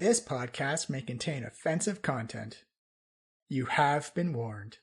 This podcast may contain offensive content. You have been warned.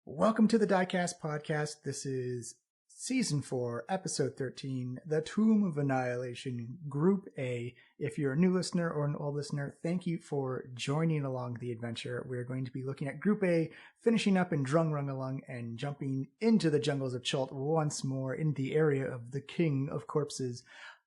Welcome to the Diecast podcast. This is Season 4, Episode 13, The Tomb of Annihilation, Group A. If you're a new listener or an old listener, thank you for joining along the adventure. We're going to be looking at Group A, finishing up in Drungrungalung, and jumping into the jungles of Chult once more in the area of the King of Corpses.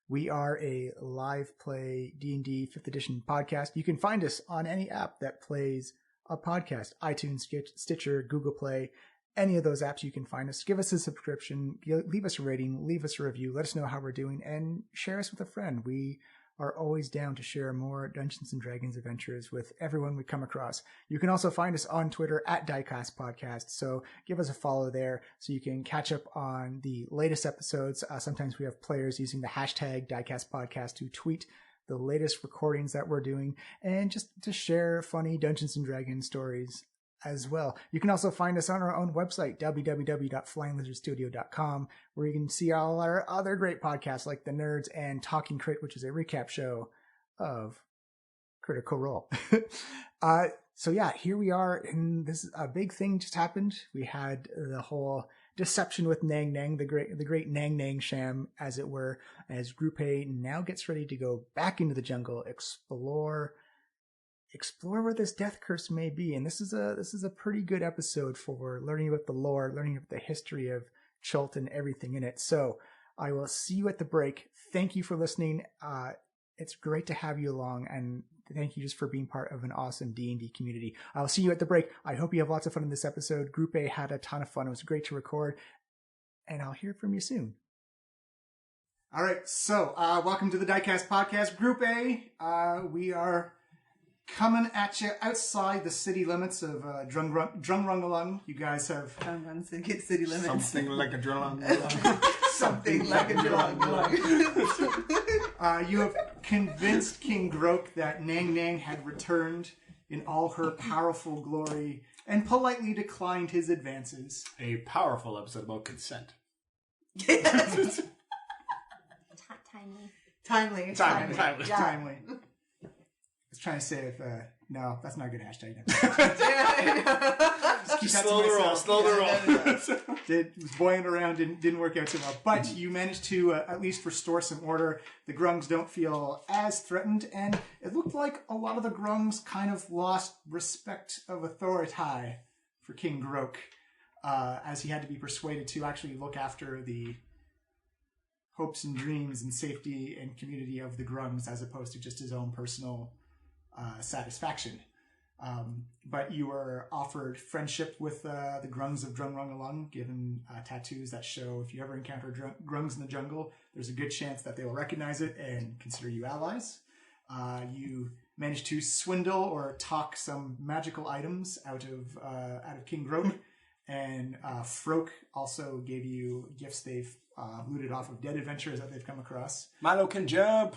We are a live play D&D 5th edition podcast. You can find us on any app that plays a podcast, iTunes, Stitcher, Google Play, any of those apps you can find us. Give us a subscription, leave us a rating, leave us a review, let us know how we're doing, and share us with a friend. We are always down to share more Dungeons & Dragons adventures with everyone we come across. You can also find us on Twitter at Diecast Podcast, so give us a follow there so you can catch up on the latest episodes. Sometimes we have players using the hashtag Diecast Podcast to tweet the latest recordings that we're doing, and just to share funny Dungeons & Dragons stories as well. You can also find us on our own website, www.flyinglizardstudio.com, where you can see all our other great podcasts like The Nerds and Talking Crit, which is a recap show of Critical Role. So yeah, here we are, and this is a big thing just happened. We had the whole deception with Nang Nang, the great Nang Nang sham, as it were, as Group A now gets ready to go back into the jungle, explore where this death curse may be. And this is a pretty good episode for learning about the lore, learning about the history of Chult and everything in it. So I will see you at the break. Thank you for listening. It's great to have you along, and thank you just for being part of an awesome D&D community. I'll see you at the break. I hope you have lots of fun in this episode. Group A had a ton of fun. It was great to record, and I'll hear from you soon. All right, so welcome to the Diecast podcast. Group A, we are coming at you outside the city limits of Drungrungalung. You guys have... City limits. Something like a Drungrungalung. Something like a Drungrungalung. You have convinced King Grok that Nang Nang had returned in all her powerful glory and politely declined his advances. A powerful episode about consent. Timely. Timely. I was trying to say if no, that's not a good hashtag. Just slow the roll. It was buoyant around, didn't work out so well. But you managed to at least restore some order. The Grungs don't feel as threatened, and it looked like a lot of the Grungs kind of lost respect of authority for King Grok, as he had to be persuaded to actually look after the hopes and dreams and safety and community of the Grungs, as opposed to just his own personal satisfaction. But you were offered friendship with the Grungs of Drungrungalung, given tattoos that show if you ever encounter Grungs in the jungle, there's a good chance that they will recognize it and consider you allies. You managed to swindle or talk some magical items out of King Grok, and Froke also gave you gifts they've looted off of dead adventurers that they've come across. Milo can jump.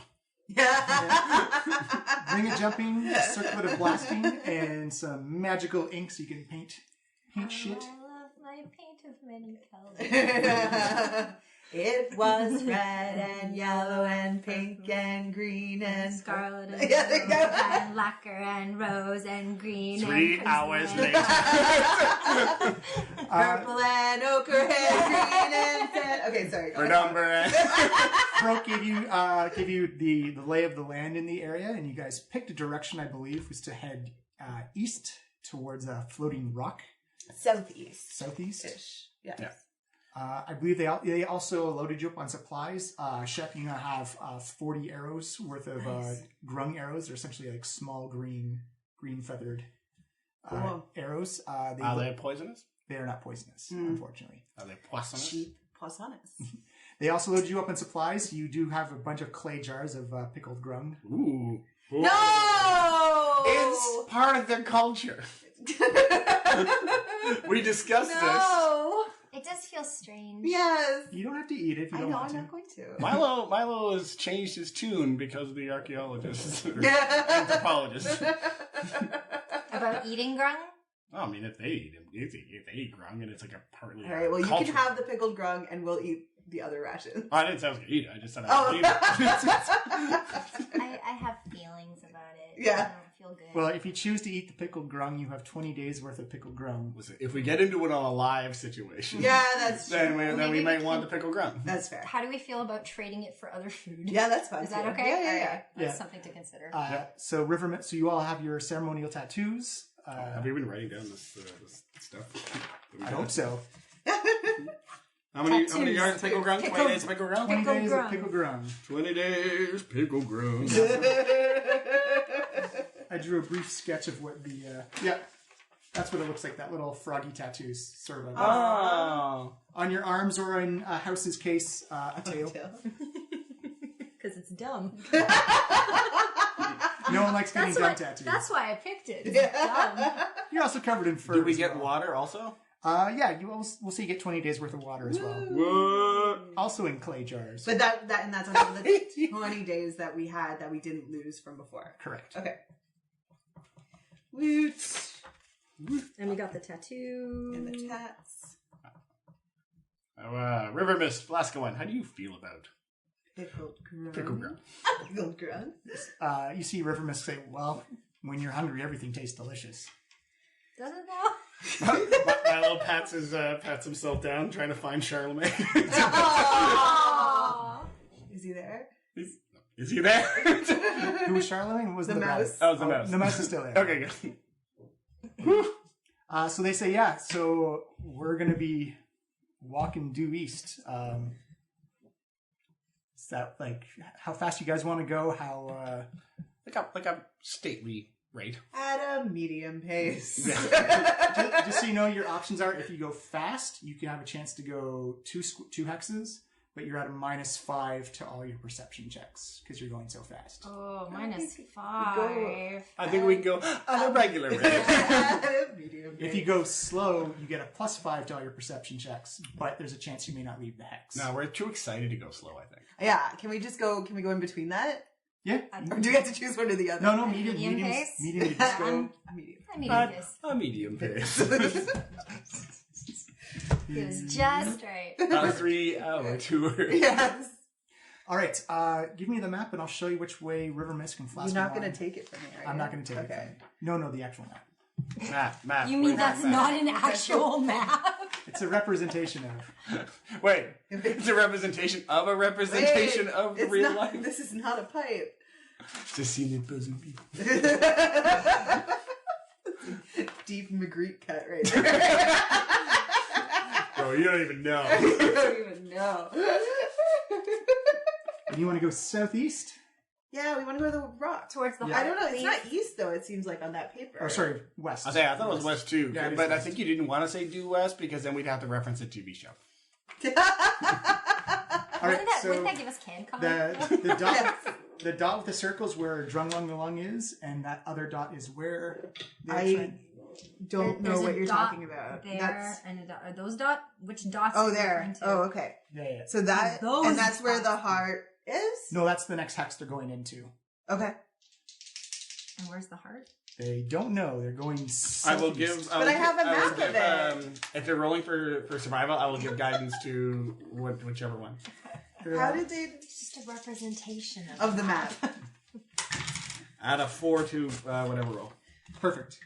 Ring of jumping, a circlet of blasting, and some magical ink so you can paint shit. I love my paint of many colors. It was red and yellow and pink and green and scarlet and blue and lacquer and rose and green. 3 hours later. Purple and ochre and green and tan. Okay, sorry. Brooke gave you the lay of the land in the area, and you guys picked a direction, I believe, was to head east towards a floating rock. Southeast. Ish. Yes. Yeah. I believe they also loaded you up on supplies. Shep, you now have 40 arrows worth of nice. grung arrows. They're essentially like small green green feathered Cool. arrows. Are they poisonous? They are not poisonous, unfortunately. Are they poisonous? Cheap poisonous. They also load you up on supplies. You do have a bunch of clay jars of pickled grung. Ooh. No! It's part of their culture. We discussed No! It does feel strange. Yes! You don't have to eat it if you I don't know, want I'm to. not going to. this. Milo has changed his tune because of the archaeologists. Or Yeah. anthropologists. About eating grung? Oh, I mean, if they eat him, if they eat grung and it's like a partly. Alright, well, you culture. can have the pickled grung and we'll eat the other rations. Oh, I didn't say I was gonna eat it. I just said I Oh. would eat it. I have feelings about it. Yeah. I don't feel good. Well, if you choose to eat the pickled grung, you have 20 days worth of pickled grung. Listen, if we get into it on a live situation, Yeah, that's true. then we Maybe might we want can- the pickle grung. That's fair. How do we feel about trading it for other food? Yeah, that's fine. Is that too. okay? Yeah, All yeah, right. yeah. That's Yeah. something to consider. So so you all have your ceremonial tattoos. Have you been writing down this stuff? I hope so. How many Tattoos. yards pickle grung? 20 days pickle grung? 20 Pickled days grung. of pickled grung. 20 days pickle grung. I drew a brief sketch of what the that's what it looks like. That little froggy tattoos, sort of. Oh. On your arms or in a house's case, a tail. Because it's dumb. No one likes getting dumb tattoos. That's why I picked it. It's dumb. You're also covered in fur. Did we as get well. water also? Yeah, we'll say you get 20 days worth of water as well. What? Also in clay jars. But and that's on top of the 20 days that we had that we didn't lose from before. Correct. Okay. Woot. And we got the tattoo. And the tats. River Mist, Alaska one. How do you feel about Pickled grung. pickle grung? Pickled grung. You see River Mist say, well, when you're hungry, everything tastes delicious. Does it though? Milo pats himself down, trying to find Charlemagne. Aww. Is he there? Is he there? Who was Charlemagne? What was The the mouse. rabbit? Oh, the mouse. The mouse is still there. Okay, good. So they say, yeah, so we're going to be walking due east. Is that like how fast you guys want to go? How Like a stately rate. At a medium pace. just so you know, your options are if you go fast, you can have a chance to go two hexes, but you're at a -5 to all your perception checks because you're going so fast. Oh, think -5. I think we can go at a regular rate. At a medium pace. If you go slow, you get a +5 to all your perception checks, but there's a chance you may not leave the hex. No, we're too excited to go slow, I think. Yeah, can we go in between that? Yeah. Or do we have to choose one or the other? No, Medium medium pace? medium. You just go. Medium. I mean, it A medium pace. was just right. A 3-hour tour. Yes. All right, give me the map and I'll show you which way River Mist can flash. You're not going to take it from me, are you? I'm not going to take it from you. No, the actual map. Map. You mean that's not an actual map? It's a representation of. Wait, it's a representation of a representation Wait, of it's real not- life. This is not a pipe. To see the bosom people. Deep Magritte cut right there. Bro, you don't even know. You don't even know. And you want to go southeast? Yeah, we want to go to the rock. Towards the Yeah. I heart, don't know. It's please. not east though. It seems like on that paper. Or sorry, west. I thought it was west too, Yeah, it is but I west. think you didn't want to say due west because then we'd have to reference a TV show. All right, Wouldn't so that give us CanCon? the dot with the circle is where Drungrungalung is, and that other dot is where they're I trying- don't know There's what a you're dot talking about. There That's... and a dot. Are those dot? Which dots? Oh, are you there. referring to? Oh, okay. Yeah. So that Those and that's where the dots. heart is. No, that's the next hex they're going into. Okay. And where's the heart? They don't know. They're going I southeast. will give. But I have a map of it. If they're rolling for survival, I will give guidance to whichever one. How did they It's just a representation of the map? Add a 4 to whatever roll. Perfect.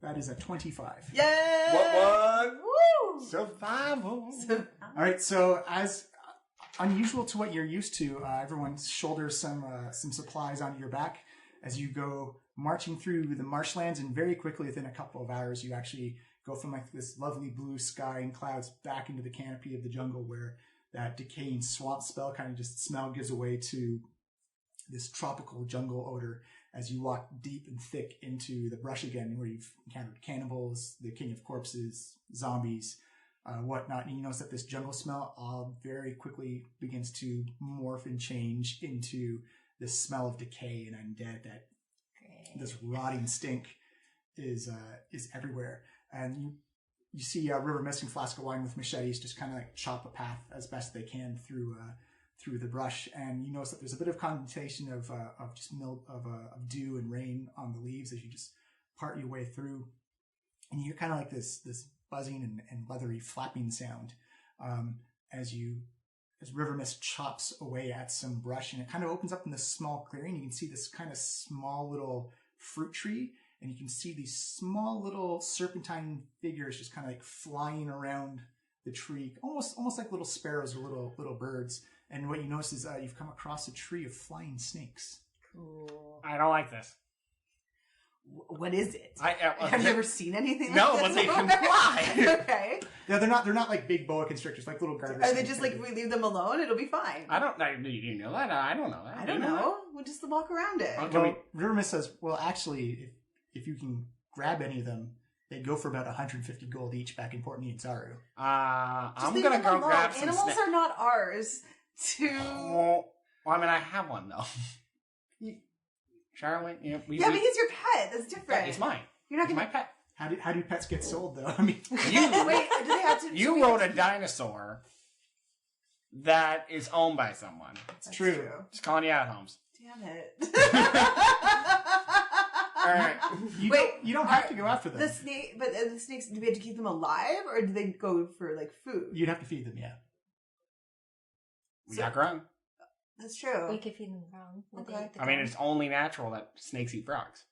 That is a 25. Yay! What? Woo! Survival. All right, so as unusual to what you're used to, everyone shoulders some supplies onto your back as you go marching through the marshlands, and very quickly, within a couple of hours, you actually go from like this lovely blue sky and clouds back into the canopy of the jungle, where that decaying swamp spell kind of just smell gives away to this tropical jungle odor as you walk deep and thick into the brush again, where you've encountered cannibals, the king of corpses, zombies, whatnot. And you notice that this jungle smell all very quickly begins to morph and change into this smell of decay and undead. That this rotting stink is everywhere. And you see River Mist and Flask of Wine with machetes just kind of like chop a path as best they can through the brush. And you notice that there's a bit of condensation of just of dew and rain on the leaves as you just part your way through. And you hear kind of like this buzzing and leathery flapping sound as River Mist chops away at some brush, and it kind of opens up in this small clearing. You can see this kind of small little fruit tree, and you can see these small little serpentine figures just kind of like flying around the tree, almost like little sparrows or little birds. And what you notice is you've come across a tree of flying snakes. Cool. I don't like this. What is it? Have you ever seen anything no, like but this? they can fly. Okay. No, they're not like big boa constrictors, like little garter Are they snakes. just like, we leave them alone, it'll be fine? You know that? I don't know that. I don't know. We'll just walk around it. Okay. Well, River Mist says, well, actually, if you can grab any of them, they go for about 150 gold each back in Port Nianzaru. I'm leave gonna them go alone. grab some Animals are not ours to... Well, I mean, I have one, though. Charlotte? Yeah, but he's your pet. That's different. It's mine. You're not It's going my pet. How do pets get sold, though? I mean, Wait, do they have to... You wrote a dinosaur that is owned by someone. it's true. Just calling you out, Holmes. Damn it. All right. You don't have to go after them. The snakes, do we have to keep them alive, or do they go for, like, food? You'd have to feed them, yeah. We got Grung. That's true. We could feed them wrong. Okay. I mean, it's only natural that snakes eat frogs.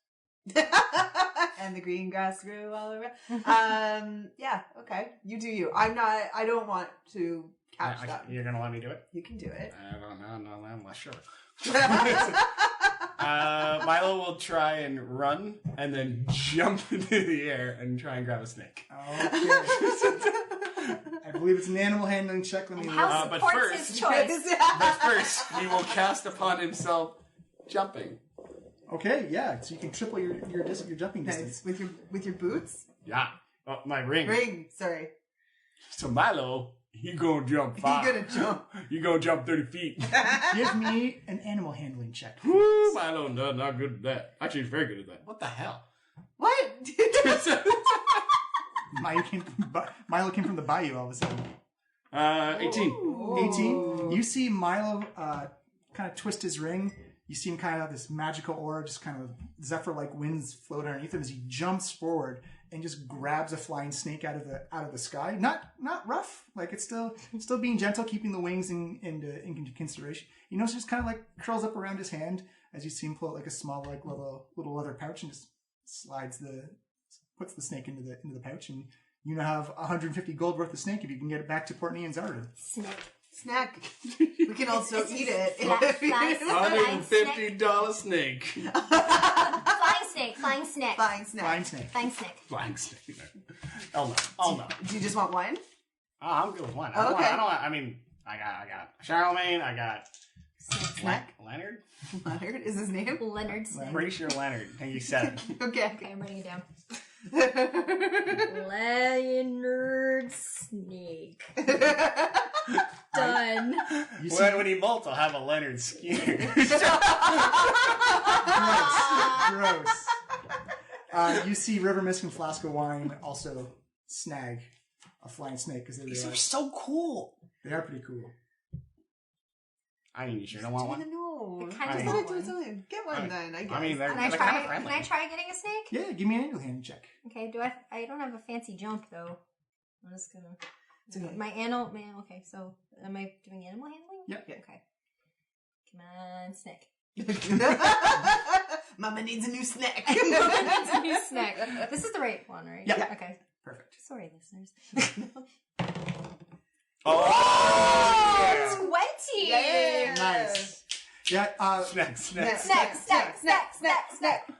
And the green grass grew all around. Yeah, okay. You do you. I don't want to catch them. You're going to let me do it? You can do it. I don't know. No, I'm not sure. Milo will try and run and then jump into the air and try and grab a snake. Okay. I believe it's an animal handling check. Let me How but supports first- his choice? But first, he will cast upon himself jumping. Okay, yeah. So you can triple your jumping distance. Nice. With your boots? Yeah. Oh, my ring. Sorry. So Milo, he gonna jump far. You're gonna jump. You gonna jump 30 feet. Give me an animal handling check. Woo, Milo, no, not good at that. Actually, he's very good at that. What the hell? What? Milo came from the bayou all of a sudden. 18. Ooh. 18. You see Milo kind of twist his ring. You see him kind of have this magical aura, just kind of zephyr-like winds float underneath him as he jumps forward and just grabs a flying snake out of the sky. Not rough, like it's still being gentle, keeping the wings into consideration. You notice it just kind of like curls up around his hand as you see him pull out like a small like little leather pouch and just puts the snake into the pouch, and you now have 150 gold worth of snake if you can get it back to Port Nianzaru. Snack. We can also eat it. $150 snake. Flying snake. Flying snake. Oh no. Do you just want one? Oh, I'm good with one. Okay. I got Charlemagne. I got Snack. Leonard. Leonard is his name? Leonard I'm Snake. pretty sure Leonard. I think you said it. Okay. Okay, I'm writing it down. Leonard Snake. Done. When he molts, I'll have a Leonard Skinner. Gross. You see River Mist and Flask of Wine also snag a flying snake because These are so cool. they are pretty cool. I mean, you sure don't want one? No. I Just kinda let it want do its one. own. Get one then, I guess. I mean, they're Can I kind of try? friendly. Can I try getting a snake? Yeah, give me an animal handling check. Okay. I don't have a fancy jump though. I'm just gonna. It's okay. My animal. Okay. So am I doing animal handling? Yep. Okay. Come on, snake. Mama needs a new snack. It's a new snack. This is the right one, right? Yeah. Okay. Perfect. Sorry, listeners. Oh! 20! Yeah. Nice. Yeah. Snack.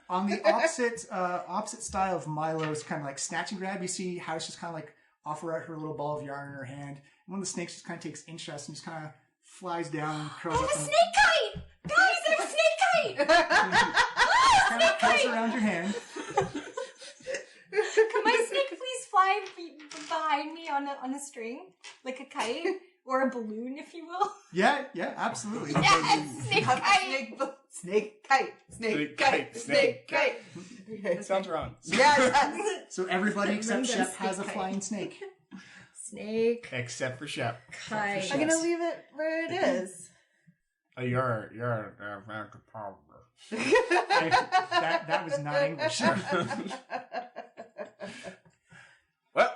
On the opposite style of Milo's kind of like snatch and grab, you see how it's just kind of like offer out her little ball of yarn in her hand. And one of the snakes just kind of takes interest and just kind of flies down and curls I up. have a snake kite! Guys, I have a snake kite! Curls around your hand. Can my snake please fly behind me on a string? Like a kite? Or a balloon, if you will? Yeah, absolutely. Yes! Snake kite! Snake kite. Snake kite. Snake kite. It sounds wrong. Yes. So everybody except Random Shep has a snake flying snake. Snake Except for Shep. kite. I'm gonna leave it where it is. You're a problem. That was not English. Well,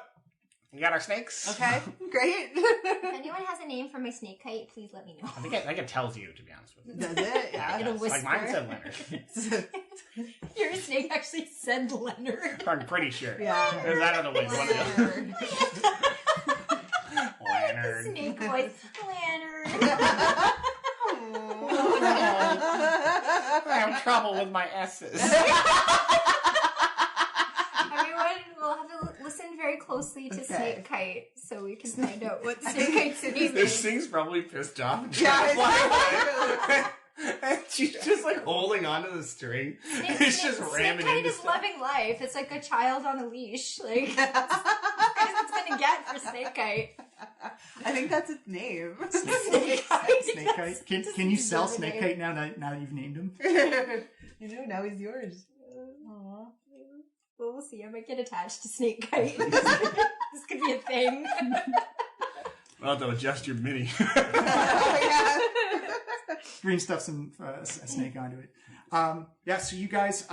you got our snakes? Okay, great. If anyone has a name for my snake kite, please let me know. I think it tells you, to be honest with you. Does it? Yeah. It'll Yes. Like mine whisper. said Leonard. Your snake actually said Leonard. I'm pretty sure. Yeah. Is that other way? One of the other. Leonard. Snake voice. Leonard. I have trouble with my S's. Everyone will have to listen very closely to Okay. Snake Kite so we can find out what Snake Kite's name This is. thing's probably pissed off. And Yeah, trying to fly it's- away. And she's just like holding onto the string. It's just ramming Snake Kite into is stuff. loving life. It's like a child on a leash. Like, that's it's gonna get for Snake Kite. I think that's its name. Snake Kite. Snake kite. Can you sell Snake Kite now that you've named him? You know, now he's yours. Aw. Well, we'll see. I might get attached to Snake Kite. This could be a thing. I'll have to adjust your mini. Green stuff some a snake onto it. So you guys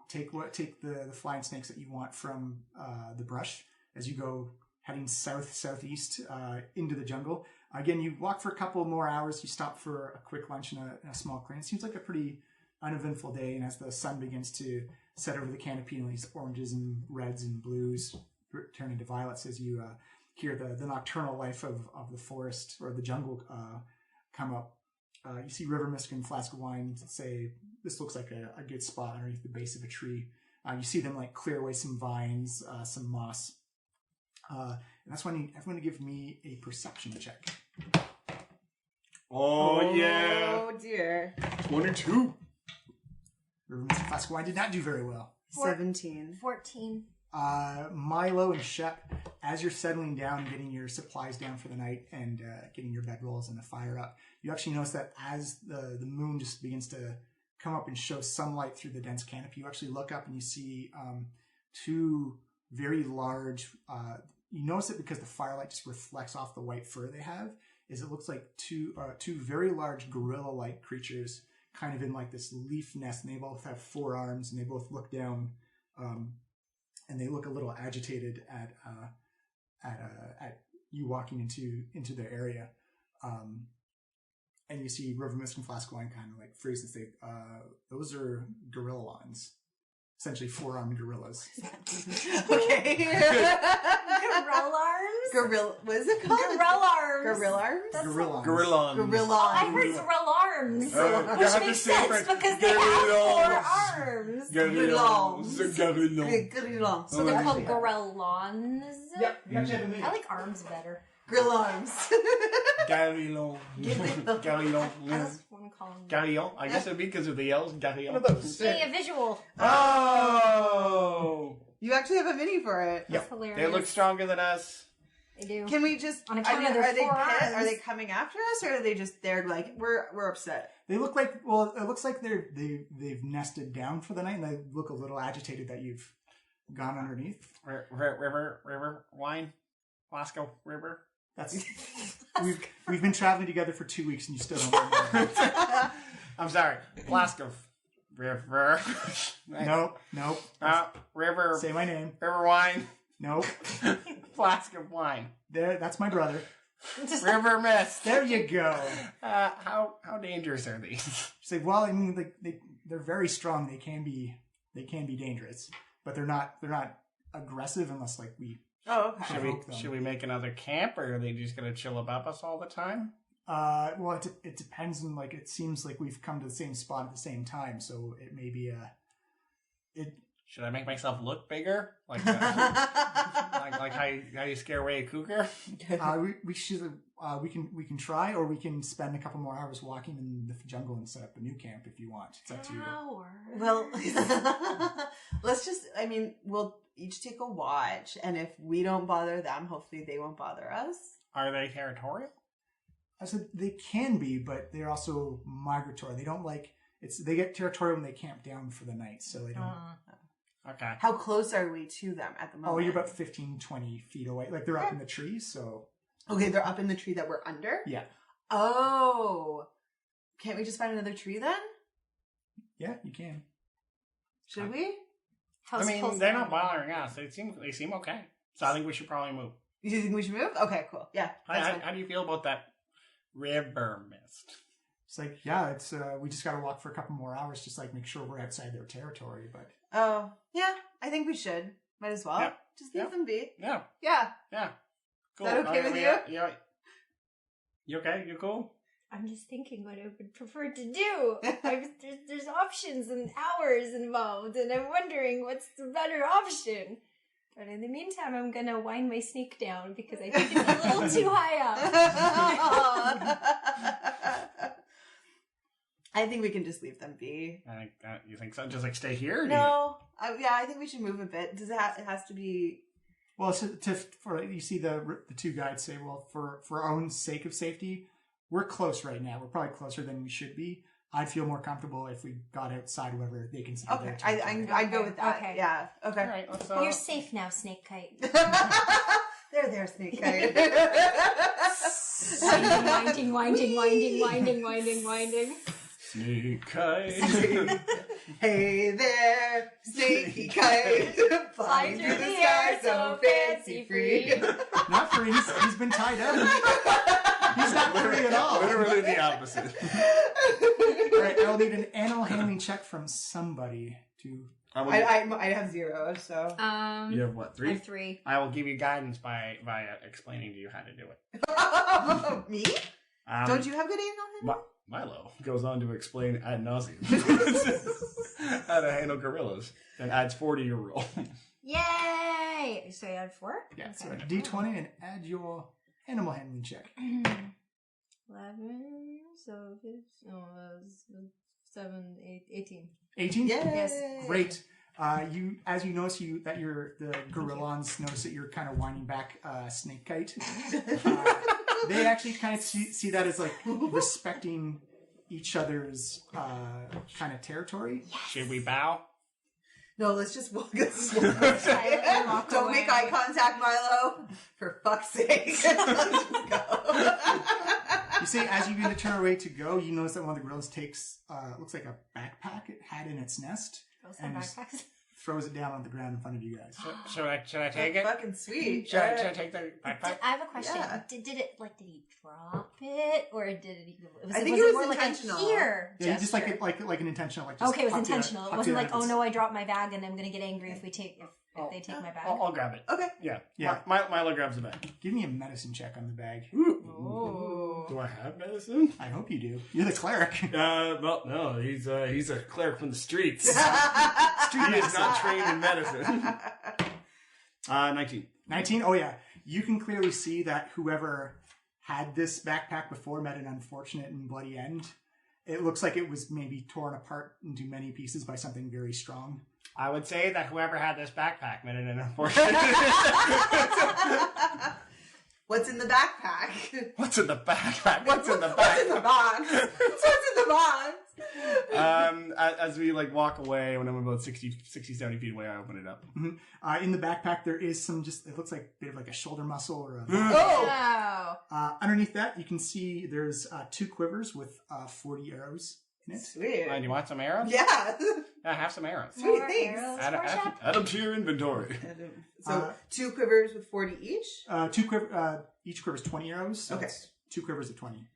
take the flying snakes that you want from the brush as you go heading southeast into the jungle. Again, you walk for a couple more hours. You stop for a quick lunch and a small clearing. It seems like a pretty uneventful day. And as the sun begins to set over the canopy, and these oranges and reds and blues turn into violets as you hear the nocturnal life of the forest or the jungle come up. You see River Mist and Flask of Wine say, this looks like a good spot underneath the base of a tree. You see them like clear away some vines, some moss. And that's when everyone to give me a perception check. Oh, yeah. Oh dear. 22. River Mist and Flask of Wine did not do very well. 17. 14. Milo and Shep, as you're settling down, getting your supplies down for the night and getting your bedrolls and the fire up, you actually notice that as the moon just begins to come up and show sunlight through the dense canopy, you actually look up and you see two very large, you notice it because the firelight just reflects off the white fur they have, is it looks like two very large gorilla-like creatures kind of in like this leaf nest, and they both have 4 arms, and they both look down, and they look a little agitated at you walking into their area. And you see River Mist and Flask of Wine kind of like freeze and say, those are gorillons. Essentially 4-armed gorillas. Okay. Gorilla arms? Gorilla. What is it called? Gorilla arms. Gorilla arms? That's Gorillons. Gorillons. Gorilla. Oh, I heard gorilla arms. You have Which to makes say sense French. because they have 4 Gorillons. arms. Gorillons. Gorillons. Gorilla. So they're called gorillons? Yep, you actually have a minute. I like arms better. Gorilla arms. Garillon. Garillon. I just want to call them. Garillon. I guess it would be because of the L's. Garillon. One of those. Hey, a visual. Oh! You actually have a mini for it. That's hilarious. They look stronger than us. They do. Can we just? On account of their are they 4 pissed? arms. Are they coming after us, or are they just they're like we're upset? They look like, well, it looks like they've nested down for the night, and they look a little agitated that you've gone underneath. River wine. Moscow River. That's we've been traveling together for 2 weeks, and you still don't remember. I'm sorry. Flask of river. Nope. River. Say my name. River wine. Nope. Flask of wine. That's my brother. River mist. There you go. How dangerous are these? Say, well, I mean, they're very strong. They can be dangerous, but they're not aggressive unless like we. Oh, okay. Provoke them. Should we make another camp, or are they just gonna chill above us all the time? Well, it depends on, like, it seems like we've come to the same spot at the same time, so it may be Should I make myself look bigger? Like how you scare away a cougar? We should. We can try, or we can spend a couple more hours walking in the jungle and set up a new camp if you want. It's up to you. Well, let's just. I mean, we'll each take a watch, and if we don't bother them, hopefully they won't bother us. Are they territorial? I said they can be, but they're also migratory. They don't like it's. They get territorial when they camp down for the night, so they don't. Okay. How close are we to them at the moment? Oh, you're about 15, 20 feet away. Like they're up in the trees, so. Okay, they're up in the tree that we're under? Yeah. Oh. Can't we just find another tree then? Yeah, you can. Should we? I mean, they're not bothering us. They seem okay. So I think we should probably move. You think we should move? Okay, cool. Yeah. How do you feel about that river mist? It's like, yeah, it's we just got to walk for a couple more hours, just like make sure we're outside their territory. But oh, yeah, I think we should. Might as well. Yeah. Just leave them be. Yeah. Yeah. Yeah. Cool. Is that okay with you? Yeah. You okay? You cool? I'm just thinking what I would prefer to do. There's options and hours involved, and I'm wondering what's the better option. But in the meantime, I'm gonna wind my snake down because I think it's a little too high up. I think we can just leave them be. You think so? Just like stay here? No. I think we should move a bit. Does it has to be... Well, for you see the two guides say, well, for our own sake of safety, we're close right now. We're probably closer than we should be. I'd feel more comfortable if we got outside wherever they can see. Okay, I'd go with that. Okay. Yeah. Okay. All right, You're safe now, Snake Kite. there, Snake Kite. Winding. Snake Kite. Hey there, Snakey Kite. Flying through the sky so fancy free. Not free. He's been tied up. He's not free at all. Literally the opposite. All right, I'll need an animal handling check from somebody to. I have 0, so. You have what, 3? I have 3. I will give you guidance by explaining to you how to do it. Me? Don't you have good animal handling? Milo goes on to explain ad nauseum how to handle gorillas and adds 4 to your roll. Yay! So I add 4? Yeah, so D20 and add your animal handling check. 11, so 7, 8, 18. 18? Yes. Great. As you notice that the gorillons notice that you're kind of winding back Snake Kite. They actually kind of see that as like respecting each other's kind of territory. Yes. Should we bow? No, let's just walk us. Don't make eye contact, Milo. For fuck's sake. Let's go. You see, as you begin to turn away to go, you notice that one of the gorillas takes, looks like a backpack it had in its nest. And backpacks. Throws it down on the ground in front of you guys. Should I take it? Fucking sweet. Should I take the backpack? I have a question. Yeah. Did he drop it, or did it? I think it was more intentional. Like a here. Yeah, just like an intentional. Like just okay, it was hucked intentional. It hucked wasn't like, out oh of no, I dropped my bag, and I'm gonna get angry if they take my bag. I'll grab it. Okay. Yeah. Yeah. Milo grabs the bag. Give me a medicine check on the bag. Ooh. Do I have medicine? I hope you do. You're the cleric. Well, no. He's a cleric from the streets. Street He is medicine. not trained in medicine. 19. 19? Oh, yeah. You can clearly see that whoever had this backpack before met an unfortunate and bloody end. It looks like it was maybe torn apart into many pieces by something very strong. I would say that whoever had this backpack met an unfortunate. What's in the backpack? What's in the backpack? What's in the backpack? What's in the box? What's in the box? As we walk away, when I'm about 60, 70 feet away, I open it up. Mm-hmm. In the backpack, there is some it looks like a bit of like a shoulder muscle or a... Oh! Underneath that, you can see there's 2 quivers with 40 arrows in it. Sweet. Do you want some arrows? Yeah. Yeah, have some arrows. Sweet, More thanks. arrows Add for shop? them to your inventory. So 2 quivers with 40 each? 2 quiver, each quiver is 20 arrows. So Okay. it's 2 quivers of 20.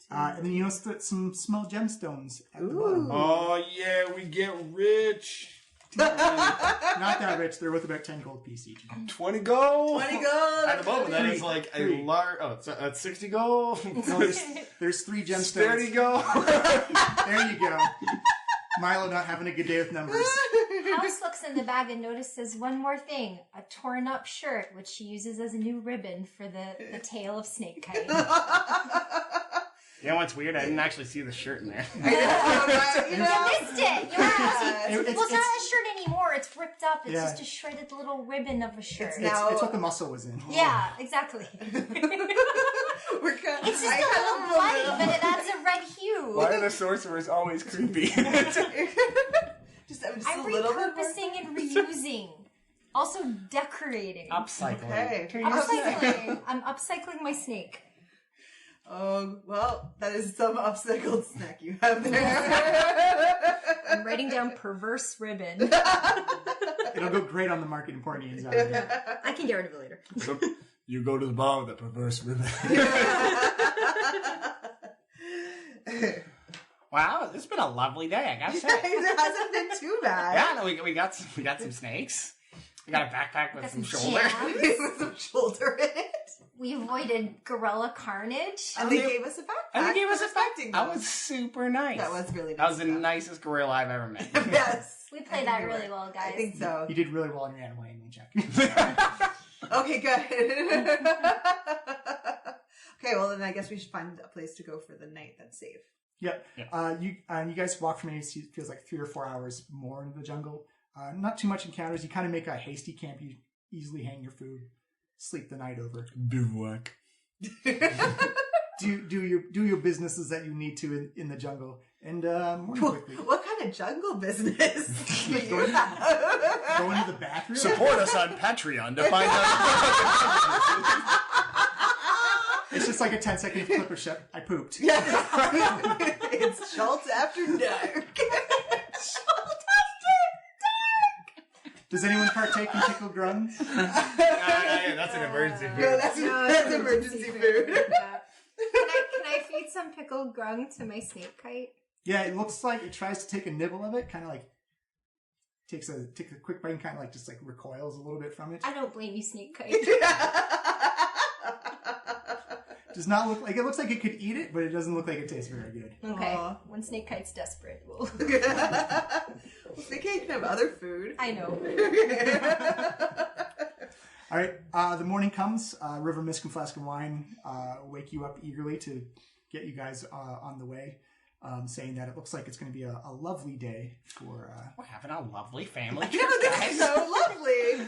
And then you notice that some small gemstones at the bottom. Oh, yeah, we get rich. Not that rich. They're worth about 10 gold piece each. 20 gold. 20 gold. At the moment, that is like a large... Oh, that's 60 gold. No, there's 3 gemstones. 30 gold. There you go. Milo not having a good day with numbers. Mouse looks in the bag and notices one more thing. A torn up shirt, which she uses as a new ribbon for the tail of Snake Kite. You know what's weird? I didn't actually see the shirt in there. I know, You missed it! Yeah. Well, it's not a shirt anymore. It's ripped up. It's Yeah. just a shredded little ribbon of a shirt. It's what the muscle was in. Yeah, exactly. It's just a little bloody, but it adds a red hue. Why are the sorcerers always creepy? just I'm a little bit repurposing and reusing. Also decorating. Upcycling. Okay. Upcycling. I'm upcycling my snake. Oh, well, that is some upcycled snack you have there. I'm writing down perverse ribbon. It'll go great on the market and party inside. Yeah. I can get rid of it later. So you go to the bar with a perverse ribbon. Wow, it's been a lovely day, I gotta say. It hasn't been too bad. Yeah, no, we got some snakes. We got a backpack with some shoulder. jams. With some shoulder in it. We avoided gorilla carnage. And they gave us a backpack. And they gave us a respecting That them. was super nice. That was really nice. That was the nicest gorilla I've ever met. Yes. We I played think that you're really right. well, guys. I think so. You did really well on your animal handling check. Okay, good. Okay, well then I guess we should find a place to go for the night that's safe. Yep. Yeah. You guys walk for maybe it feels like 3 or 4 hours more into the jungle. Not too much encounters. You kind of make a hasty camp. You easily hang your food, sleep the night over. Bivouac. do your businesses that you need to in the jungle, and more quickly. What kind of jungle business do you Go have? into the bathroom. Support us on Patreon to find out. It's just like a 10-second clip of shit. I pooped. It's Schultz after dark. Does anyone partake in pickled grunts? That's an emergency food. Yeah, that's emergency food. Can I feed some pickled grung to my snake kite? Yeah, it looks like it tries to take a nibble of it, kind of like takes a quick bite and kind of like just like recoils a little bit from it. I don't blame you, snake kite. Does not look like it looks like it could eat it, but it doesn't look like it tastes very good. Okay, Aw. when snake kite's desperate, we'll... Well, they can't have other food. I know. All right, the morning comes. River Mist and Flask of Wine wake you up eagerly to get you guys on the way, saying that it looks like it's going to be a lovely day for... We're having a lovely family Yeah, trip, this guys. is so lovely.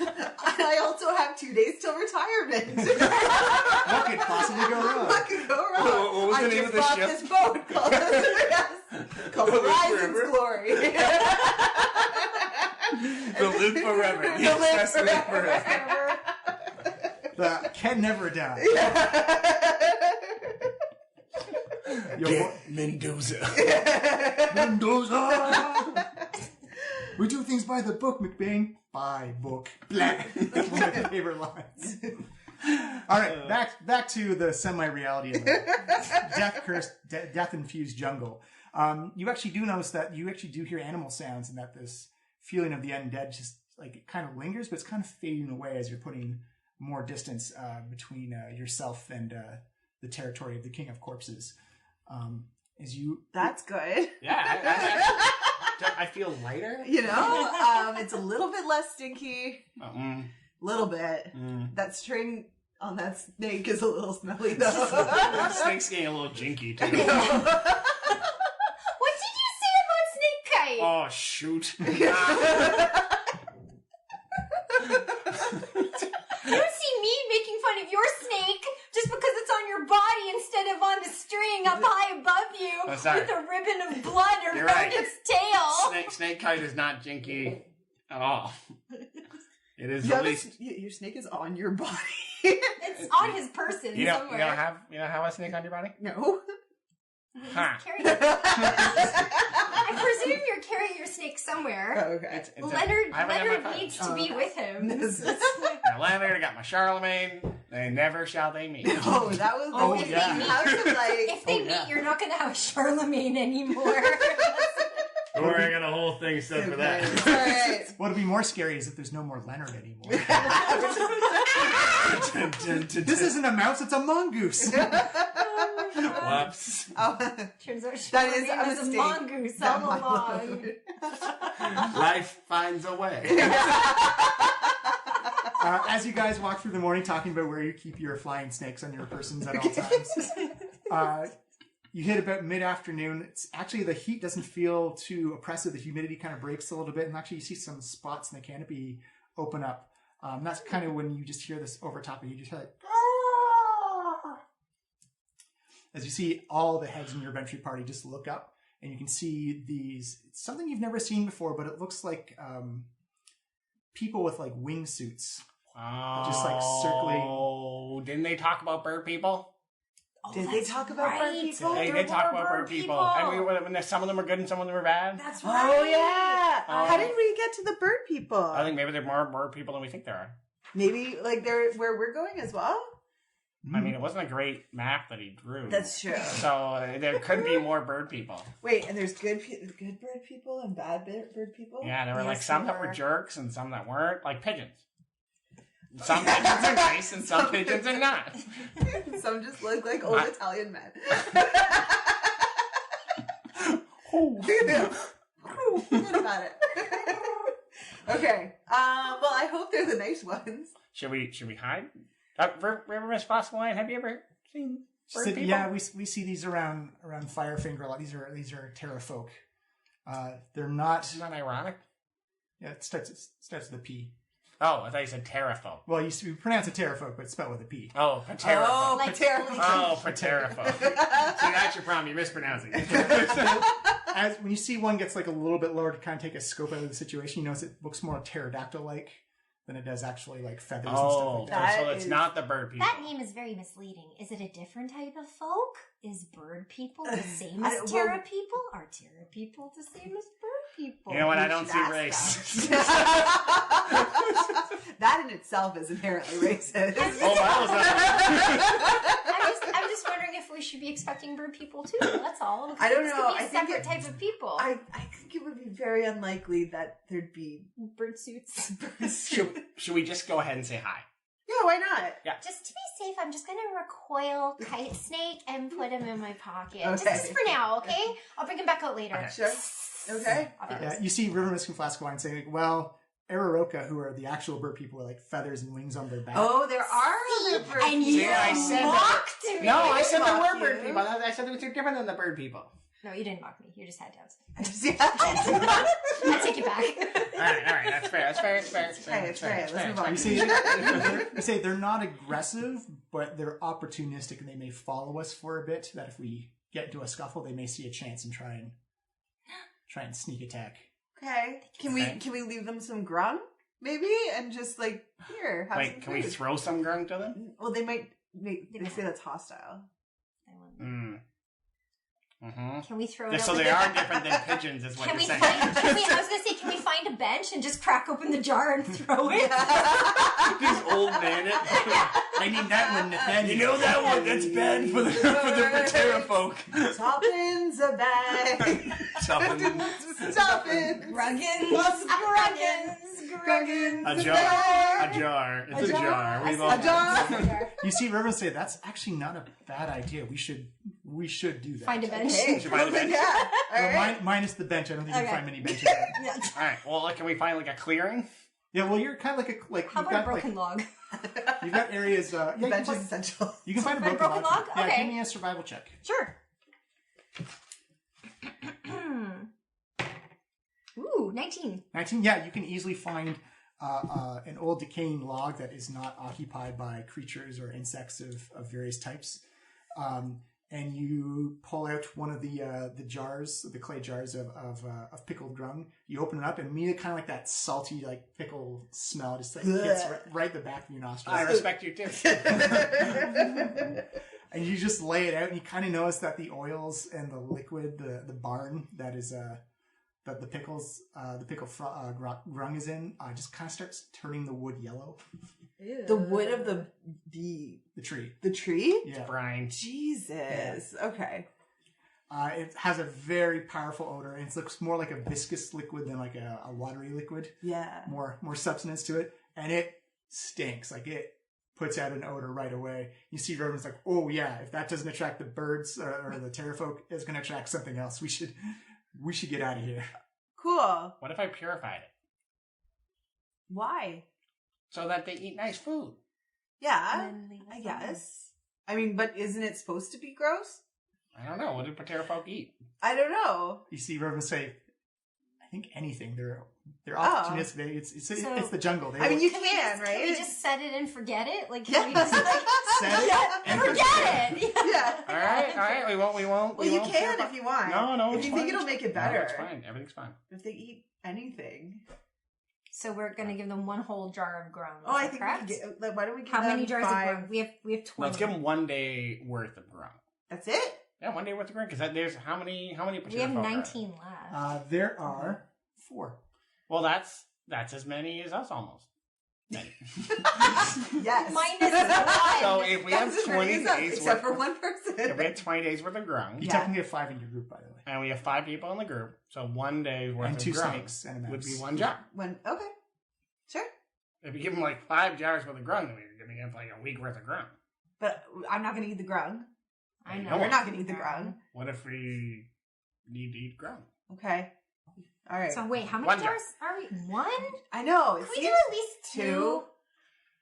And I also have 2 days till retirement. What could possibly go wrong? What could go wrong? What was I the name just of the bought ship? this boat called Horizon's Forever? Glory. They'll live forever. They'll live Yes, live forever. The can never die. Your Get Mendoza. Mendoza! We do things by the book, McBain. By book. Blah. One of my favorite lines. All right, back to the semi-reality of the death-cursed, death-infused jungle. You actually do notice that you actually do hear animal sounds, and that this feeling of the undead just like it kind of lingers, but it's kind of fading away as you're putting more distance between yourself and the territory of the King of Corpses. As you, That's good. Yeah, I feel lighter. You know, it's a little bit less stinky. Little bit. That string on that snake is a little smelly though. The snake's getting a little jinky too. What did you say about snake kite? Oh shoot! You don't see me making fun of your snake just because it's on your body instead of on the string up high above you Oh, sorry. with a ribbon of blood around You're right. its tail. Snake kite is not jinky at all. It is Yeah, at least. your snake is on your body. It's on his person You don't somewhere. have a snake on your body? No. Huh. I presume you're carrying your snake somewhere. Okay. Leonard I haven't got my phone. needs to be with him. Got Leonard, I got my Charlemagne. They never shall they meet. Oh, that was Oh, if yeah. they have some like If they meet, you're not going to have a Charlemagne anymore. Don't worry, I got a whole thing set for that. All right. what'll be more scary is if there's no more Leonard anymore. This isn't a mouse, it's a mongoose. What Whoops. Oh, Turns out she that is was a a mistake. mongoose all along. Life finds a way. As you guys walk through the morning talking about where you keep your flying snakes on your persons at all times, you hit about mid-afternoon. It's actually, the heat doesn't feel too oppressive. The humidity kind of breaks a little bit, and actually you see some spots in the canopy open up. That's kind of when you just hear this over top of you. Just hear like, as you see all the heads in your adventure party just look up, and you can see these, it's something you've never seen before, but it looks like people with like wingsuits. Wow. Just like circling. Oh, didn't they talk about bird people? Oh, Did they that's talk about bird right. people? They There did talk were about bird people. And some of them were good and some of them were bad. That's right. Oh yeah. Oh. How did we get to the bird people? I think maybe there are more bird people than we think there are. Maybe like they're where we're going as well. I mean, it wasn't a great map that he drew. That's true. So there could be more bird people. Wait, and there's good bird people and bad bird people? Yeah, there were like Yes, some there that were were. jerks and some that weren't, like pigeons. Some pigeons are nice and some pigeons are not. Some just look like old Italian men. Forget about it. Okay. Well, I hope they're the nice ones. Should we hide? River Miss Fossil Line, have you ever seen bird people? Yeah, we see these around Firefinger a lot. These are Terra folk. They're not. Isn't that ironic? Yeah, it starts with a P. Oh, I thought you said terrafolk. Well, you pronounce it Terra folk, but it's spelled with a P. Oh, paterafolk. Oh, Like paterafolk. Oh, paterafolk. See, that's your problem. You're mispronouncing it. As when you see one gets like a little bit lower to kind of take a scope out of the situation, you notice it looks more pterodactyl-like than it does actually like feathers and stuff Oh, like that. so That it's is- not the bird people. That name is very misleading. Is it a different type of folk? Is bird people the same I as don't- Terra well- people? Are Terra people the same as bird people? You know what? I You don't should see ask race. them. That in itself is inherently racist. Oh, that was I'm just wondering if we should be expecting bird people too. That's all. I don't This know. could be I a think separate type of people. I think it would be very unlikely that there'd be Bird suits. Should we just go ahead and say hi? Yeah, why not? Just to be safe, I'm just gonna recoil Kite Snake and put him in my pocket. Okay. Just for now, okay? I'll bring him back out later. Okay. Sure. Okay. I'll be Yeah, you see River Mist and Flask Wine saying, like, well, Araroka, who are the actual bird people with like feathers and wings on their back. Oh, there are other bird And people. you I said mocked me. No, I said there mock were bird you. people. I said they were different than the bird people. No, you didn't mock me. You just had doubts. I I take it back. All right, that's fair. That's fair. It's fair. Let's move on. You say they're not aggressive, but they're opportunistic, and they may follow us for a bit. That if we get into a scuffle, they may see a chance and try and sneak attack. Okay. Can we leave them some grung? Maybe? And just like, here, have some Wait, can we food. throw some grung to them? Well, they might they say that's hostile. Mm-hmm. Can we throw it So over they the- are different than pigeons, is what Can you're we saying. find? I was gonna say, can we find a bench and just crack open the jar and throw it? These old man it. I need that one, Nathaniel. You know that one? That's bad for the Patera folk. Toppins a bag. Toppins. Gruggins. A jar. It's a jar. We've all A jar. You see River say that's actually not a bad idea. We should do that. Find a bench. Hey, Should find a bench? yeah. All Well, right. minus the bench. I don't think you Okay. can find many benches. There. Yeah. All right. Well, can we find like a clearing? Yeah, well, you're kind of like How you've about a got broken log? you've got areas. Yeah, you Bench can is find, essential. you can find a Find broken, broken log? Yeah, Okay. give me a survival check. Sure. Ooh, 19. 19. Yeah, you can easily find an old decaying log that is not occupied by creatures or insects of various types. And you pull out one of the jars, the clay jars of pickled grung. You open it up, and immediately kind of like that salty like pickle smell just like hits right the back of your nostrils. I respect you too. And you just lay it out, and you kind of notice that the oils and the liquid, the barn that is that the pickle grung is in, just kind of starts turning the wood yellow. The wood of the tree. The tree? Yeah. Brian. Jesus. Okay. It has a very powerful odor, and it looks more like a viscous liquid than like a watery liquid. Yeah. More substance to it, and it stinks. Like it puts out an odor right away. You see Roman's like, oh yeah, if that doesn't attract the birds or the terrafolk, it's going to attract something else. We should get out of here. Cool. What if I purified it? Why? So that they eat nice food. Yeah, And then leave us I alone. guess. I mean, but isn't it supposed to be gross? I don't know. What did terrafolk eat? I don't know. You see Roman say, I think anything. They're Oh. opportunistic. It's the jungle. They I mean, will- you Can can, right? we just set it and forget it? Like, Yeah. can we just like Set it and forget it? Yeah. All right. We won't. Well, you can if you want. No, if it's you fine. think it'll make it No, better. it's fine. Everything's fine. If they eat anything. So we're gonna give them one whole jar of grunts. Oh, I think we correct? can get. Like, why don't we give How them many jars 5? of grunts? We have 20. Let's give them 1 day worth of grunt. That's it. Yeah, 1 day worth of grunt. Because there's how many? We have terrafolk are 19 left. there are 4. Well, that's as many as us almost. Many. Yes. Minus 1. So if we have That's as many 20 as us, days except worth, for one person. if we had 20 days worth of grunt, You Yeah. technically have 5 in your group, by the way. and we have 5 people in the group, so 1 day's worth And of 2 grunt snakes and a would mouse. be 1 jar. Okay. Sure. If you give them like 5 jars worth of grunt, then we're giving them like a week worth of grunt. But I'm not going to eat the grung. I No, know. We're not going to eat the grung. What if we need to eat grunt? Okay. All right. So wait, how many 1 jar. jars are we? 1? I know. Can It we do seems at least 2? 2.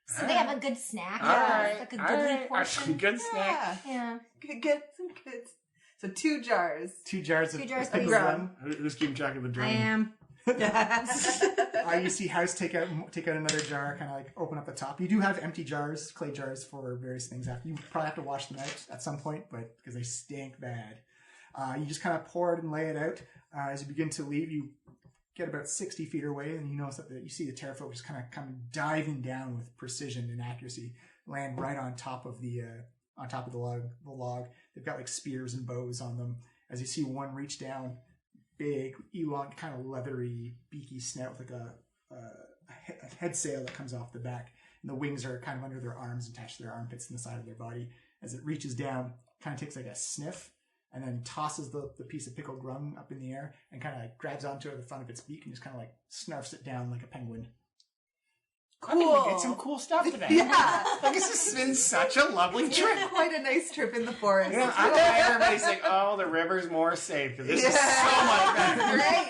So they have a good snack. All right. Like a all goodly right. portion. Good snack. Yeah. Yeah. Good. Some good. So 2 jars. 2 jars of 2 jars, pickled please. rum. Who's keeping track of the drum? I am. You see House take out another jar, kind of like open up the top. You do have empty jars, clay jars for various things. After you probably have to wash them out at some point, but because they stink bad, you just kind of pour it and lay it out. As you begin to leave, you get about 60 feet away, and you notice that you see the terrafolk just kind of come diving down with precision and accuracy, land right on top of the log. They've got like spears and bows on them. As you see one reach down, big, elong, kind of leathery, beaky snout with like a head sail that comes off the back, and the wings are kind of under their arms, attached to their armpits and the side of their body. As it reaches down, kind of takes like a sniff, and then tosses the piece of pickled rum up in the air, and kind of like grabs onto the front of its beak and just kind of like snarfs it down like a penguin. I think we did some cool stuff today. Yeah. Like, this has been such a lovely It's trip. been quite a nice trip in the forest. You know, I know everybody's like, oh, the river's more safe. This is so much better. Great.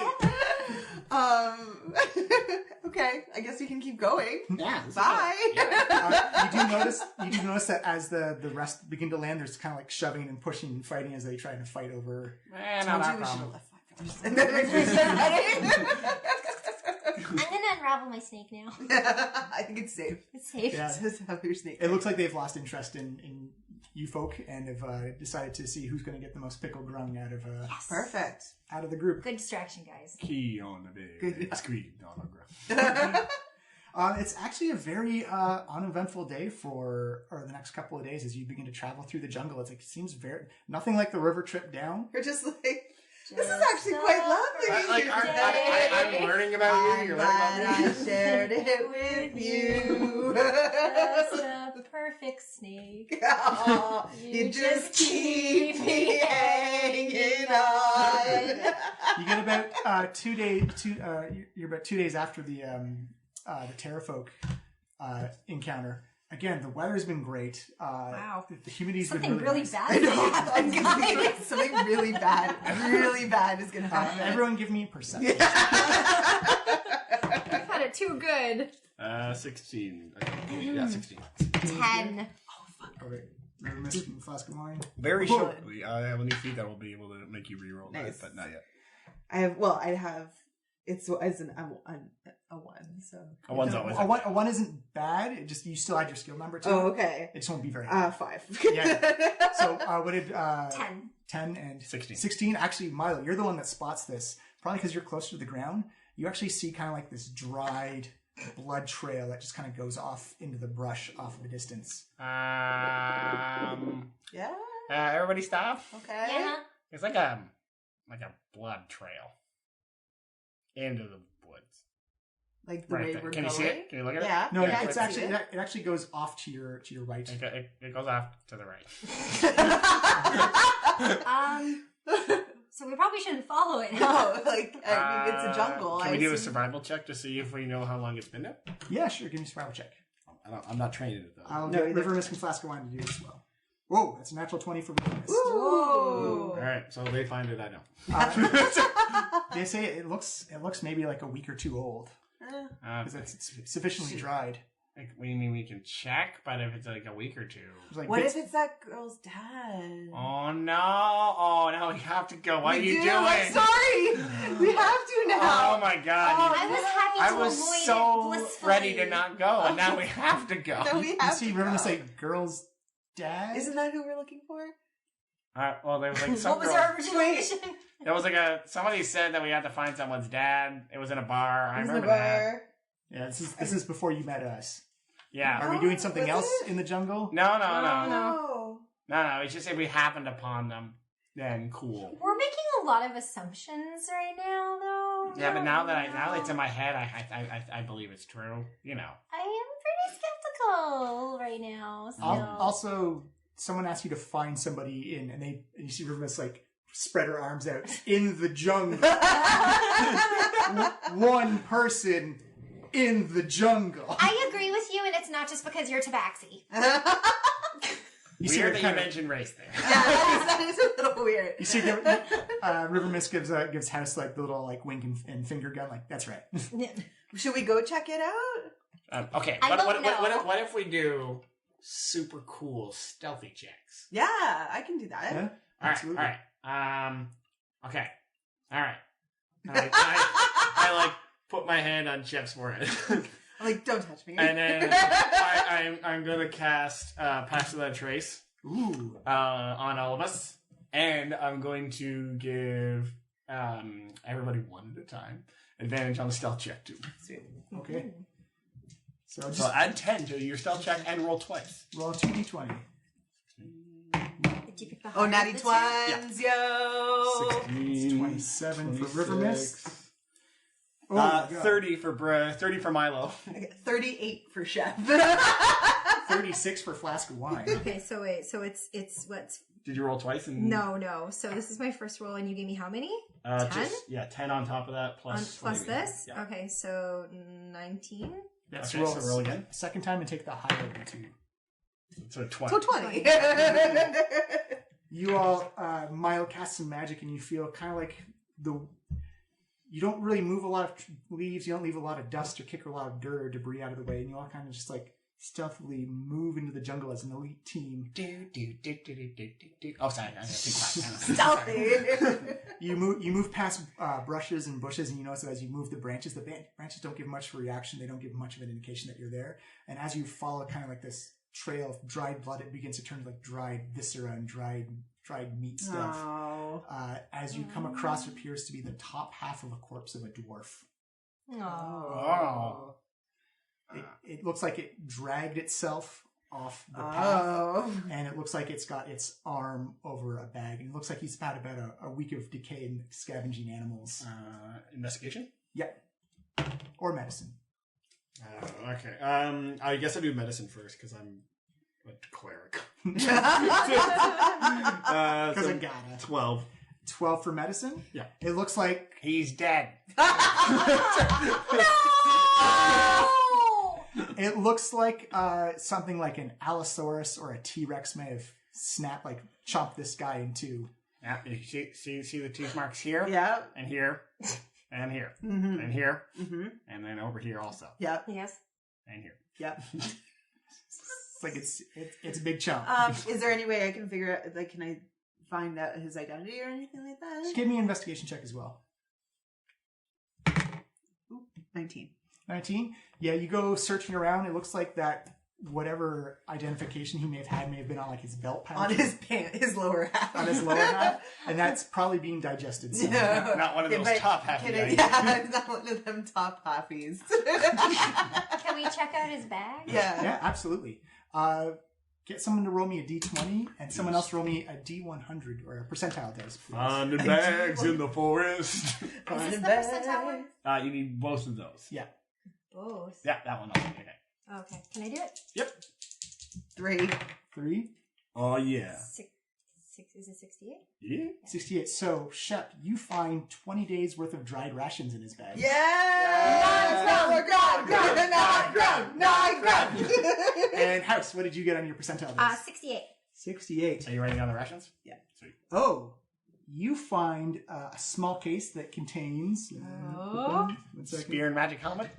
Okay, I guess we can keep going. Yeah. this is Bye. good. Yeah. You do notice that as the rest begin to land, there's kind of like shoving and pushing and fighting as they try to fight over. Eh, Told not you our we should problem. have left 5 jars. And then we started. I'm gonna unravel my snake now. I think it's safe. It's safe. Yeah. Just have your snake. It looks like they've lost interest in you folk and have decided to see who's going to get the most pickled grung out of Perfect. out of the group. Good distraction, guys. Key on the day. Good. Squeak on the ground. It's actually a very uneventful day for the next couple of days as you begin to travel through the jungle. It seems nothing like the river trip down. You're just like, this is actually quite lovely. I'm learning about you. You're learning glad about me. I shared it with you. Just a perfect snake. Oh, you just keep me hanging on. You get about 2 days. You're about 2 days after the terrafolk encounter. Again, the weather's been great. Wow. The humidity's Something been really really nice. bad. I know. happened, I'm gonna guys. think something really bad is gonna happen. Everyone, give me a perception. We've had it too good. 16. I think. Yeah, 16. 10. Okay. Remember missing the flask of wine. Very shortly. I have a new feat that will be able to make you reroll Nice. that, but not yet. I have. It's a 1, so. A one's always A one isn't bad. It just you still add your skill number to Oh, it. okay. It just won't be very good. 5. Yeah. So what did 10. 10 and 16. 16? Actually, Milo, you're the one that spots this. Probably because you're closer to the ground. You actually see kind of like this dried blood trail that just kind of goes off into the brush off in the distance. Yeah. Everybody stop. Okay. Yeah. It's like a blood trail into the woods. Like the Right way there. we're Can going. you see it? Can you look at it? Yeah. No, yeah, it's I can see actually it. it actually goes off to your right. It goes off to the right. So we probably shouldn't follow it. No, like I mean, it's a jungle. Can we I do a assume- survival check to see if we know how long it's been there? Yeah, sure. Give me a survival check. I'm not trained in it though. I'll No, get either. River Mist and Flask of Wine to do as well. Whoa, that's a natural 20 for River Mist. Ooh. All right, so they find it. I don't. They say it looks maybe like a week or two old because it's sufficiently dried. Like, what do you mean we can check? But if it's like a week or two. It's like What bits- if it's that girl's dad? Oh no! Oh no! We have to go. What are you doing? I'm sorry. We have to now. Oh my god! I was happy to I was avoid it so blissfully. ready to not go, and now we have to go. No, we You have see to River go. Mist say girl's dad? Isn't that who we're looking for? Well, there was like some What was girl- our original mission? There was like somebody said that we had to find someone's dad. It was in a bar. I It was in remember the that. bar. Yeah, this is before you met us. Yeah. Are we doing something was else it? in the jungle? No. No. It's just if we happened upon them, then cool. We're making a lot of assumptions right now, though. Yeah, but now that it's in my head, I believe it's true. You know. I am pretty skeptical right now. Still. Also, someone asked you to find somebody and you see River Mist like spread her arms out in the jungle. One person in the jungle. I agree with you, and it's not just because you're tabaxi. You see Weird her that you kind of, mentioned race there. Yeah, that is a little weird. you see River Mist gives House like the little like wink and finger gun, like that's right. Should we go check it out? Okay, I don't know. what if we do super cool stealthy checks? Yeah, I can do that. Yeah, absolutely. All right. Okay. All right. I like put my hand on Jeff's forehead, I'm like, don't touch me. and then I'm gonna cast Pass Without a Trace Ooh. on all of us, and I'm going to give everybody one at a time advantage on the stealth check too. Sweet. Okay. So just So add 10 to your stealth check and roll twice. roll 2d20. Did you pick the Oh, higher natty of the two? twins, yo! 16, 27 for River Mist. Oh, my God. 30 for Milo. I get 38 for Chef. 36 for Flask of Wine. Okay, so wait, so it's what's Did you roll twice? And no. So this is my first roll, and you gave me how many? 10? 10 on top of that plus Plus this? Yeah. Okay, so 19. That's Okay, so roll again. Second time and take the higher of the two. So 20. So 20. You all, Milo casts some magic and you feel kind of like you don't really move a lot of leaves, you don't leave a lot of dust or kick a lot of dirt or debris out of the way, and you all kind of just like stealthily move into the jungle as an elite team. Oh, sorry. I think Stealthy. You move past brushes and bushes, and you notice that as you move the branches don't give much of a reaction. They don't give much of an indication that you're there. And as you follow kind of like this trail of dried blood, it begins to turn to like dried viscera and dried meat stuff. Oh. As you come across what appears to be the top half of a corpse of a dwarf. Oh. It looks like it dragged itself off the path, Oh. and it looks like it's got its arm over a bag, and it looks like he's had about a week of decay and scavenging animals. Investigation? Yep. Or medicine. Okay. I guess I'll do medicine first because I'm a cleric. Because I gotta. 12. 12 for medicine? Yeah. It looks like He's dead. it looks like something like an Allosaurus or a T-Rex may have chopped this guy in two. Yeah, you see the teeth marks here? Yeah. And here. And here. Mm-hmm. And here. Mm-hmm. And then over here also. Yeah. Yes. And here. Yeah. It's like it's a big chunk. Is there any way I can figure out, like, can I find out his identity or anything like that? Just give me an investigation check as well. 19. 19? Yeah, you go searching around. It looks like that whatever identification he may have been on like his belt pouch. On his his lower half. On his lower half. And that's probably being digested. So. No. Not one of those but top half can guys. Yeah, it's not one of them top halfies. Can we check out his bag? Yeah. Yeah, absolutely. Get someone to roll me a d20 and someone else roll me a d100 or a percentile dice, please. On the bags in the forest. Is this the percentile one? You need both of those. Yeah. Both. Yeah, that one. Okay. Okay. Can I do it? Yep. 3. 3? Oh, yeah. Six. Is it 68? Yeah. 68. So, Shep, you find 20 days worth of dried rations in his bag. Yeah! And House, what did you get on your percentile dice? 68. 68. Are you writing down the rations? Yeah. Sweet. Oh, you find a small case that contains... Oh. 1 second. Spear and magic helmet?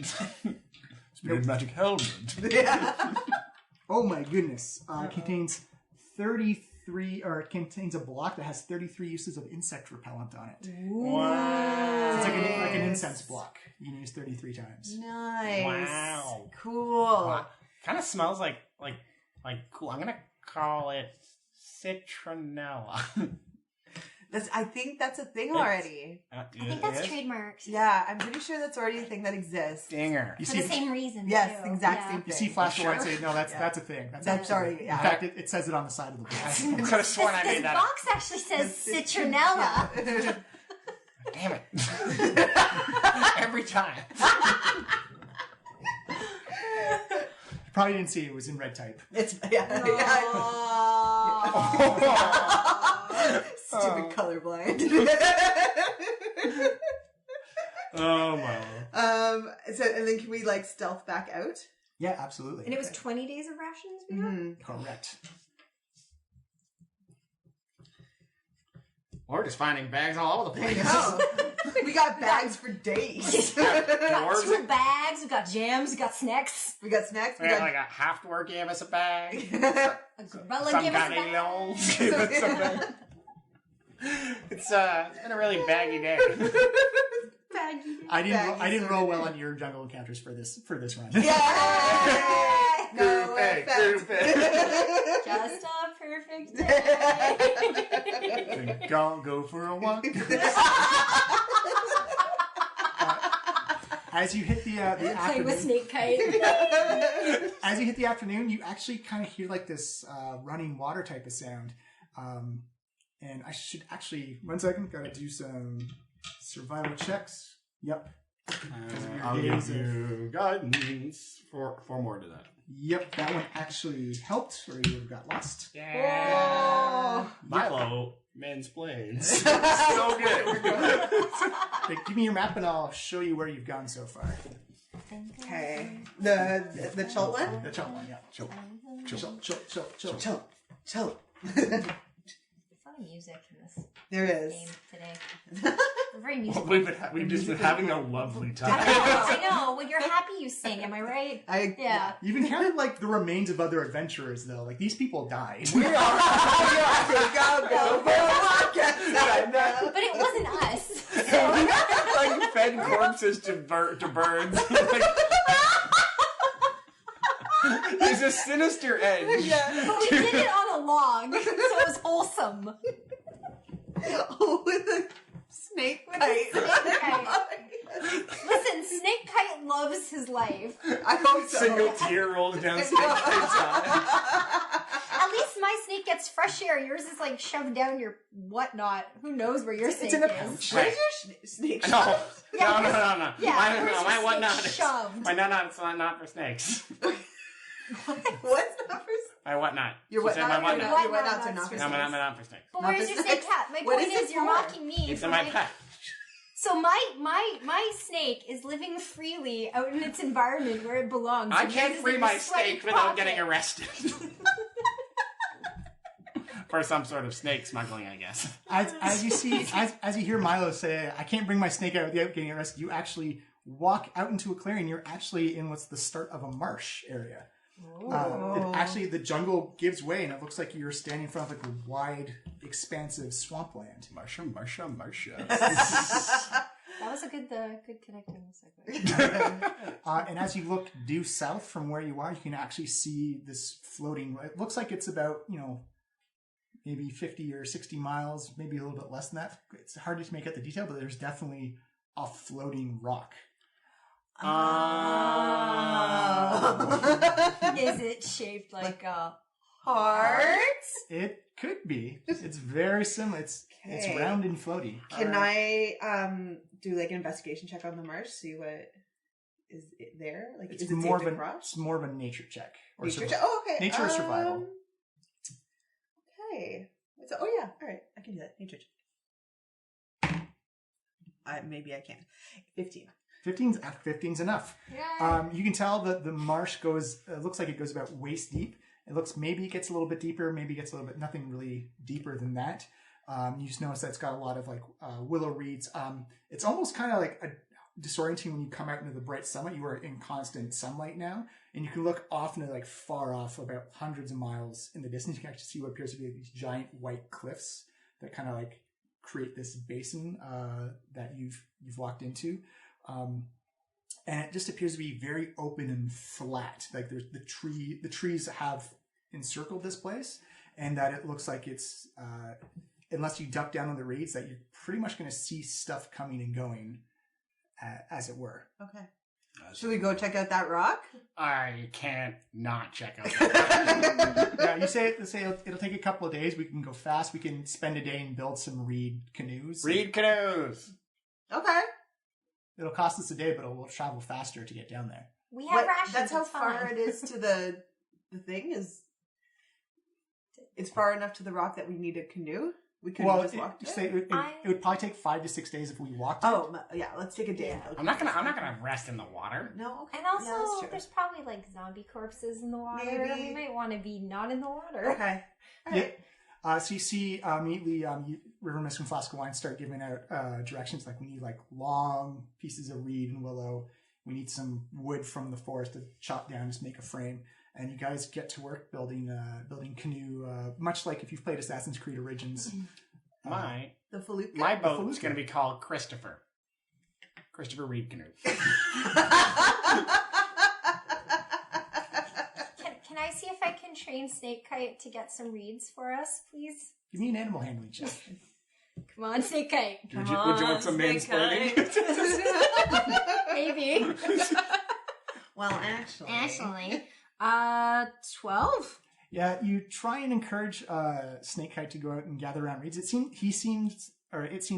Spear and magic helmet. Oh my goodness. It contains 33, or it contains a block that has 33 uses of insect repellent on it. Wow. So it's like an incense block. You can use 33 times. Nice. Wow. Cool. Wow. Kind of smells like cool. I'm gonna call it citronella. I think that's a thing already. I think that's trademarked. Yeah, I'm pretty sure that's already a thing that exists. Dinger. You For see, the same reason. Yes, too. exact Yeah. same you thing. see flash the light and Sure. say, no, that's a thing. That's actually- already, yeah. In fact, it says it on the side of the box. I could have sworn I This made that box actually says citronella. Yeah. up. Damn it. Every time. You probably didn't see it was in red type. It's stupid colorblind. Oh my. So and then can we like stealth back out? Yeah, absolutely. And it was 20 days of rations we got? Mm-hmm. Correct. We're just finding bags all over the place. No. We got bags for days. We got Dwarves. 2 bags, we got jams, we got snacks. We got snacks. We got like a half dwarf gave us a bag. A gorilla Some gave us a guy bag. gave us a bag. It's been a really baggy day. Baggy. I Baggy didn't roll sort well of. on your jungle encounters for this run. Yay! No Group A, effect. group A. Just a perfect day. Go for a walk. As you hit the Playing with afternoon, snake kite. as you hit the afternoon, you actually kind of hear like this running water type of sound. And I should actually 1 second. Gotta do some survival checks. Yep. I'll give you guidance for more to that. Yep, that one actually helped, or you would have got lost. Yeah. Milo mansplains. So good. Okay, give me your map and I'll show you where you've gone so far. Okay. The chult one? The chill one, yeah. Chill. Funny music in this There is. game today. We're very musical. We've just been having a lovely time. I know. When you're happy, you sing. Am I right? Yeah. You've encountered like the remains of other adventurers though. Like these people died. We are. Go. But it wasn't us. Like fed corpses to birds. There's a sinister edge. Yeah. But we did it on a log, so it was wholesome. With a snake With a kite. snake kite. Listen, Snake Kite loves his life. I hope so. Single tear rolls down Snake Kite's eye. At least my snake gets fresh air. Yours is like shoved down your whatnot. Who knows where your snake in a is? pouch. Where's your snake? No. Yeah, No. Yeah, My where's your whatnot snake is shoved? my not not for snakes. What's not for My whatnot. your She what said my not? whatnot. Your what nots are not for No, snakes. my not for snakes. But Not where's for your snake snakes. cat? My What point is is, it you're for? mocking me. It's for in my pet. So my snake is living freely out in its environment where it belongs. I and can't uses free it my to sweat snake without profit. getting arrested. For some sort of snake smuggling, I guess. As you see, as you hear Milo say, "I can't bring my snake out without getting arrested," you actually walk out into a clearing. You're actually in what's the start of a marsh area. Actually, the jungle gives way, and it looks like you're standing in front of like a wide, expansive swampland. Marsha. That was a good connecting segue. And as you look due south from where you are, you can actually see this floating. It looks like it's about maybe 50 or 60 miles, maybe a little bit less than that. It's hard to make out the detail, but there's definitely a floating rock. Is it shaped like a Heart? It could be. It's very similar. It's round and floaty. Can I do like an investigation check on the marsh? See what is it there? Like, It's is it more safe of to cross? it's more of a nature check. Or Nature survi- check? Oh, okay. Nature or survival? Okay. So, oh yeah. All right. I can do that. Nature check. Maybe I can. 15. 15's enough. Yeah. You can tell that the marsh looks like it goes about waist deep. Maybe it gets a little bit deeper, maybe it gets a little bit, nothing really deeper than that. You just notice that it's got a lot of like willow reeds. It's almost kind of like disorienting when you come out into the bright sunlight. You are in constant sunlight now, and you can look off into like far off, about hundreds of miles in the distance. You can actually see what appears to be these giant white cliffs that kind of like create this basin that you've walked into. And it just appears to be very open and flat. Like there's the trees have encircled this place, and that it looks like it's unless you duck down on the reeds, that you're pretty much going to see stuff coming and going, as it were. Okay. Should we go check out that rock? I can't not check out that rock. Yeah, you say it'll take a couple of days. We can go fast. We can spend a day and build some reed canoes. Reed canoes! Okay. It'll cost us a day, but we'll travel faster to get down there. We have rations. That's how it's far fine. it is to the thing is. It's far enough to the rock that we need a canoe. We couldn't just walk to it. It would probably take 5 to 6 days if we walked. Oh yeah, let's take a day. Yeah. I'm not gonna rest in the water. No. Okay. And also, Yeah, that's true. there's probably like zombie corpses in the water. Maybe. We might want to be not in the water. Okay. All Yeah. right. So you see immediately River Mist and Flask of Wine start giving out directions like we need like long pieces of reed and willow. We need some wood from the forest to chop down, just make a frame. And you guys get to work building canoe, much like if you've played Assassin's Creed Origins. The Felucca. My boat's going to be called Christopher Reed Canoe. Can I see if I can train Snake Kite to get some reeds for us, please? Give me an animal handling check. Come on, Snake Kite. Would you want some mansplaining? Maybe. Well, actually. Actually. 12? Yeah, you try and encourage Snake Kite to go out and gather around reeds. It seems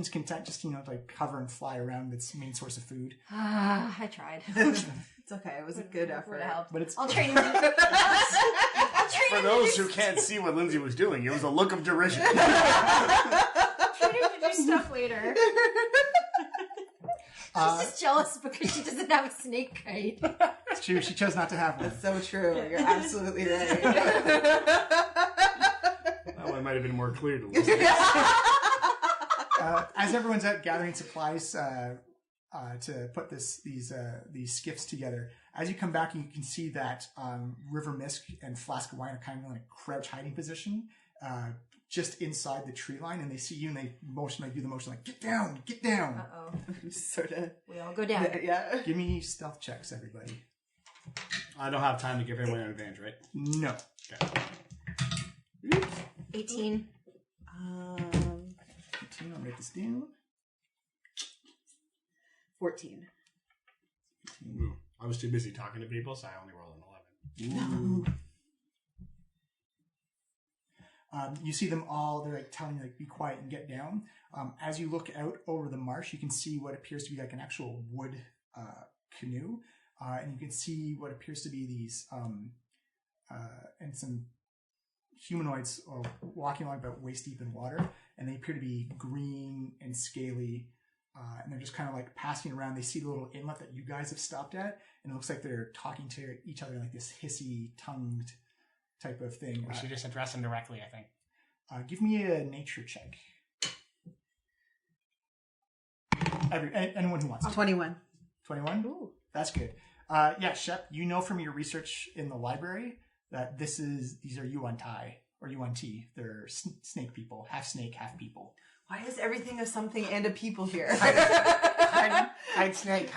content just like cover and fly around its main source of food. I tried. It's okay. It was a good effort. Would help. But it's I'll train him. I'll train For him those to who can't see what Lindsay was doing, it was a look of derision. train him to do stuff later. She's just jealous because she doesn't have a snake kite. It's true. She chose not to have one. That's so true. You're absolutely right. That one might have been more clear to listen. As everyone's out gathering supplies to put these skiffs together, as you come back, you can see that River Mist and Flask of Wine are kind of in a crouch hiding position, just inside the tree line, and they see you and they do the motion like, get down. Uh-oh. Sort of. We all go down. Yeah. Give me stealth checks, everybody. I don't have time to give everyone an advantage, right? No. Okay. 18. 18, I'll write this down. 14. Ooh, I was too busy talking to people, so I only rolled an 11. Ooh. You see them all, they're like telling you like be quiet and get down. As you look out over the marsh, you can see what appears to be like an actual wood canoe. And you can see what appears to be these and some humanoids walking along about waist deep in water. And they appear to be green and scaly. And they're just kind of like passing around. They see the little inlet that you guys have stopped at. And it looks like they're talking to each other like this hissy, tongued type of thing. We should just address them directly, I think. Give me a nature check. Anyone who wants to. 21. 21? Ooh. That's good. Yeah, Shep, you know from your research in the library that these are Yuan-Tai or Yuan-Ti. They're snake people, half snake, half people. Why is everything a something and a people here? Hide snake.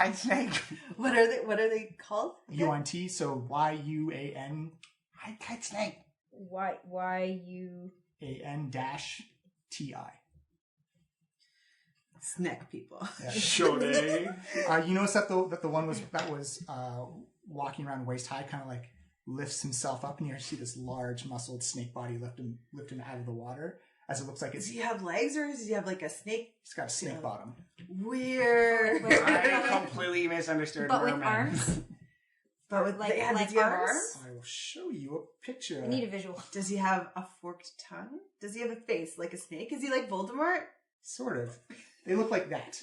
What are they called? Yuan-Ti, so Y-U-A-N. Hide snake. Why you... A-N-T-I. Snack people. Yeah. Shode. You notice that the one that was walking around waist high kind of like lifts himself up, and you see this large muscled snake body lift him out of the water, as it looks like Does he have legs or does he have like a snake? He's got a snake bottom. Weird. I completely misunderstood But with merman. arms? But with Like does he have arms? arms? I will show you a picture. I need a visual. Does he have a forked tongue? Does he have a face like a snake? Is he like Voldemort? Sort of. They look like that.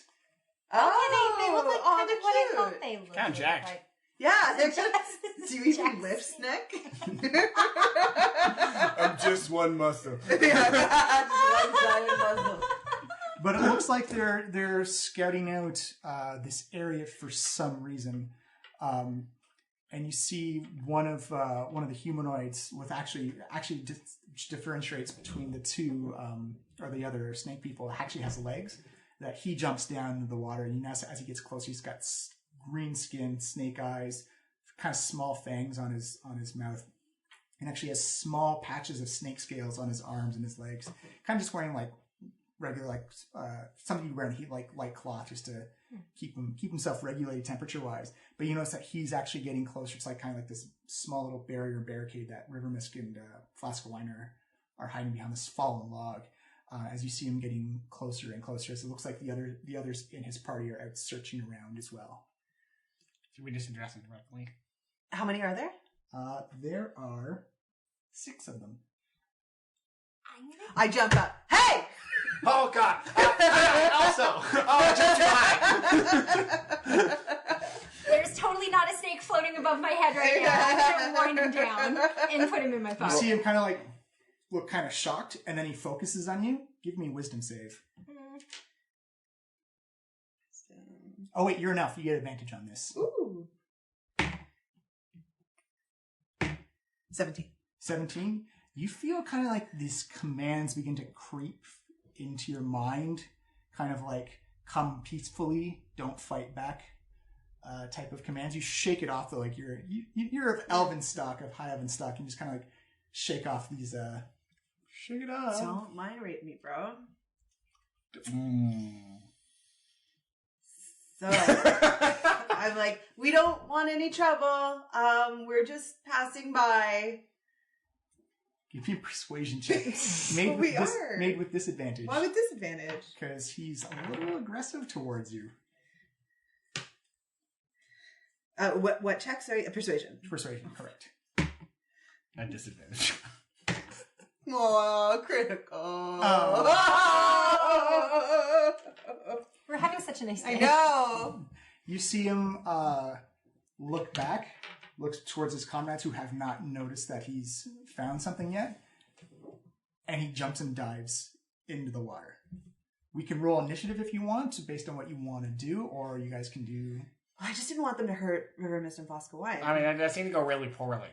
They look like kind of what I cute. thought they looked Kinda jacked. like. Yeah, they're Jack's- do you even Jack's lift snake. Snick? I'm just one muscle. Yeah, just one giant muzzle. But it looks like they're scouting out this area for some reason, and you see one of the humanoids with actually differentiates between the two or the other snake people. Actually has legs that he jumps down into the water, and you notice as he gets closer, he's got green skin, snake eyes, kind of small fangs on his mouth, and actually has small patches of snake scales on his arms and his legs. Kind of just wearing like regular something you wear in heat, like light cloth, just to keep himself regulated temperature wise. But you notice that he's actually getting closer. It's like kind of like this small little barricade that River Mist and Flask of Wine are hiding behind this fallen log. As you see him getting closer and closer, so it looks like the others in his party are out searching around as well. Should we just address them directly? How many are there? There are 6 of them. I jump up. Hey! Oh God! Also, jump high. There's totally not a snake floating above my head right now. I'm gonna wind him down and put him in my You pocket. see him kind of like look kind of shocked, and then he focuses on you. Give me a wisdom save. Oh wait, you're enough. You get advantage on this. Ooh. 17. 17. You feel kind of like these commands begin to creep into your mind, kind of like come peacefully, don't fight back type of commands. You shake it off though, like you're of elven stock, of high elven stock, and just kind of like shake off these. Shake it off. Don't mind rape me, bro. So I'm like, we don't want any trouble. We're just passing by. Give me a persuasion check. Made with disadvantage. Why with disadvantage? Because he's a little aggressive towards you. What check? Sorry, persuasion. Persuasion, correct. At disadvantage. Oh, critical. Oh. We're having such a nice day. I know. You see him look back, looks towards his comrades who have not noticed that he's found something yet, and he jumps and dives into the water. We can roll initiative if you want, based on what you want to do, or you guys can do... I just didn't want them to hurt River Mist and Flask of Wine. I mean, that seemed to go really poorly.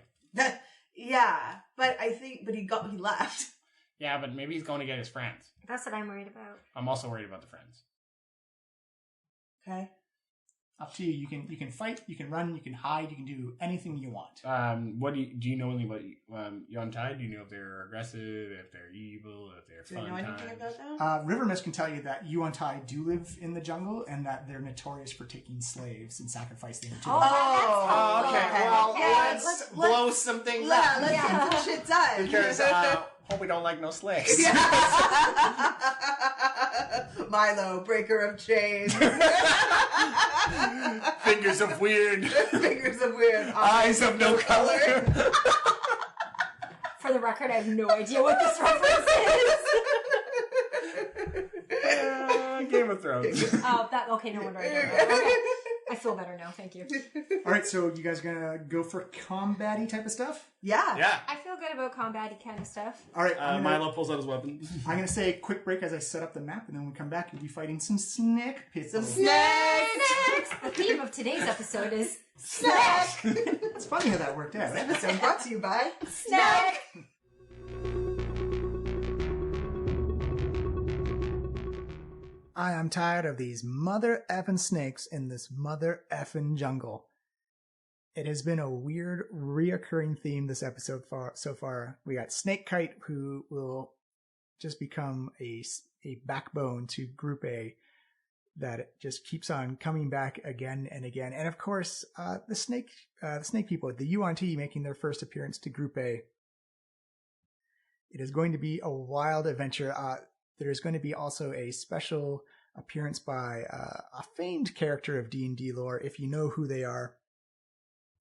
Yeah, but he left. Yeah, but maybe he's going to get his friends. That's what I'm worried about. I'm also worried about the friends. Okay. Up to you. You can fight, you can run, you can hide, you can do anything you want. What do you know anything about Yontai? Do you know if they're aggressive, if they're evil, if they're Do fun you know anything times? about them? River Mist can tell you that Yuan-Tai do live in the jungle and that they're notorious for taking slaves and sacrificing them to them. Oh, okay. Well, Yeah, let's blow some things up. Let's get some shit done. Because hope we don't like no slaves. Milo, breaker of chains. Fingers of weird. Fingers of weird. Eyes of no color. For the record, I have no idea what this reference is. Game of Thrones. Oh, okay, no wonder I don't know. Okay. I feel better now, thank you. All right, so you guys gonna go for combat-y type of stuff? Yeah. Yeah. I feel good about combat kind of stuff. All right, Milo pulls out his weapon. I'm going to say a quick break as I set up the map, and then when we come back, you'll be fighting some snack people. Some snacks. The theme of today's episode is Snack. It's funny how that worked out. This episode brought to you by snack. I am tired of these mother effing snakes in this mother effing jungle. It has been a weird, reoccurring theme this episode so far. We got Snake Kite, who will just become a backbone to Group A that just keeps on coming back again and again. And of course, the snake people, the UNT, making their first appearance to Group A. It is going to be a wild adventure. There's going to be also a special appearance by a famed character of D&D lore. If you know who they are,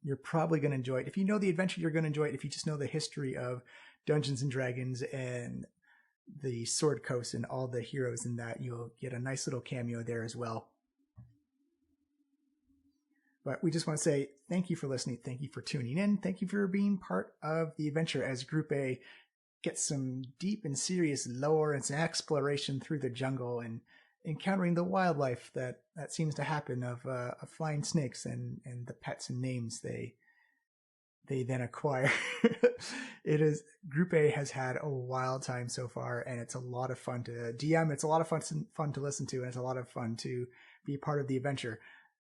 you're probably going to enjoy it. If you know the adventure, you're going to enjoy it. If you just know the history of Dungeons and Dragons and the Sword Coast and all the heroes in that, you'll get a nice little cameo there as well. But we just want to say thank you for listening. Thank you for tuning in. Thank you for being part of the adventure as Group A gets some deep and serious lore and some exploration through the jungle and encountering the wildlife that seems to happen of flying snakes and the pets and names they then acquire. It is Group A has had a wild time so far, and it's a lot of fun to DM. It's a lot of fun to listen to, and it's a lot of fun to be part of the adventure.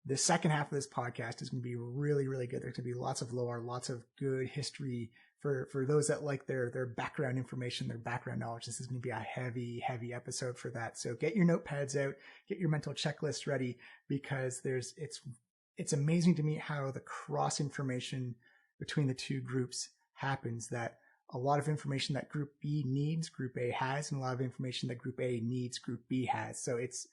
The second half of this podcast is going to be really, really good. There's going to be lots of lore, lots of good history for those that like their background information, their background knowledge. This is going to be a heavy, heavy episode for that. So get your notepads out, get your mental checklist ready, because it's amazing to me how the cross information between the two groups happens, that a lot of information that Group B needs, Group A has, and a lot of information that Group A needs, Group B has. So it's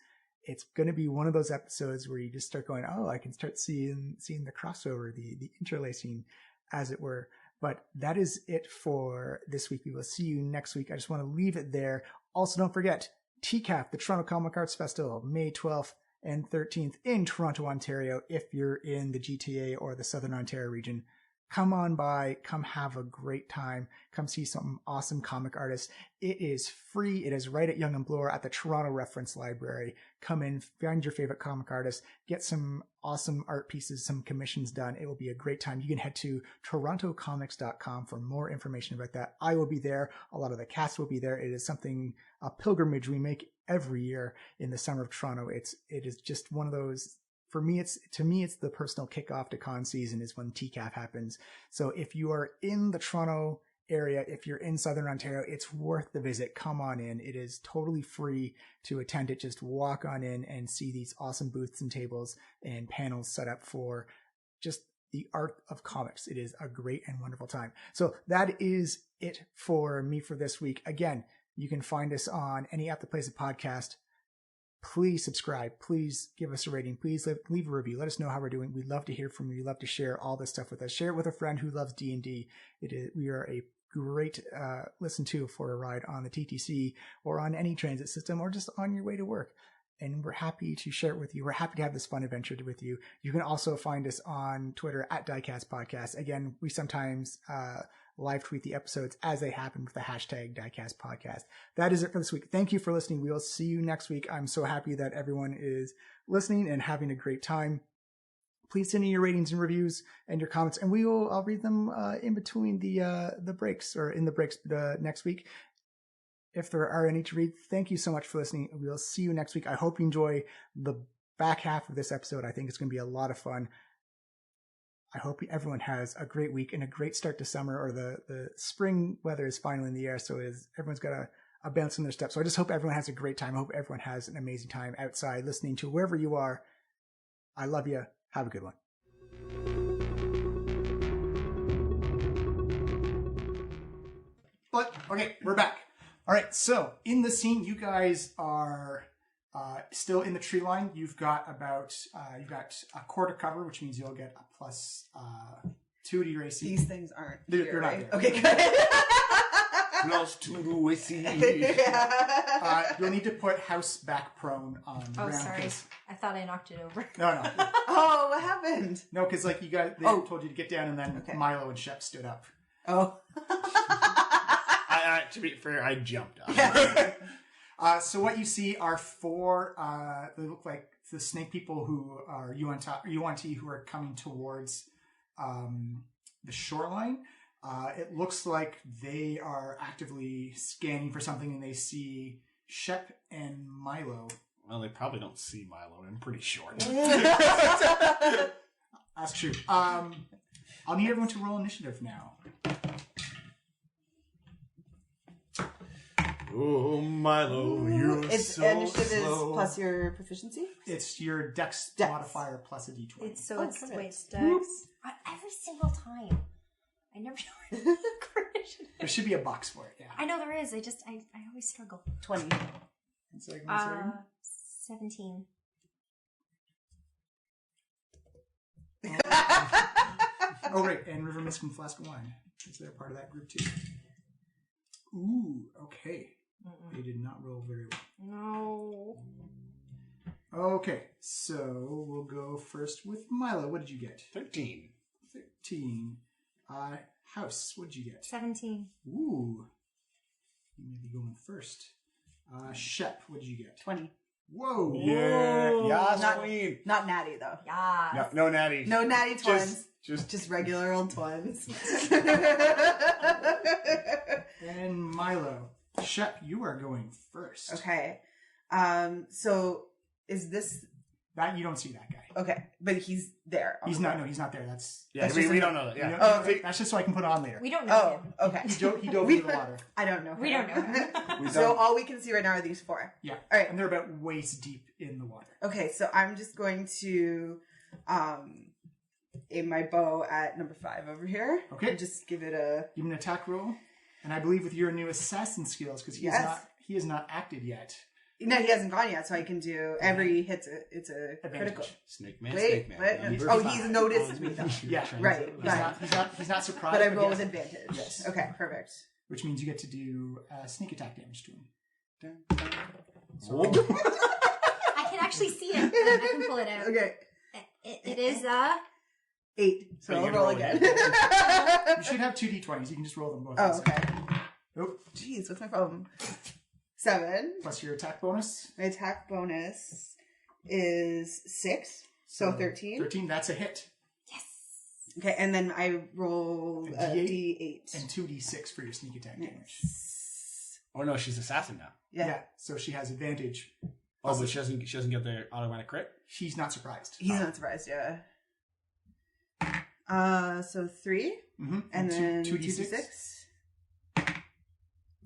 going to be one of those episodes where you just start going, oh, I can start seeing the crossover, the interlacing, as it were. But that is it for this week. We will see you next week. I just want to leave it there. Also, don't forget, TCAF, the Toronto Comic Arts Festival, May 12th and 13th in Toronto, Ontario. If you're in the GTA or the Southern Ontario region, come on by, come have a great time, come see some awesome comic artists. It is free. It is right at Yonge and Bloor at the Toronto Reference Library. Come in, find your favorite comic artist, get some awesome art pieces, some commissions done. It will be a great time. You can head to torontocomics.com for more information about that. I will be there. A lot of the cast will be there. It is a pilgrimage we make every year in the summer of Toronto. It is just one of those. For me, it's the personal kickoff to con season is when TCAF happens. So if you are in the Toronto area, if you're in Southern Ontario, it's worth the visit. Come on in. It is totally free to attend it. Just walk on in and see these awesome booths and tables and panels set up for just the art of comics. It is a great and wonderful time. So that is it for me for this week. Again, you can find us on any app that plays a podcast. Please subscribe. Please give us a rating. Please leave a review. Let us know how we're doing. We'd love to hear from you. We'd love to share all this stuff with us. Share it with a friend who loves D&D. We are a great listen to for a ride on the TTC or on any transit system or just on your way to work. And we're happy to share it with you. We're happy to have this fun adventure with you. You can also find us on Twitter at Diecast Podcast. Again, we sometimes live tweet the episodes as they happen with the hashtag Diecast Podcast. That is it for this week. Thank you for listening. We will see you next week. I'm so happy that everyone is listening and having a great time. Please send in your ratings and reviews and your comments, and I'll read them in between the breaks or in the breaks next week, if there are any to read. Thank you so much for listening. We'll see you next week. I hope you enjoy the back half of this episode. I think it's going to be a lot of fun. I hope everyone has a great week and a great start to summer, or the spring weather is finally in the air. So everyone's got a bounce in their step. So I just hope everyone has a great time. I hope everyone has an amazing time outside listening to wherever you are. I love you. Have a good one. But okay, we're back. All right. So in the scene, you guys are still in the tree line. You've got you've got a quarter cover, which means you'll get a plus 2 to your AC. These things aren't. They're not there. Okay, good. Plus 2 to AC. You'll need to put house back prone on Oh, ground. sorry. I thought I knocked it over. No. Oh, what happened? No, because they told you to get down, and then Milo and Shep stood up. Oh. To be fair, I jumped up. So what you see are 4, they look like the snake people who are UNT who are coming towards the shoreline. It looks like they are actively scanning for something, and they see Shep and Milo. Well, they probably don't see Milo. I'm pretty short. That's true. I'll need everyone to roll initiative now. Oh, Milo, you're It's so initiative slow. is plus your proficiency? It's your dex modifier plus a d20. It's perfect. wait, Dex. Every single time. I never know. There should be a box for it, yeah. I know there is. I always struggle. 20. 17. Oh, right, and River Mist and Flask of Wine. Because they're part of that group, too. Ooh, okay. They did not roll very well. No. Okay, so we'll go first with Milo. What did you get? 13. 13. House, what did you get? 17. Ooh. You may be going first. Shep, what did you get? 20. Whoa. Yeah. Yes, Not- queen. Not natty though. Yeah. No natty. No natty twins. Just Regular old twins. And Milo. Shep, you are going first. Okay. So is this That you don't see that guy. okay? But he's there. He's not. No, he's not there. That's yeah. That's We, just we a- don't know that. you Yeah. know- Oh, okay. That's just so I can put it on later. We don't know him. Oh, okay. He dove into the water. I don't know. We don't know him. We So don't- all we can see right now are these four. Yeah. All right. And they're about waist deep in the water. Okay, so I'm just going to aim my bow at number 5 over here. Okay. And just give it a Give him an attack roll. And I believe with your new assassin skills, because he has not acted yet. no, he hasn't gone yet, so I can do every hit's a Advantage. critical. Snake man. Wait, Snake man. what? Number Oh, 5. he's noticed me though. Yeah. Right, He's not surprised. But I roll yes. with advantage. Yes. Okay, perfect. Which means you get to do sneak attack damage to him. I can actually see it. I can pull it out. Okay, It is 8. So Oh, you I'll can roll roll again. You should have 2 d20s. You can just roll them both. Oh, okay. Oh, Jeez, what's my problem? 7. plus your attack bonus. My attack bonus is 6, so 13. 13, that's a hit. yes. Okay, and then I roll A a D8. D8. And 2d6 for your sneak attack damage. Oh no, she's assassin now. Yeah. So she has advantage. Oh, but she doesn't get the automatic crit. She's not surprised. He's not surprised, yeah. So 3, Mm-hmm. and then 2d6. 2d6.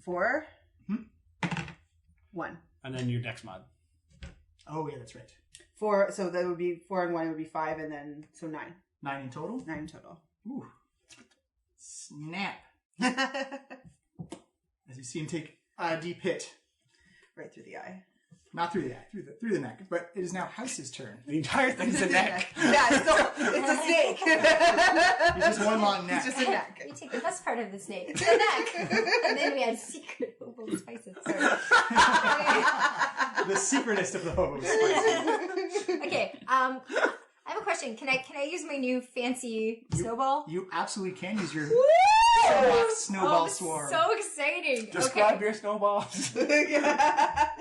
4. Mhm. 1. And then your dex mod. Oh yeah, that's right. 4, so that would be 4 and 1 would be 5, and then, so 9. 9 in total. 9 total. Ooh. Snap. As you see him take a deep hit. Right through the eye. Not through the eye, through the neck. But it is now House's turn. The entire thing's a neck. Yeah, it's a snake. It's just one long neck. It's just a neck. We take the best part of the snake, the neck, and then we add secret herbal spices. The secretest of the hobos. Okay, I have a question. Can I use my new fancy snowball? You absolutely can use your Woo! snowball Oh, sword. so exciting. Describe Okay. your snowballs.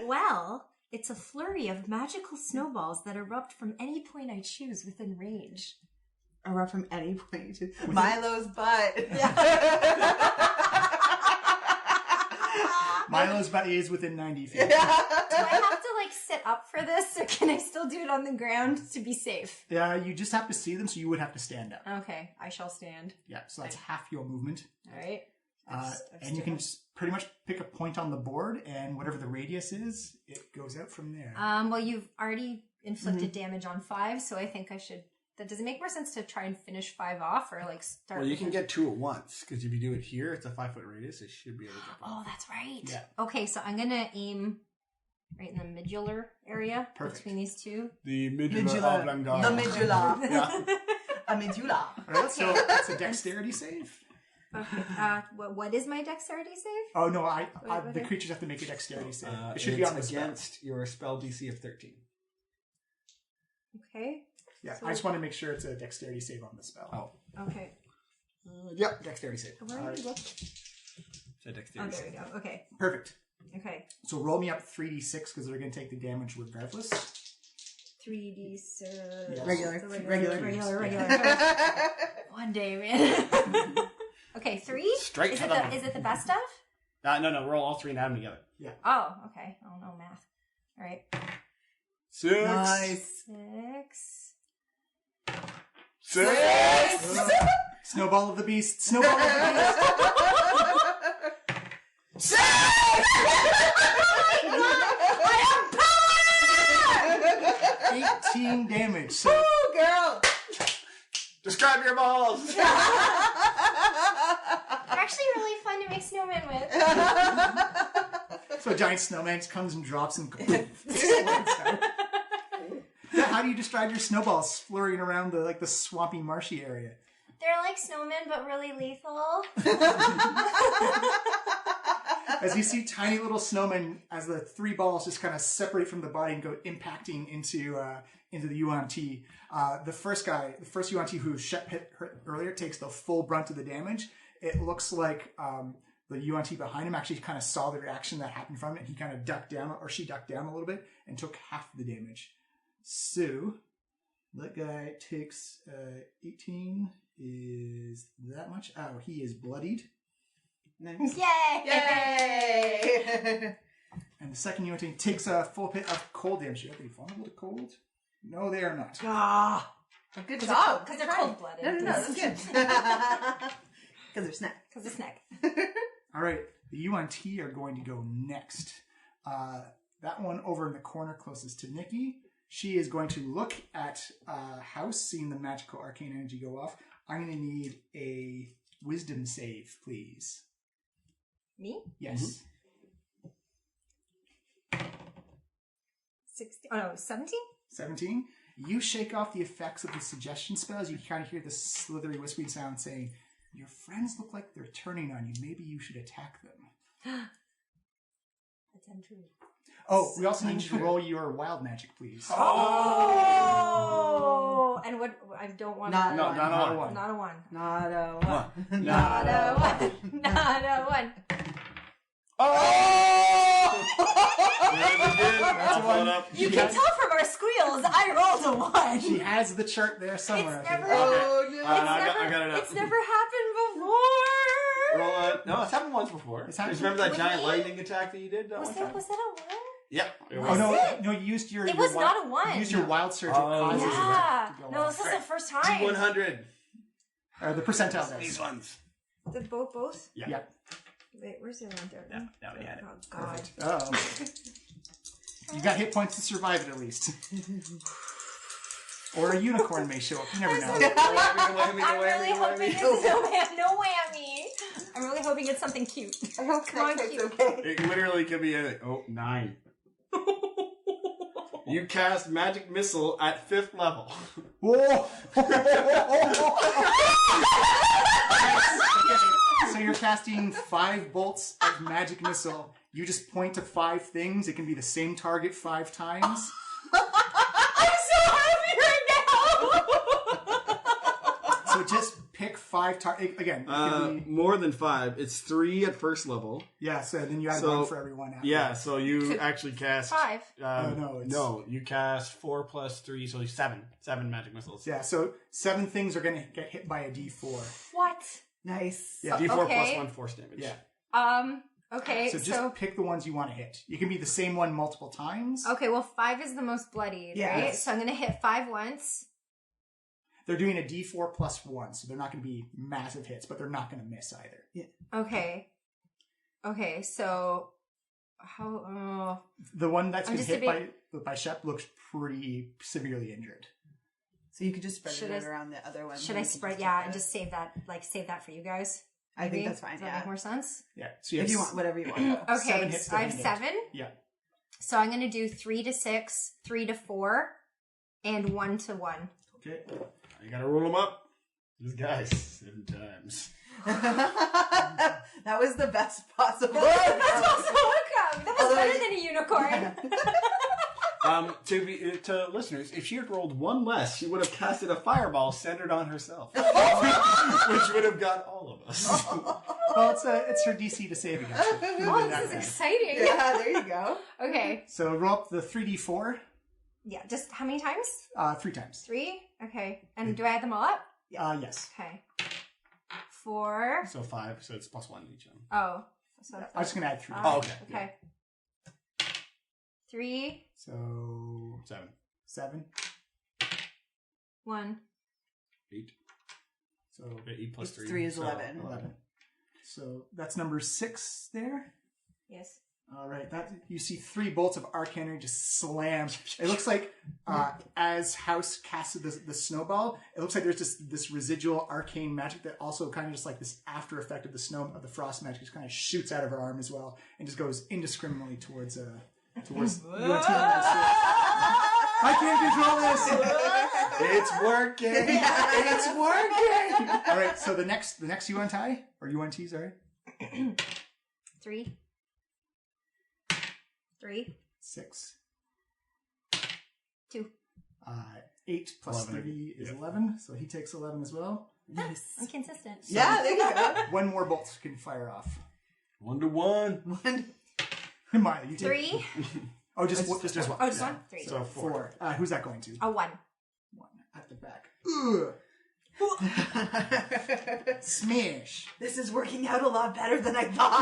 Well, it's a flurry of magical snowballs that erupt from any point I choose within range. Erupt from any point. Milo's butt. Milo's butt is within 90 feet. Do I have to like sit up for this, or can I still do it on the ground to be safe? Yeah, you just have to see them, so you would have to stand up. Okay, I shall stand. Yeah, so that's half your movement. All right. And you can just pretty much pick a point on the board, and whatever the radius is, it goes out from there. Well, you've already inflicted damage on 5, so I think I should. Does it make more sense to try and finish 5 off, or like start? Well, you can get 2 at once, because if you do it here, it's a 5-foot radius. It should be able to jump Oh, off. that's right. Yeah. Okay, so I'm gonna aim right in the medular area Perfect. between these two. The medulla Medulla. oblongata. The medulla. Yeah. A medulla. All right, so that's a dexterity save. Okay. What is my dexterity save? Oh no, Wait, the creatures have to make a dexterity save. It It should be on the it's spell. against your spell DC of 13. Okay. Yeah, So- I just want to make sure it's a dexterity save on the spell. Oh. Okay. Yep, dexterity save. Where All are right. you looking? It's a Oh, dexterity there we save. go. Okay. Perfect. Okay. So roll me up 3d6 because they're going to take the damage regardless. 3d6. Yes. Regular. One day, man. Okay, 3? Straight Is to it the- is it the best of? No, roll all 3 and add them together. Oh, okay. Oh no, math. All right. 6. Nice. 6. Snowball of the beast. Snowball of the beast. 18 damage. So Ooh, girl. Describe your balls! They're actually really fun to make snowmen with. So a giant snowman just comes and drops and explodes out. Yeah, how do you describe your snowballs flurrying around the swampy, marshy area? They're like snowmen, but really lethal. as you see tiny little snowmen as the 3 balls just kind of separate from the body and go impacting into the Yuan Ti. The first Yuan Ti who Shep hit earlier takes the full brunt of the damage. It looks like the Yuan Ti behind him actually kind of saw the reaction that happened from it. He kind of ducked down, or she ducked down a little bit and took half the damage. So that guy takes 18 is that much. Oh, he is bloodied. Nice. Yay! Yay! And the second Yuan Ti takes a full hit of cold damage. Are they vulnerable to cold? No, they are not. Ah, good job. Because they're cold-blooded. No, that's good. Because they're snack. Because they're snack. All right, the Yuan Ti are going to go next. That one over in the corner closest to Nikki. She is going to look at House, seeing the magical arcane energy go off. I'm going to need a wisdom save, please. Me? Yes. 16. Oh, no, 17? 17. You shake off the effects of the suggestion spells. You kind of hear the slithery whispering sound saying, your friends look like they're turning on you. Maybe you should attack them. That's untrue. Oh, we also need you to roll your wild magic, please. Oh! And what? I don't want Not to. a one. Not a one. Not a one. Not a one. Not a one. Not a one. Oh! That's a one. You can tell from our squeals, I rolled a 1. She has the chart there somewhere. It's never, Oh, no. I got it up. it's never happened before. Roll it. No, it's happened once before. It's happened- Remember that With giant me? lightning attack that you did that Was one that time? a 1? Yeah. It Oh was. no! it? No, you used your. It your was wild, not a 1. You used your wild surge. Oh, it causes Yeah. it to go No, off. this is the first time. 100. The percentile These dice. ones. The both? Yeah. Yeah. Wait, where's the other one? There. Now we had it. Oh, God. Oh. You got hit points to survive it at least. Or a unicorn may show up. You never know. I'm really hoping it's no whammy. I'm really hoping it's something cute. I hope Come on, that's cute. okay. It literally could be anything. Oh, 9. You cast magic missile at 5th level. Whoa! So you're casting 5 bolts of magic missile. You just point to 5 things. It can be the same target 5 times. I'm so happy right now! So just pick 5 targets. Again, it can be, More than 5. It's 3 at 1st level. yeah, so then you add So, 1 for every one after. Yeah, so you actually cast 5. No, you cast 4 plus 3, so 7 magic missiles. Yeah, so 7 things are going to get hit by a d4. What? Nice. Yeah. D4 Okay. plus 1 force damage. Yeah. Okay, So just pick the ones you want to hit. You can be the same one multiple times. Okay, well, 5 is the most bloodied, Yeah. right? Yes. So I'm going to hit 5 once. They're doing a d4 plus 1, so they're not going to be massive hits, but they're not going to miss either. Yeah. Okay. Okay, so how? The one that's I'm been just hit by Shep looks pretty severely injured. So you could just spread Should it I- around the other one. Should I spread? Yeah, and just save that. Like save that for you guys. I think Maybe? that's fine. Does that Yeah. make more sense? Yeah. So you If have you want, whatever you want. Though. Okay, 7 hits so I have to hit. 7. Yeah. So I'm going to do 3 to 6, 3 to 4, and 1 to 1. Okay. You gotta roll them up. These guys, 7 times. That was the best possible. That's also welcome. That was Although better I- than a unicorn. To listeners, if she had rolled 1 less, she would have casted a fireball centered on herself, which would have got all of us. Well, it's her DC to save against it. Oh, this is exciting. Yeah, there you go. Okay. So roll up the 3d4 Yeah, just how many times? 3 times. 3? Okay. And do I add them all up? Yes. Okay. 4. So 5, so it's plus 1 each of them. Oh. So I'm just going to add 3. Oh, okay. Okay. 3, So 7. 7. 1. 8. So 8 plus 3. 3 is so 11. 11. So that's number 6 there. Yes. All right, that you see 3 bolts of arcane energy just slam. It looks like as House casted the snowball, it looks like there's just this residual arcane magic that also kind of just like this after effect of the frost magic just kind of shoots out of her arm as well and just goes indiscriminately towards UNT. I can't control this. It's working. It's working. All right, so the next UNT or UNT, sorry. 3. 3. 6. 2. 8 plus 11. 3 is 11, so he takes 11 as well. Nice. I'm consistent. Yeah, there you go. One more bolt can fire off. 1 to 1. Miley, you take 3. Oh, just one. Oh, just one? 3. So 4. 4. Who's that going to? A 1. 1 at the back. Ugh. Smash. This is working out a lot better than I thought.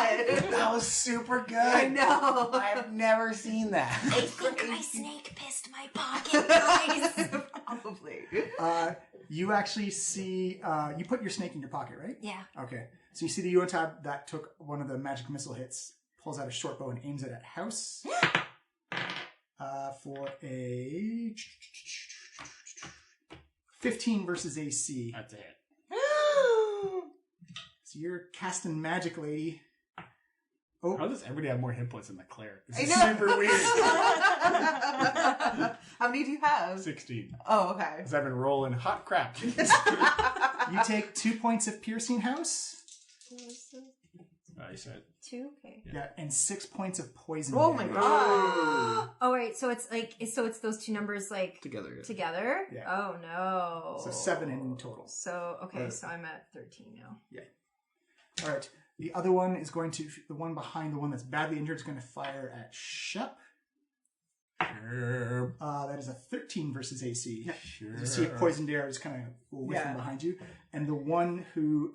That was super good. I know. I've never seen that. I think my snake pissed my pocket, guys. Probably. You actually see, you put your snake in your pocket, right? Yeah. Okay. So you see the Uintab that took one of the magic missile hits, pulls out a short bow and aims it at House. For a 15 versus AC. That's a hit. So you're casting magic, lady. Oh, How does everybody have more hit points than the cleric? This I is know. super weird. How many do you have? 16. Oh, okay. Because I've been rolling hot crap. you take 2 points of piercing, House. You said 2? Okay. Yeah, and 6 points of poison. Oh my damage. god. Oh, right. So it's it's those two numbers together. Yeah. together? Yeah. Oh, no. So 7 in total. So, okay, so I'm at 13 now. All right. The other one is going to, the one behind the one that's badly injured is going to fire at Shep. Sure. That is a 13 versus AC. Sure. You see a poisoned arrow just kind of whiffing Yeah. behind you. And the one who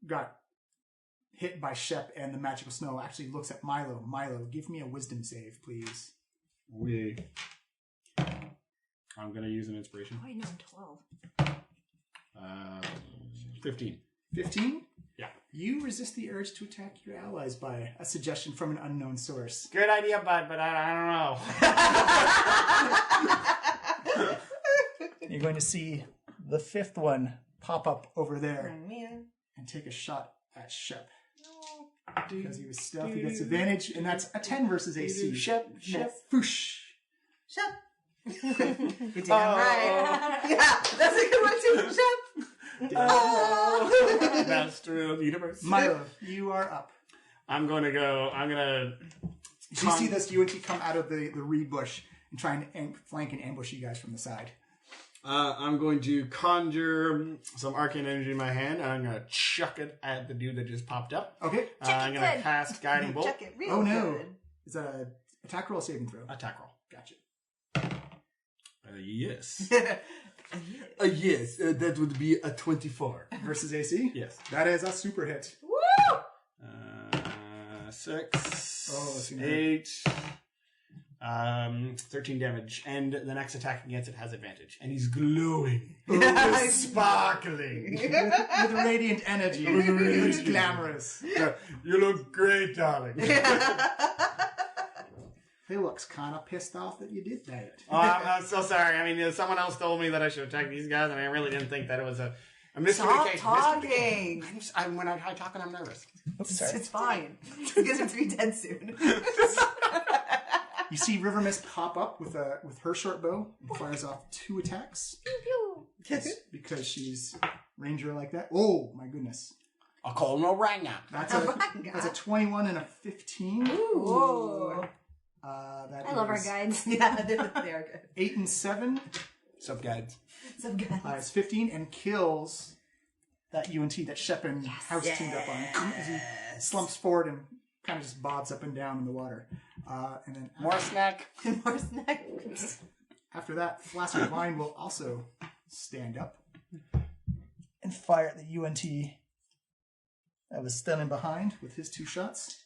got hit by Shep and the magical snow actually looks at Milo. Milo, give me a wisdom save, please. I'm going to use an inspiration. Oh, I know, I'm 12. 15. 15? Yeah. You resist the urge to attack your allies by a suggestion from an unknown source. Good idea, bud, but I don't know. You're going to see the 5th one pop up over Oh, there man. and take a shot at Shep. No. Because he was stealth, he gets advantage, and that's a 10 versus AC. Shep. Foosh. Shep. You're damn right. Yeah, that's a good one too. Shep. Master of the universe. Milo, you are up. I'm going to You see this UNT come out of the reed bush and try and flank and ambush you guys from the side. I'm going to conjure some arcane energy in my hand, and I'm going to chuck it at the dude that just popped up. Okay. I'm going to good. cast Guiding Bolt. Check it real Oh no. good. Is that an attack roll or saving throw? Attack roll. Gotcha. Yes. Yes, that would be a 24. Versus AC? Yes. That is a super hit. Woo! 6, Oh, that's gonna 8, 13 damage. And the next attack against it has advantage. And he's glowing. Sparkling. With radiant energy. It looks glamorous. You look great, darling. He looks kind of pissed off that you did that. Oh, I'm so sorry. I mean, someone else told me that I should attack these guys, and I really didn't think that it was a miscommunication. Stop talking. When I try talking, I'm nervous. Oops, sorry. It's fine. You guys have to be dead soon. You see River Mist pop up with her short bow and fires off 2 attacks. Pew, pew. Because she's ranger like that. Oh my goodness. I'll call him a ranger. That's a 21 and a 15. Whoa. That I love our is guides. Yeah, they are good. 8 and 7. Sup, guys? Some guys. It's 15 and kills that UNT that Shep and House teamed up on. As he slumps forward and kind of just bobs up and down in the water. And then More snack. More snacks. after that, Flask of Wine will also stand up and fire at the UNT that was standing behind with his 2 shots.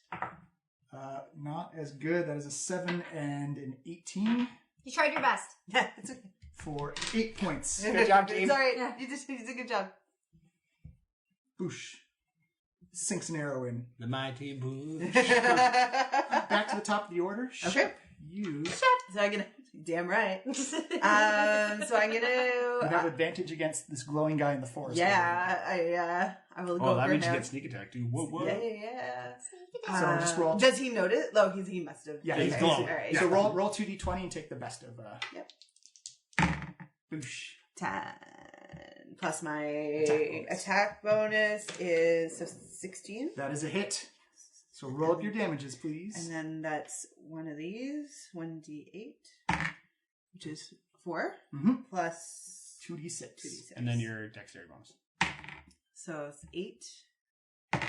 Not as good. That is a 7 and an 18 You tried your best. Yeah, it's okay. for 8 points. Good job, team. It's alright. Yeah. You did a good job. Boosh. Sinks an arrow in. The mighty bush. Back to the top of the order. Okay. Shep, you So I'm gonna. Damn right. So I'm would have gonna. advantage against this glowing guy in the forest. Yeah, I will go Oh, that for means you him. get sneak attack too. Whoa, whoa. Yeah. So just roll. Does he notice? Oh, he must have. Yeah, he's Okay, glowing. All right. So roll 2d20 and take the best of. Yep. Boosh. 10 plus my Attack bonus. attack bonus is so 16. That is a hit. So roll up your damages, please. And then that's one of these, 1d8, which is 4, plus 2d6. 2d6. And then your dexterity bonus. So it's 8,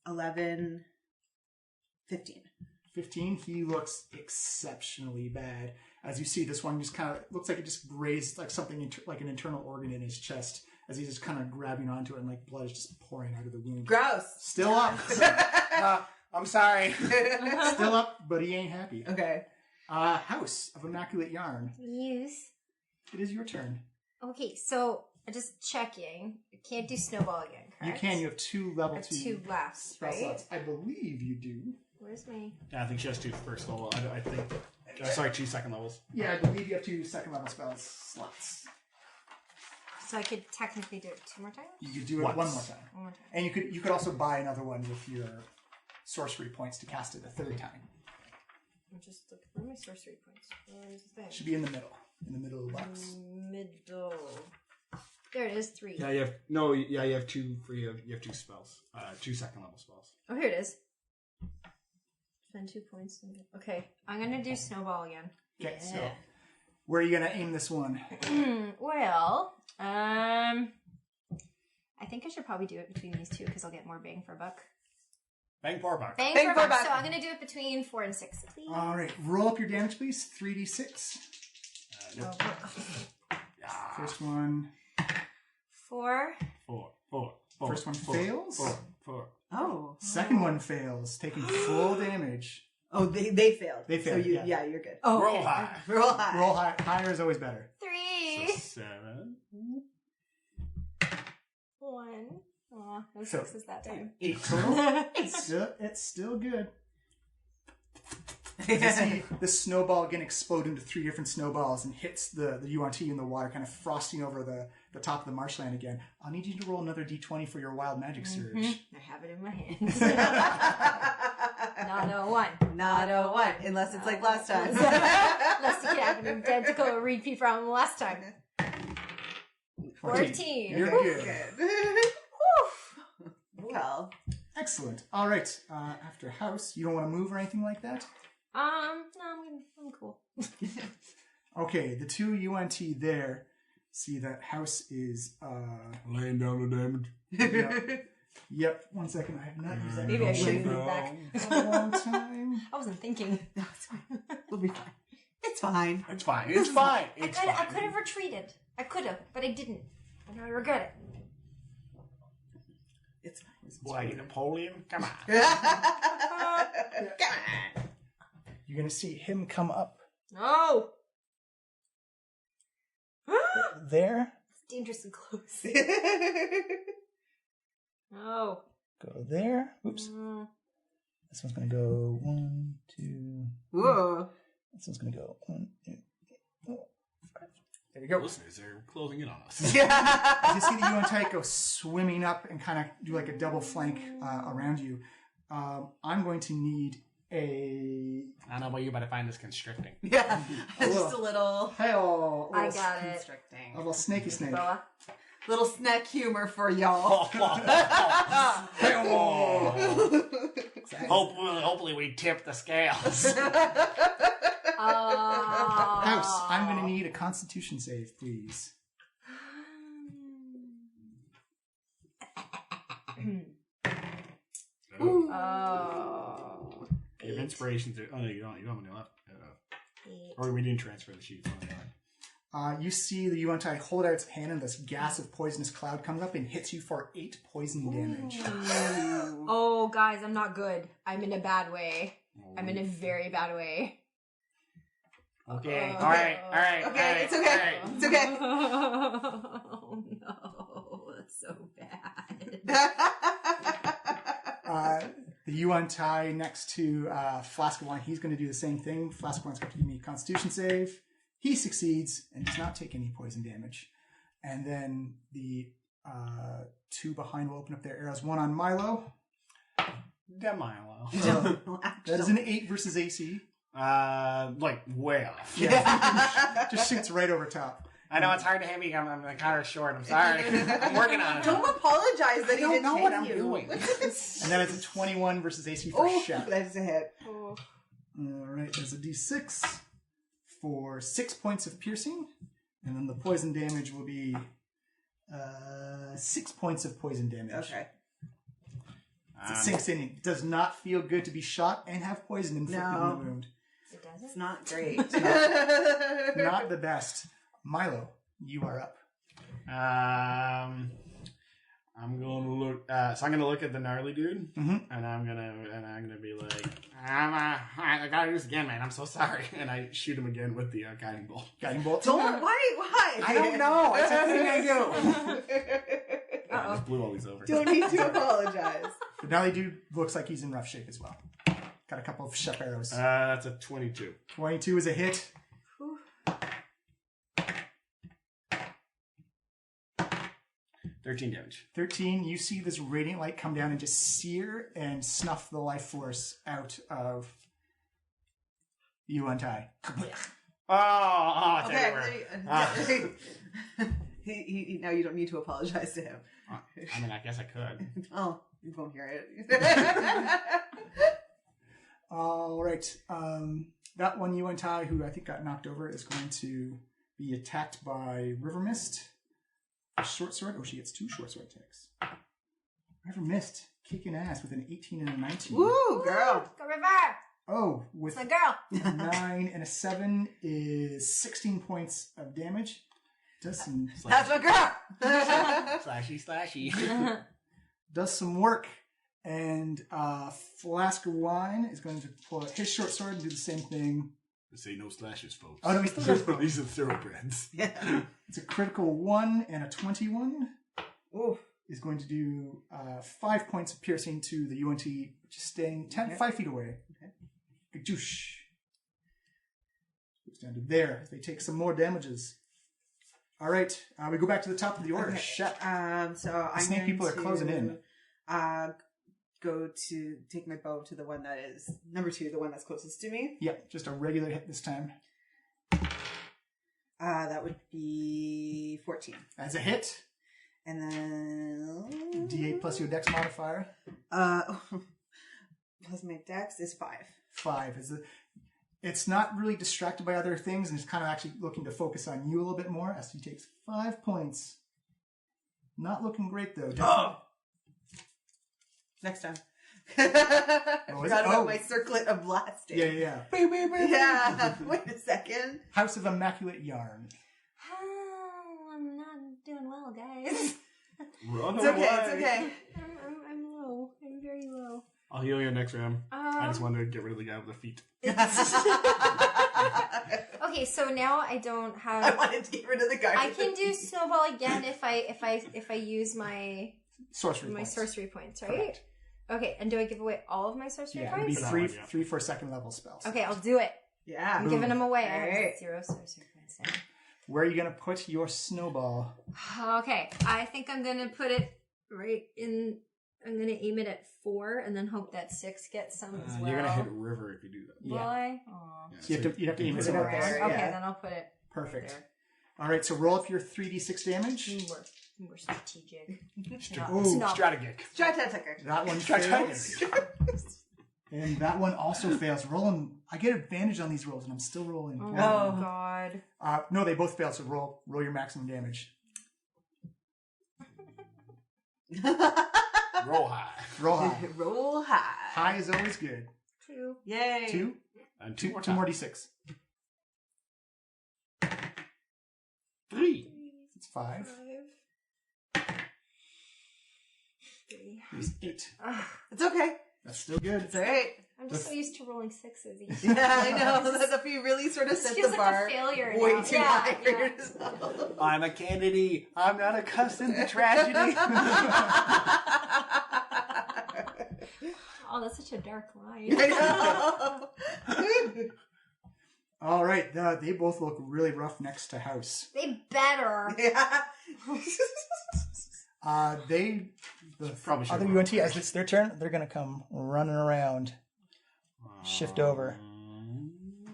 11, 15. 15, he looks exceptionally bad. As you see, this one just kind of looks like it just grazed like something like an internal organ in his chest as he's just kind of grabbing onto it and like blood is just pouring out of the wound. Gross. Still up. I'm sorry. Still up, but he ain't happy. Okay. House of Immaculate Yarn. Use. It is your turn. Okay, so just checking. I can't do snowball again, correct? You can. You have 2 level 2 2 left, spell right? slots. I believe you do. Where's my... Yeah, I think she has 2 first level. I think. Sorry, 2 second levels. Yeah, I believe you have 2 second level spell slots. So I could technically do it 2 more times? You could do it Once. one more time. One more time. And you could also buy another one with your sorcery points to cast it a 3rd time. I'm just looking for my sorcery points. Where's the thing? Should be in the middle. In the middle of the box. Middle. There it is, 3. Yeah, you have you have 2 free. You have 2 spells. 2 second level spells. Oh, here it is. Spend 2 points. Okay, I'm gonna do snowball again. Okay, so where are you gonna aim this one? Well, I think I should probably do it between these 2 because I'll get more bang for a buck. Bang for a buck. Bang for a buck. So I'm gonna do it between 4 and 6, please. All right, roll up your damage, please. 3d6. Nope. First one. 4. 4. First one fails. 4. Oh. Second one fails, taking full damage. Oh, they failed. They failed, So yeah. you're good. Oh, Roll okay. high. Roll high. Roll high. Higher is always better. 3. So 7. 1. Aw, no So- 6s that time. 8 total. It's still good. You see the snowball again explode into 3 different snowballs and hits the UNT in the water, kind of frosting over the top of the marshland again. I'll need you to roll another d20 for your wild magic surge. I have it in my hands. Not a 1. Not a 1, unless it's like last time. Unless you can have an identical repeat from last time. 14. You're good. Well, Excellent. All right. After house, you don't want to move or anything like that? No, I'm cool. Okay, the 2 UNT there. See that house is Laying down the damage. Yep. 1 second. I have not used that. Maybe I should in move back. a long time. I wasn't thinking. no, it's fine. We'll be fine. It's fine. It's fine. It's fine. I could have retreated. I could have, but I didn't. And I regret it. It's fine. Why, Napoleon? Come on. Come on. You're gonna see him come up No! there. It's dangerously close. No. Go there. Oops. This one's gonna go 1, 2. Whoa. This one's gonna go 1, 2, 3, 4, 5. There you go. Listeners, they're closing in on us. As you see the UNT go swimming up and kind of do like a double flank around you, I'm going to need a... I don't know about you, but I find this constricting. Yeah. Just a little Hey-oh, I got it. constricting. a little snaky snake. Boa. Little snack humor for y'all. Hopefully we tip the scales. House, I'm going to need a Constitution save, please. Oh. You have inspirations. Oh no, you don't. You don't have any left. 8. Or we didn't transfer the sheets. You see the UNT hold out its hand and this gas of poisonous cloud comes up and hits you for 8 poison damage. Oh, guys, I'm not good. I'm in a bad way. I'm in a very bad way. Okay. All right. Okay, it's okay. It's okay. Oh, no. That's so bad. The UNT next to Flask of Wine, he's going to do the same thing. Flask of Wine's going to give me a Constitution save. He succeeds and does not take any poison damage. And then the 2 behind will open up their arrows. 1 on Milo. Demilo. That is an 8 versus AC. Like way off. Yeah. Just shoots right over top. I know it's hard to hit me. I'm kind of short. I'm sorry. I'm working on it. Don't apologize that I he don't didn't know hit what I'm you. doing. And then it's a 21 versus AC for Oh, Shep. that's a hit. Oh. All right, there's a D6 for 6 points of piercing, and then the poison damage will be 6 points of poison damage. Okay. It sinks in. It does not feel good to be shot and have poison inflicted in the wound. It doesn't? It's not great. Not the best. Milo, you are up. I'm going to look. So I'm going to look at the gnarly dude, Mhm. and I'm gonna be like, I gotta do this again, man. I'm so sorry. And I shoot him again with the guiding bolt. Guiding bolt. Don't. Why? I don't know. It's a thing I do. I Uh-oh. just blew all these over. Don't need to apologize. The Nally dude looks like he's in rough shape as well. Got a couple of Shep arrows. That's a 22. 22 is a hit. Whew. 13 damage. 13, you see this radiant light come down and just sear and snuff the life force out of Ubtao. Oh, it's Okay. everywhere. He, now you don't need to apologize to him. I mean, I guess I could. Oh, you won't hear it. All right. That one Ubtao, who I think got knocked over, is going to be attacked by River Mist. A short sword. Oh, she gets 2 short sword attacks. River Mist kicking ass with an 18 and a 19. Woo, girl. Go River! Oh, with It's my girl. a 9 and a 7 is 16 points of damage. Does some That's my girl. Slashy. does some work, and Flask of Wine is going to pull out his short sword and do the same thing. This ain't no slashes, folks. Oh no, he's still These are thoroughbreds. Yeah. It's a critical 1 and a 21. Oof. Is going to do 5 points of piercing to the UNT, which is staying 5 feet away. Okay. Gadoosh. Goes down to there. They take some more damages. All right, we go back to the top of the order. Okay. Shep. So I'm snake going people are to, closing in. Go to take my bow to the one that is number 2, the one that's closest to me. Yep, just a regular hit this time. That would be 14. As a hit, And then D8 plus your dex modifier. Plus my dex is 5. 5 is it's not really distracted by other things, and it's kind of actually looking to focus on you a little bit more. As he takes 5 points. Not looking great though. Oh! Next time. Oh, Forgot about my circlet of blasting. Yeah. Yeah. Wait a second. House of Immaculate Yarn. Oh, I'm not doing well, guys. Run It's okay. It's okay. I'm low. I'm very low. I'll heal you next round. I just wanted to get rid of the guy with the feet. Okay, so now I don't have. I wanted to get rid of the guy. I can do snowball again if I use my Sorcery points. sorcery points, right? Correct. Okay, and do I give away all of my sorcery Yeah, it'd be points? Three. 3 for second level spells. Okay, I'll do it. Yeah. I'm giving them away. I Alright. have 0 sorcery points now. Where are you going to put your snowball? Okay, I think I'm gonna put it right in. I'm gonna aim it at 4 and then hope that 6 gets some as well. You're gonna hit River if you do that. Will Yeah. I? Aw. Yeah, So you have to aim it Put it somewhere up else. there. Okay, yeah. then I'll put it. Perfect. Right All right, so roll up your 3d6 damage. there. We're strategic. Ooh, No. Strategic. Strategic. That one Strategic. fails. And that one also fails. Rolling, I get advantage on these rolls, and I'm still rolling. Oh, Oh. God. No, they both fail, so roll your maximum damage. Roll high. Roll high. Roll high. High is always good. 2. Yay. 2? And Two two more d6. 3. It's 5. 3. It's 8. Ugh, It's okay. That's still good. It's alright. I'm just so used to rolling 6s each. Yeah, I know. That's if you really sort of This set feels the like bar a failure way now. too Yeah, high for yeah. yourself. I'm a Kennedy. I'm not accustomed to tragedy. Oh, that's such a dark line. I know. All right, they both look really rough next to House. They better. Yeah. The Probably should other roll. UNT, as it's their turn, they're going to come running around. Shift over.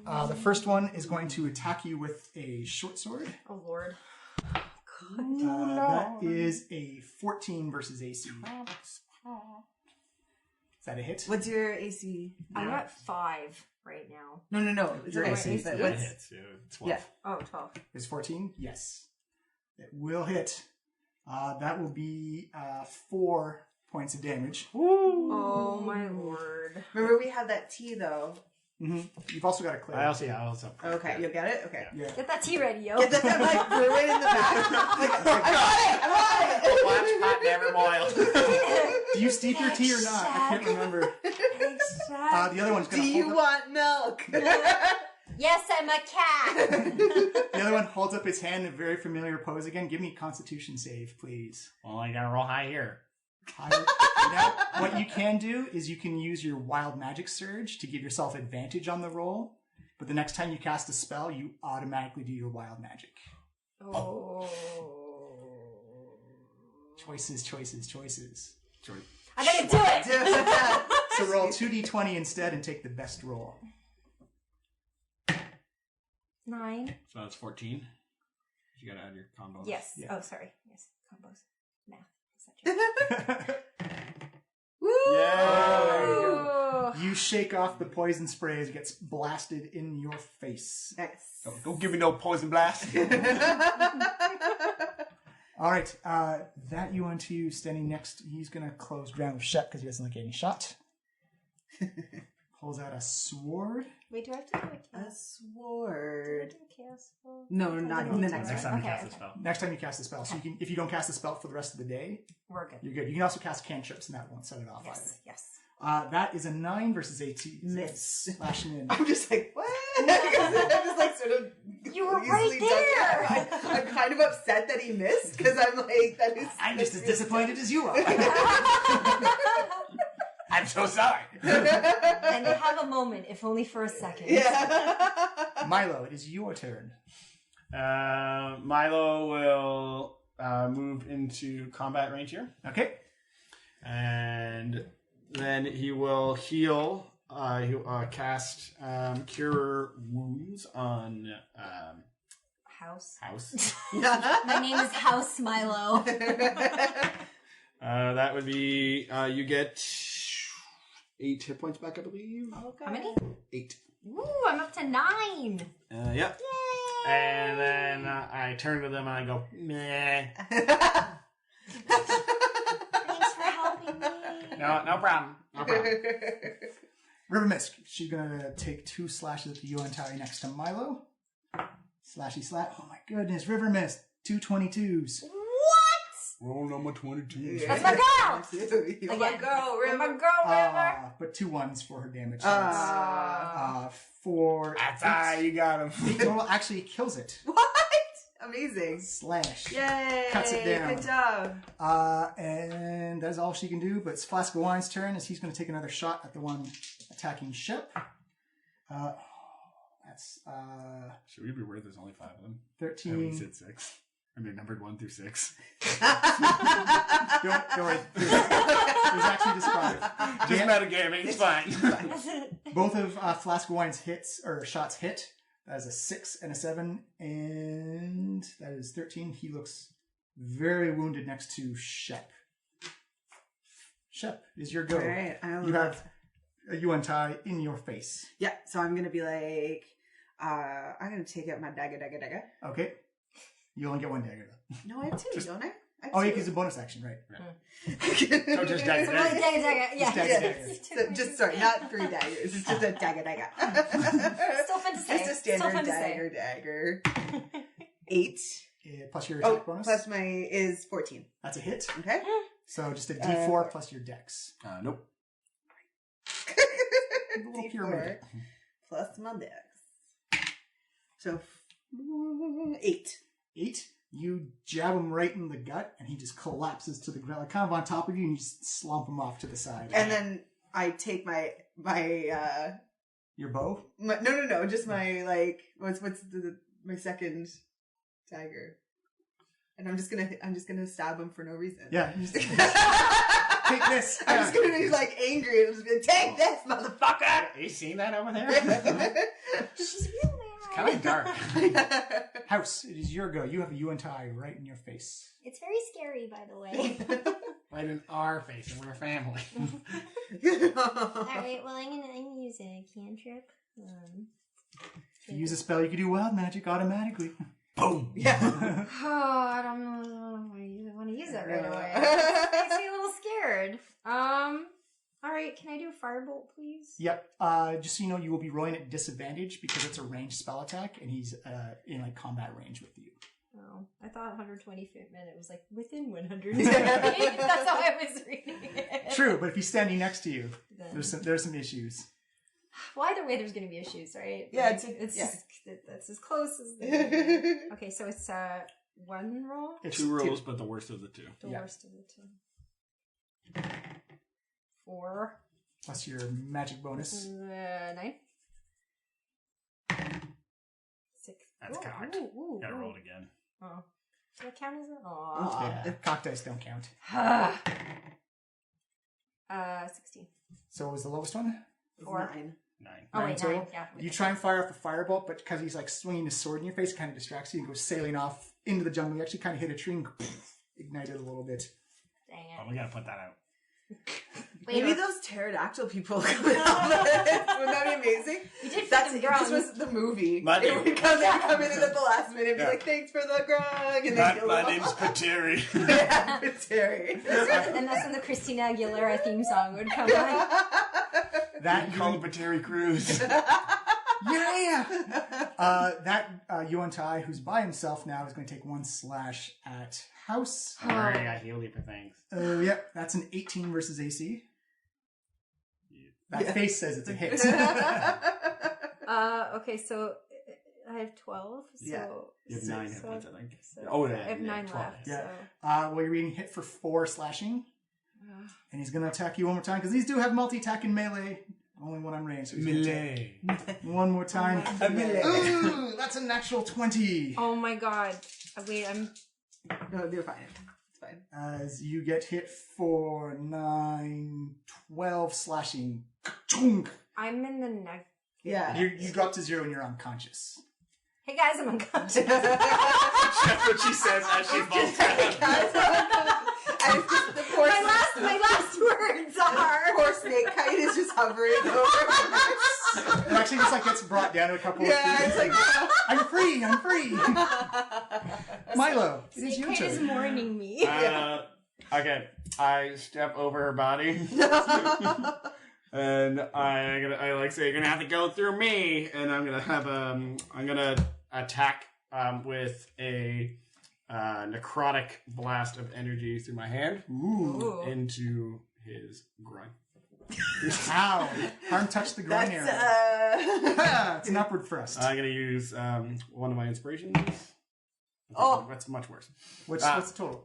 The first one is going to attack you with a short sword. Oh, Lord. That is a 14 versus AC. Is that a hit? What's your AC? I'm at 5 right now. No. It's Your okay. AC. But Yeah, what's- it hits. 12. Yeah. Oh, 12. Is 14? Yes. It will hit. That will be 4 points of damage. Oh my lord. Remember, we have that tea though. Mm-hmm. You've also got a clear. I also. Okay, you'll get it. Okay. Yeah. Get that tea ready, yo. Get that like brew it in the back. I'm on it. Watch pot never boil. Do you steep your tea or not? I can't remember. The other one's going Do to you hold up. want milk? Yes, I'm a cat. The other one holds up its hand in a very familiar pose again. Give me a Constitution save, please. Well, I gotta roll high here. Now, what you can do is you can use your Wild Magic Surge to give yourself advantage on the roll. But the next time you cast a spell, you automatically do your Wild Magic. Oh. Choices. I'm gonna do it. So roll 2d20 instead and take the best roll. 9. So that's 14. You gotta add your combo. Yes. Yeah. Oh, sorry. Yes. Combos. Math. Etc. Woo! Oh. You shake off the poison spray as it gets blasted in your face. Nice. Don't give me no poison blast. All right, that you want to standing next. He's gonna close ground with Shep because he doesn't like getting shot. Pulls out a sword. Wait, do I have to do a A chaos? sword. Do I do chaos spell? No, not in the next Next one. time you Okay, cast the okay. spell. Next time you cast a spell, so you can. If you don't cast a spell for the rest of the day, We're good. you're good. You can also cast cantrips, and that won't set it off Yes. either. That is a 9 versus 18. Miss. Slashing in. I'm just like, what? I'm just like sort of. You were easily right done there. that. I'm kind of upset that he missed because I'm like, that is. I'm just as disappointed as you are. I'm so sorry. And they have a moment, if only for a second. Yeah. Milo, it is your turn. Milo will move into combat range here. Okay. And then he will heal. He'll cast Cure Wounds on House. House. My name is House Milo. That would be, you get 8 hit points back, I believe. Okay. How many? 8. Ooh, I'm up to 9. Yep. Yay! And then I turn to them and I go, meh. Thanks for helping me. No problem. No problem. River Mist. She's gonna take 2 slashes at the Yuan-Tai next to Milo. Slashy slap. Oh my goodness, River Mist. 2 22s. What? Roll number 22. That's my girl. You're my girl, You're my River. girl, River. But 2 1s for her damage. So that's, for That's you got him. 8 total. Actually, it kills it. What? Amazing. Slash. Yay. Cuts it down. Good job. And that's all she can do. But it's Flask of Wine's turn as he's going to take another shot at the one attacking Shep. That's Should we be worried there's only 5 of them? 13. We said 6. And they're numbered 1 through 6. Don't worry. There's actually just 5. Just metagaming, it's fine. Both of Flask of Wine's shots hit. That is a 6 and a 7, and that is 13. He looks very wounded next to Shep. Shep, is your go. All right. You have a Yuan-Tai in your face. Yeah, so I'm going to be like, I'm going to take out my dagger. Okay. You only get 1 dagger, though. No, I have 2, don't I? Oh, yeah, because it's a bonus action, right? So just dagger. Dagger, yeah. Just dagger. So, just sorry, not 3 daggers. It's just a dagger. Still fun to say. Just a Still standard fun to say. dagger. 8. Plus your attack bonus. Plus my is 14. That's a hit. Okay. So just a D4 plus your dex. Nope. D4 plus my dex. So 8. 8. You jab him right in the gut, and he just collapses to the ground, like kind of on top of you, and you just slump him off to the side. And then I take my your bow. no, just my like what's my second dagger, and I'm just gonna stab him for no reason. Yeah. You just, take this. I'm just gonna be like angry and just be like, take this, motherfucker. Are you seeing that over there? She's real, man. I like dark. House, it is your go. You have a Yuan-Tai right in your face. It's very scary, by the way. Right in our face, and we're a family. Alright, well, I'm gonna use a cantrip. If you use a spell, you can do wild magic automatically. Boom! Yeah. Oh, I don't know if I want to use that right away. It makes me a little scared. Alright, can I do a firebolt, please? Yep. Just so you know, you will be rolling at disadvantage because it's a ranged spell attack, and he's in like combat range with you. Oh, I thought 120 feet meant it was like within 120 feet. That's how I was reading it. True, but if he's standing next to you, Then- there's some issues. Well, either way, there's going to be issues, right? Yeah, Like, it's- that's as close as. Okay, so it's one roll. It's Two rolls, but the worst of the two. The Yeah. worst of the two. 4. Plus your magic bonus. 9. 6. That's cocked. Gotta roll it again. Oh. Does that count as a... Oh. Yeah, cock dice don't count. 16. So what was the lowest one? 4. 9. 9. Oh, Nine wait, total? 9. Yeah. You try and fire off a firebolt, but because he's like swinging his sword in your face, it kind of distracts you and goes sailing off into the jungle. You actually kind of hit a tree and ignited a little bit. Dang Oh, it. we gotta put that out. Maybe Wait, those pterodactyl people coming out of it. Wouldn't that be amazing? we did That's freaking if grunts. this was the movie. My It name- would come, they'd come in at the last minute and be Yeah. like, thanks for the grung, and then kill My them name's all. Pateri. Yeah, it's Terry. And that's when the Christina Aguilera theme song would come on. That Call the Pateri Cruise. yeah. That Yuan-Tai, who's by himself now, is going to take 1 slash at House. I already got healed you for things. Yep, that's an 18 versus AC. That Yeah. face says it's a hit. Okay, so I have 12. So Yeah. You have 9 hit points, I think. So Oh, I yeah, have 9 12. left. Yeah. So. Well, you're being hit for 4 slashing, and he's going to attack you one more time because these do have multi-attack and melee. Only when I'm ranged. So he's gonna take one more time. Oh my God. Ooh, that's a natural 20. Oh my god. Wait, I'm. No, you're fine. It's fine. As you get hit for 9, 12 slashing. Ka-chunk. I'm in the neck. Yeah. You drop to 0 and you're unconscious. Hey guys, I'm unconscious. That's what she says as she falls down. And the poor, my last words are. poor snake kite is just hovering over. It actually just like gets brought down to a couple Yeah, of it's feet. like, I'm free. Milo, it is Snake your Kite is turn. mourning me. Okay, I step over her body. And I like say, you're gonna have to go through me, and I'm gonna have I'm gonna attack with a necrotic blast of energy through my hand Ooh. into his groin. Ow. Harm touched the groin that's, area. It's an upward thrust. I'm gonna use one of my inspirations. Oh. That's much worse. What's the total?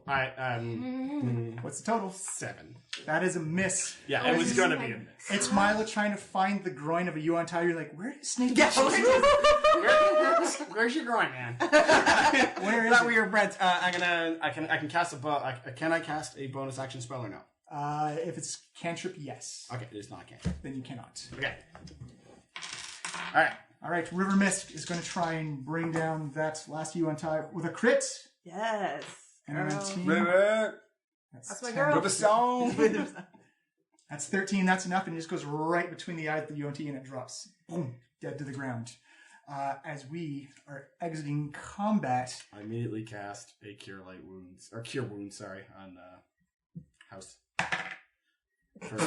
What's the total? 7. That is a miss. Yeah, Oh, it was this gonna is be my- a miss. It's Milo trying to find the groin of a Yuan-Tai. You're like, where does Snake Yeah, Where's your groin, man? Where is That it? were your breath. I can cast a can I cast a bonus action spell or no? If it's cantrip, yes. Okay, it is not a cantrip. Then you cannot. Okay. All right. All right, River Mist is going to try and bring down that last Yuan-Tai with a crit. Yes. And a 19. River, That's my 10. girl. River song. That's 13. That's enough, and it just goes right between the eyes of the Yuan-Tai, and it drops. Boom. Dead to the ground. As we are exiting combat. I immediately cast a cure wounds on House. For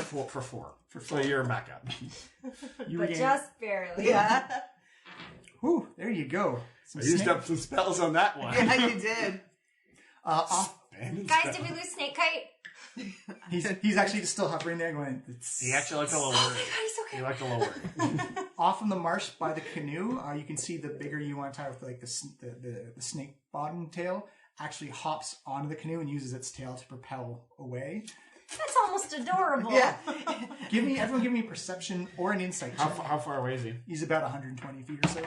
4. So you're back up. You But regain- just barely. Yeah. Whew, there you go. Some I used snake- up some spells on that one. Yeah, you did. off. Guys, did we lose Snake Kite? He's actually just still hovering there going... He actually looked a little Oh worried. my god, he's okay. He looked a little worried. Off in the marsh by the canoe, you can see the bigger Yuan-Tai with like the snake bottom tail actually hops onto the canoe and uses its tail to propel away. That's almost adorable. Yeah. Everyone give me a perception or an insight check. How far away is he? He's about 120 feet or so.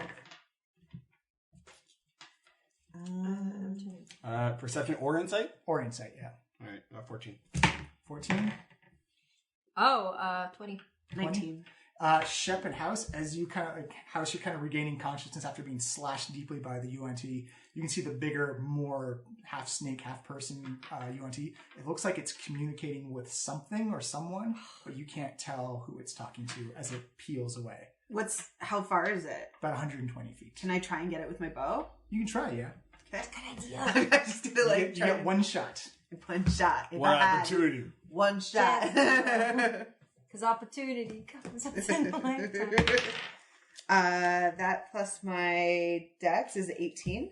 Perception or insight? Or insight, yeah. All right, 14. 14. Oh, 20. 19. Shep and House, as you kind of like House, you're kind of regaining consciousness after being slashed deeply by the UNT. You can see the bigger, more half snake, half person UNT. It looks like it's communicating with something or someone, but you can't tell who it's talking to as it peels away. How far is it? About 120 feet. Can I try and get it with my bow? You can try, yeah. Okay. Good idea. I just did it You get one shot. One shot. If One I had opportunity. One shot. Because opportunity comes once in a lifetime. That plus my dex is 18.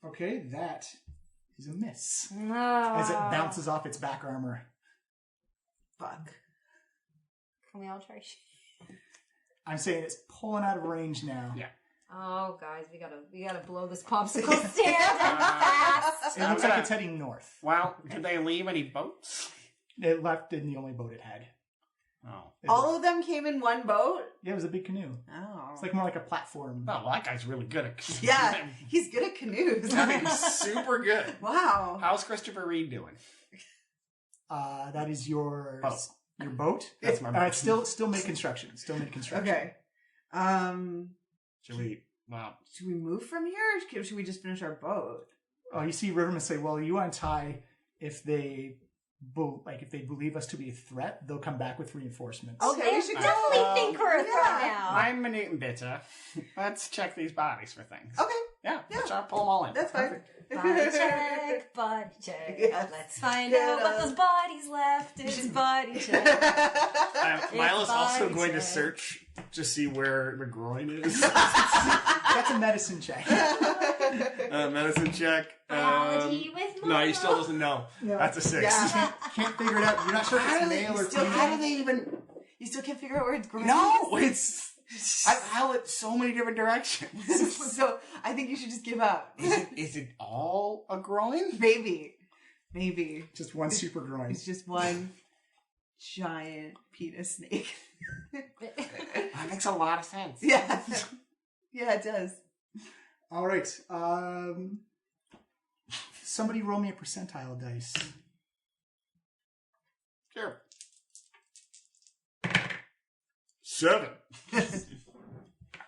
Okay, that is a miss. No. As it bounces off its back armor. Fuck. Can we all try? I'm saying it's pulling out of range now. Yeah. Oh, guys, we gotta blow this popsicle stand fast. It looks like it's heading north. Well, did they leave any boats? It left in the only boat it had. Oh. All of them came in one boat? Yeah, it was a big canoe. Oh. It's like more like a platform. Oh, well, that guy's really good at Yeah, he's good at canoes. He's super good. Wow. How's Christopher Reed doing? That is your Oh. your boat. That's my boat. It's still mid construction. Still mid construction. Okay. Should we? Well, Should we move from here, or should we just finish our boat? Oh, you see Riverman say, "Well, you untie if they." If they believe us to be a threat, they'll come back with reinforcements. Okay, we They should definitely think we're a threat now. I'm minute and bitter. Let's check these bodies for things. Okay, Yeah, let's try to pull them all in. that's fine. Body check, body check. Yes. Let's find Get out what us. those bodies left. It's body check. Milo's also body going to check. search to see where the groin is. That's a medicine check. Medicine check. Biology with No, he Milo. still doesn't know. No. That's a 6. Yeah. Can't figure it out. You're not sure if it's male or female. How do they even? You still can't figure out where it's going. No, it's. I've held it so many different directions. So I think you should just give up. Is it all a groin? Maybe. Just one super groin. It's just one giant penis snake. That makes a lot of sense. Yeah. Yeah, it does. All right. Somebody roll me a percentile dice. Sure. 7.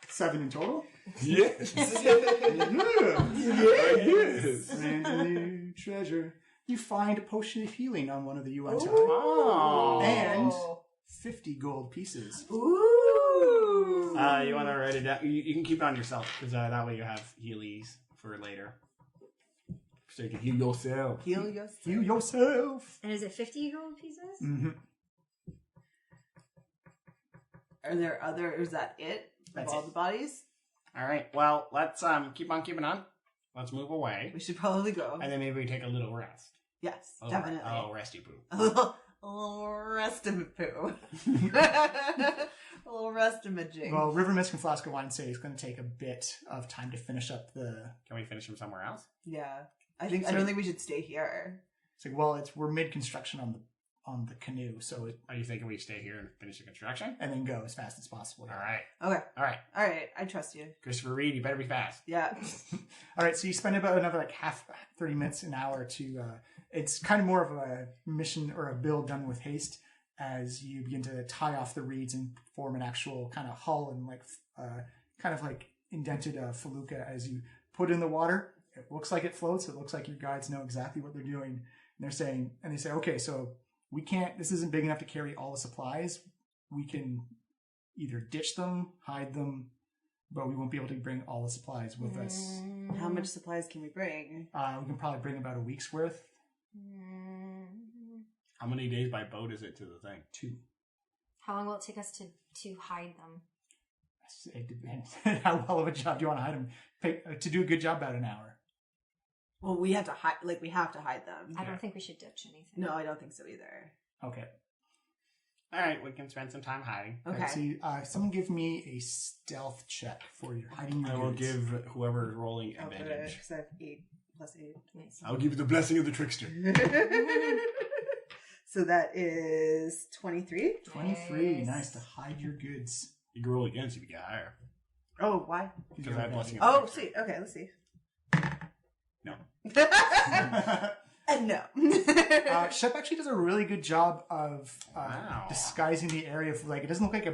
7 in total. Yes. Yes. And a new treasure. You find a potion of healing on one of the UNT. Oh. And 50 gold pieces. Ooh. You want to write it down? You can keep it on yourself because that way you have healies for later. So you can heal yourself. Heal yourself. You yourself. And is it 50 gold pieces? Mm-hmm. Are there other? Is that it? That's of all it. the bodies? All right. Well, let's keep on keeping on. Let's move away, We should probably go. and then maybe we take a little rest. Yes, A little, definitely. a little resty poo. A little rest of it poo. A little rest of jing. Well, River Mist and Flask of Wine say it's going to take a bit of time to finish up the. Can we finish them somewhere else? Yeah, I don't think we should stay here. It's like, well, we're mid construction on the canoe, so Are you thinking we stay here and finish the construction? and then go as fast as possible. All right. Okay, All right. all right. I trust you. Christopher Reed, you better be fast. Yeah. All right, so you spend about another 30 minutes, an hour to. It's kind of more of a mission or a build done with haste as you begin to tie off the reeds and form an actual kind of hull and kind of like indented felucca as you put it in the water. It looks like it floats. It looks like your guides know exactly what they're doing. And they say, okay, so we can't. This isn't big enough to carry all the supplies. We can either ditch them, hide them, but we won't be able to bring all the supplies with us. How much supplies can we bring? We can probably bring about a week's worth. How many days by boat is it to the thing? 2. How long will it take us to hide them? It depends. How well of a job do you want to hide them? To do a good job, about an hour. Well, we have to hide. We have to hide them. I don't think we should ditch anything. No, I don't think so either. Okay. All right, we can spend some time hiding. Okay. So someone give me a stealth check for your hiding your I will goods. give whoever is rolling advantage. Because I have 8 plus 8. Nice. I'll give you the blessing of the trickster. So that is 23. 23. Nice. Nice to hide your goods. You can roll again so you get higher. Oh, why? Because I have blessing of the Oh, trickster. sweet. Okay, let's see. No. No. Shep actually does a really good job of Wow. disguising the area. It doesn't look like a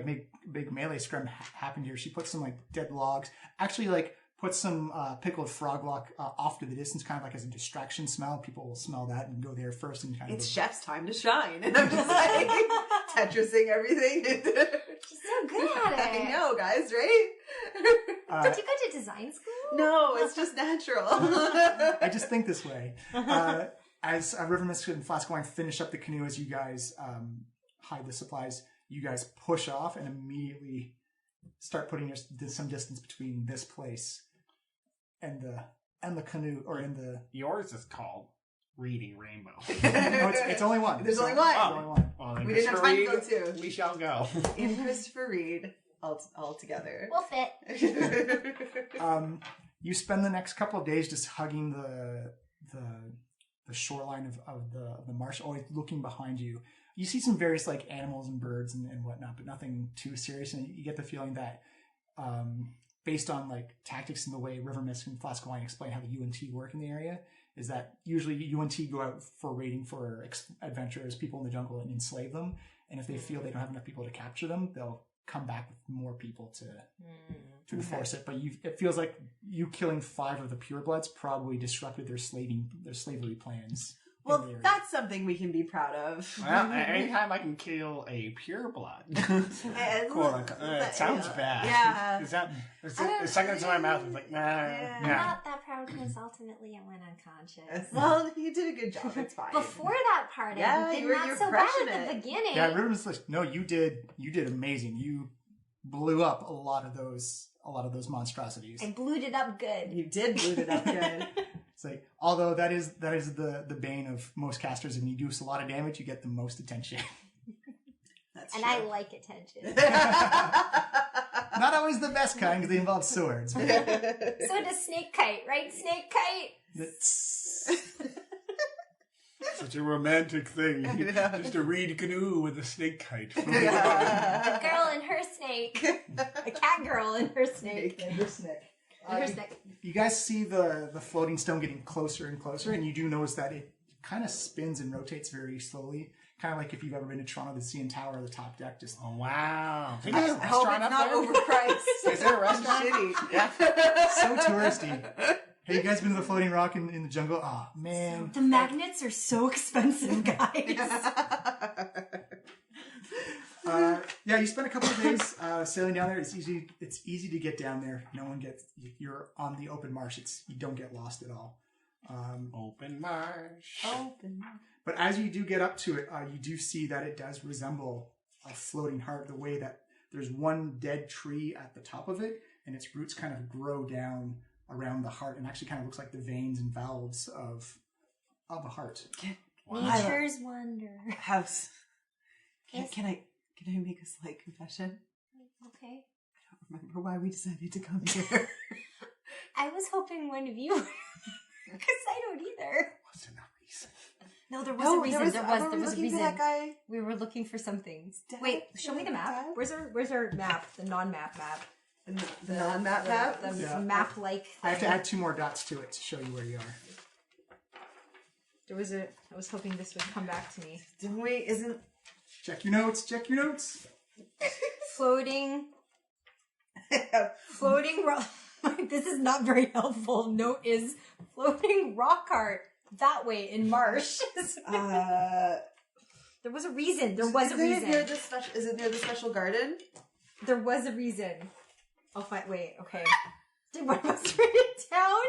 big melee scrum happened here. She puts some dead logs. Actually, puts some pickled frog lock off to the distance, kind of as a distraction smell. People will smell that and go there first and kind of. It's Chef's time to shine, and I'm just Tetrising everything. She's so good at it. I know, guys, right? Did you go to design school? No, it's just natural. I just think this way. As River Mist and Flask Wine finish up the canoe, as you guys hide the supplies, you guys push off and immediately start putting some distance between this place and the canoe, or in the. Yours is called Reading Rainbow. No, it's only one. There's only one. Only one. Well, then We didn't have time to go Christopher to. We shall go. In Christopher Reed, all together. We'll fit. You spend the next couple of days just hugging the shoreline of the marsh, always looking behind you. You see some various animals and birds and whatnot, but nothing too serious. And you get the feeling that, based on tactics and the way River Mist and Flask Wine explain how the UNT work in the area, is that usually UNT go out for raiding for adventurers, people in the jungle, and enslave them. And if they feel they don't have enough people to capture them, they'll come back with more people to enforce it. But it feels like you killing 5 of the purebloods probably disrupted their slavery plans. Well, that's something we can be proud of. Well, anytime I can kill a pureblood, it sounds bad. Yeah. The second it's in my mouth, it's nah. I'm not that proud because ultimately I went unconscious. Well, you did a good job. It's fine. Before that part, Yeah, I did you're not so bad crushing at the it. beginning. Yeah, River Mist, no, you did amazing. You blew up a lot of those monstrosities. I blued it up good. You did boot it up good. It's although that is the bane of most casters, and you do a lot of damage, you get the most attention. That's And true. I like attention. Not always the best kind because they involve swords. So does Snake Kite, right? Snake Kite? Such a romantic thing. Just a reed canoe with a snake kite. A girl and her snake. A cat girl and her snake. And your snake. And her snake. You guys see the floating stone getting closer and closer, and you do notice that it kind of spins and rotates very slowly. Kind of like if you've ever been to Toronto, the CN Tower, the top deck, just Oh, wow. I hope it's not overpriced. Is there a restaurant? Shitty. Yeah. so touristy. Hey, you guys been to the floating rock in the jungle? Oh, man. The magnets are so expensive, guys. Yeah, you spend a couple of days sailing down there. It's easy to get down there. You're on the open marsh. You don't get lost at all. Open marsh. Open. But as you do get up to it, you do see that it does resemble a floating heart, the way that there's one dead tree at the top of it, and its roots kind of grow down around the heart, and actually kind of looks like the veins and valves of a heart. Nature's wonder. House. Yes. Can I make a slight confession? Okay. I don't remember why we decided to come here. I was hoping one of you were. Because I don't either. Wasn't a reason. No, there was a reason. There was a looking reason. for that guy. We were looking for some things. Dad? Wait, show me the map. Dad? Where's our map? The non-map map. The non-map map? The Yeah. map-like thing. I have to add 2 more dots to it to show you where you are. I was hoping this would come back to me. Check your notes. Floating rock. This is not very helpful. Note is floating rock art that way in marsh. There was a reason. Is it near the special garden? There was a reason. I'll find. Wait. Okay. Did one of us write it down?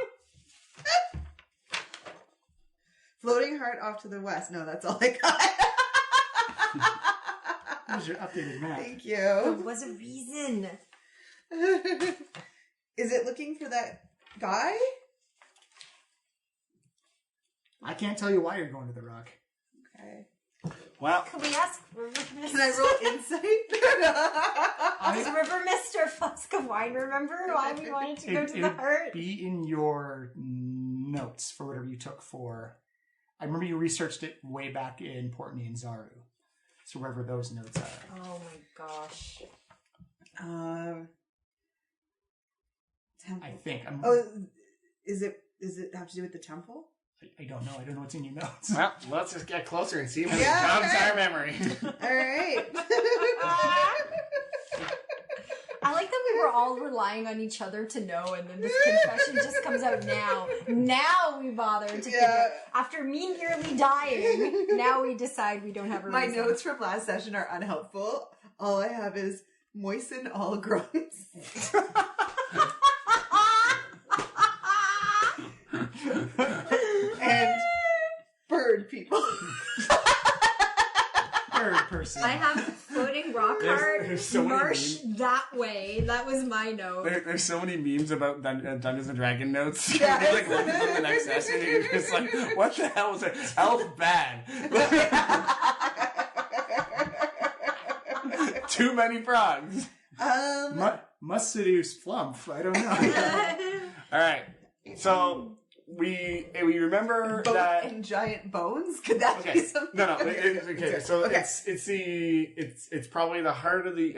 Floating heart off to the west. No, that's all I got. Here's your updated map. Thank There you. was a reason. Is it looking for that guy? I can't tell you why you're going to the rock. Okay. Well, Can we ask River Mist? Can I roll insight? Does River Mist or Flask of Wine remember why we wanted to go to the heart? Be in your notes for whatever you took for. I remember you researched it way back in Portney and Zaru. So wherever those notes are. Oh my gosh. Temple. I think. Oh, is it have to do with the temple? I don't know. I don't know what's in your notes. Well, let's just get closer and see if it Yeah, jogs okay. our memory. All right. I like that we were all relying on each other to know, and then this confession just comes out now. Now we bother to figure. After me nearly dying, now we decide we don't have a My reason. notes from last session are unhelpful. All I have is moisten all grunts. And bird people. Third person. I have floating rock art, there's so many marsh that way. That was my note. There's so many memes about Dungeons and Dragon notes. Yeah. You're like looking for the next session, and you're just like, what the hell was it? Elf bad. Too many frogs. Must seduce Flump. I don't know. All right, so we remember Boat that. and giant bones? Could that be Okay, something? no. Okay. So Okay. it's probably the heart of the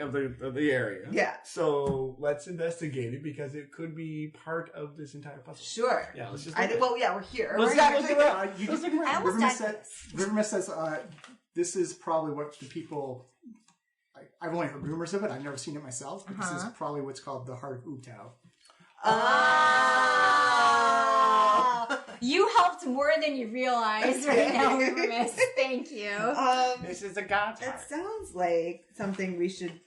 area. Yeah. So let's investigate it because it could be part of this entire puzzle. Sure. Yeah, let's just. Well, yeah, we're here. Let's We're look actually- around. You just, I almost died for this. Rivermist says this is probably what the people. I've only heard rumors of it. I've never seen it myself. But this is probably what's called the Heart of Ubtao. You helped more than you realize right now, Miss. Thank you. This is a god's That heart. sounds like something we should